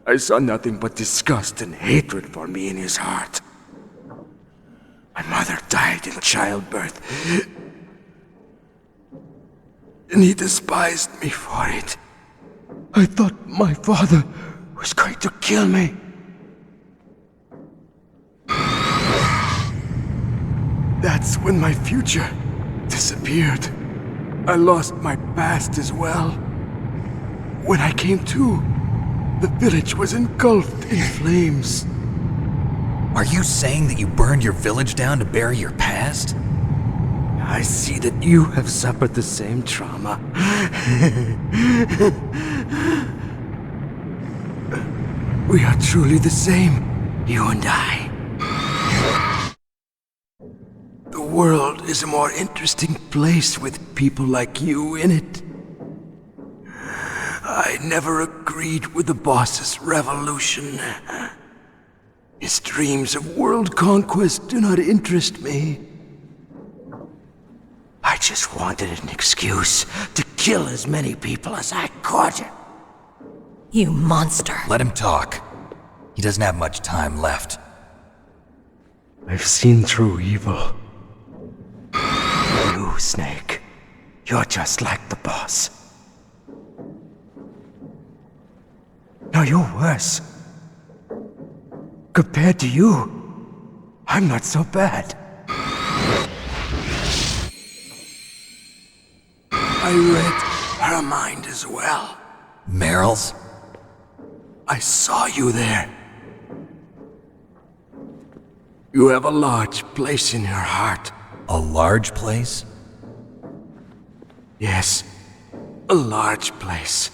Speaker 15: I saw nothing but disgust and hatred for me in his heart. My mother died in childbirth, and he despised me for it. I thought my father was going to kill me. That's when my future disappeared. I lost my past as well. When I came to, the village was engulfed in flames.
Speaker 2: Are you saying that you burned your village down to bury your past?
Speaker 15: I see that you have suffered the same trauma. We are truly the same, you and I. The world is a more interesting place with people like you in it. I never agreed with the boss's revolution. His dreams of world conquest do not interest me. I just wanted an excuse to kill as many people as I could.
Speaker 9: You monster.
Speaker 2: Let him talk. He doesn't have much time left.
Speaker 15: I've seen through evil. You, Snake, you're just like the boss. No, you're worse. Compared to you, I'm not so bad. I read her mind as well.
Speaker 2: Meryl's?
Speaker 15: I saw you there. You have a large place in your heart.
Speaker 2: A large place?
Speaker 15: Yes, a large place.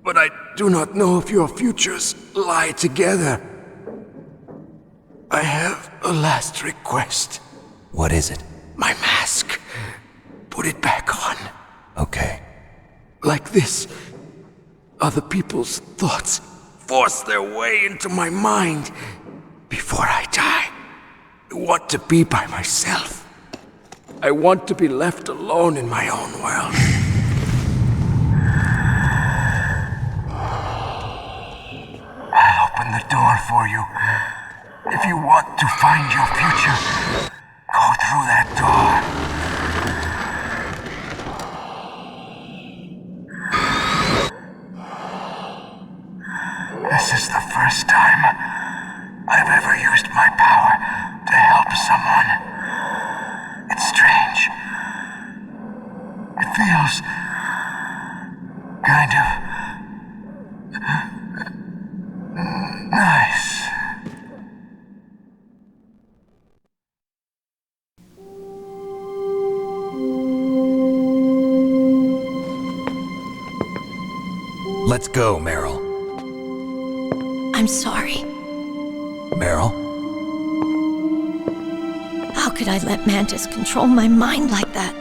Speaker 15: But I do not know if your futures lie together. I have a last request.
Speaker 2: What is it?
Speaker 15: My mask. Put it back on.
Speaker 2: Okay.
Speaker 15: Like this, other people's thoughts force their way into my mind before I die.
Speaker 7: want to be by myself. I want to be left alone in my own world.
Speaker 16: I'll open the door for you. If you want to find your future, go through that door. This is the first time I've ever used my power to help someone. It's strange. It feels kind of nice.
Speaker 5: Let's go, Meryl.
Speaker 9: I'm sorry.
Speaker 5: Meryl?
Speaker 9: How could I let Mantis control my mind like that?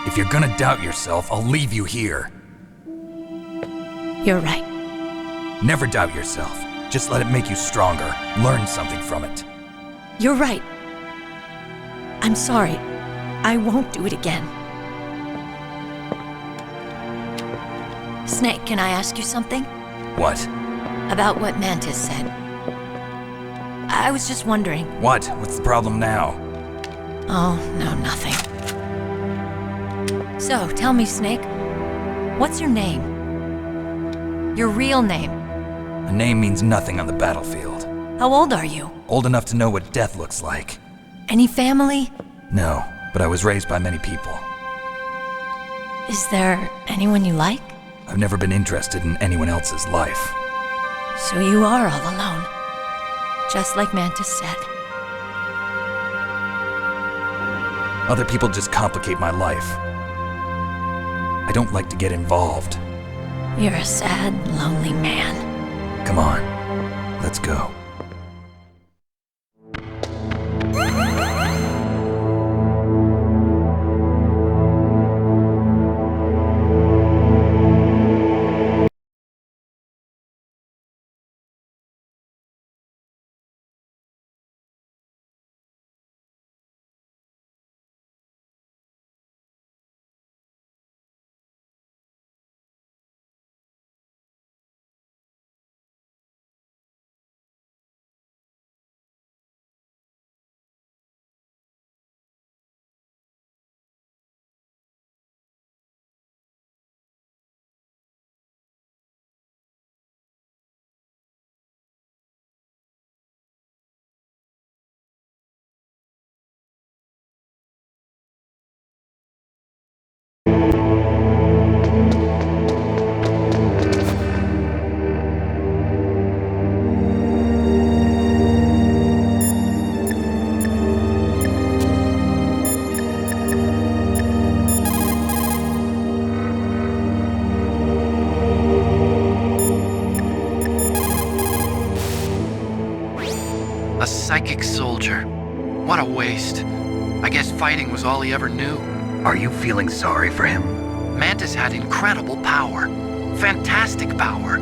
Speaker 5: If you're gonna doubt yourself, I'll leave you here.
Speaker 9: You're right.
Speaker 5: Never doubt yourself. Just let it make you stronger. Learn something from it.
Speaker 9: You're right. I'm sorry. I won't do it again. Snake, can I ask you something?
Speaker 5: What?
Speaker 9: About what Mantis said. I was just wondering.
Speaker 5: What? What's the problem now?
Speaker 9: Oh, no, nothing. So, tell me, Snake. What's your name? Your real name?
Speaker 5: A name means nothing on the battlefield.
Speaker 9: How old are you?
Speaker 5: Old enough to know what death looks like.
Speaker 9: Any family?
Speaker 5: No, but I was raised by many people.
Speaker 9: Is there anyone you like?
Speaker 5: I've never been interested in anyone else's life.
Speaker 9: So you are all alone. Just like Mantis said.
Speaker 5: Other people just complicate my life. I don't like to get involved.
Speaker 9: You're a sad, lonely man.
Speaker 5: Come on, let's go.
Speaker 21: A psychic soldier. What a waste. I guess fighting was all he ever knew.
Speaker 2: Are you feeling sorry for him?
Speaker 21: Mantis had incredible power. Fantastic power.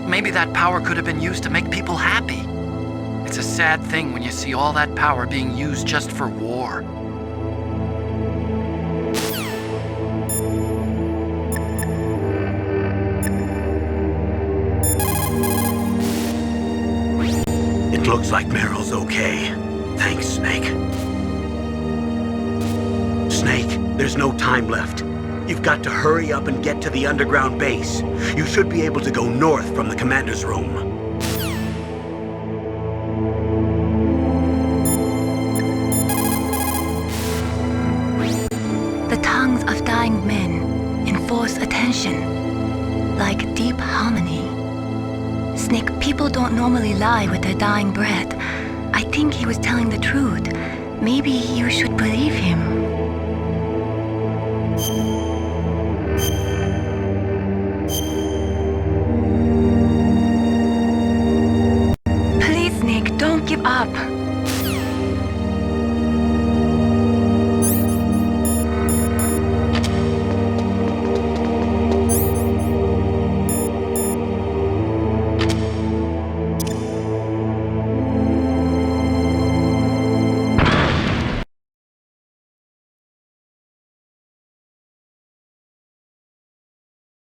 Speaker 21: Maybe that power could have been used to make people happy. It's a sad thing when you see all that power being used just for war.
Speaker 3: It looks like Meryl's okay. Thanks, Snake. Snake, there's no time left. You've got to hurry up and get to the underground base. You should be able to go north from the commander's room.
Speaker 6: The tongues of dying men enforce attention, like deep harmony. Snake, people don't normally lie with their dying breath. I think he was telling the truth. Maybe you should believe him.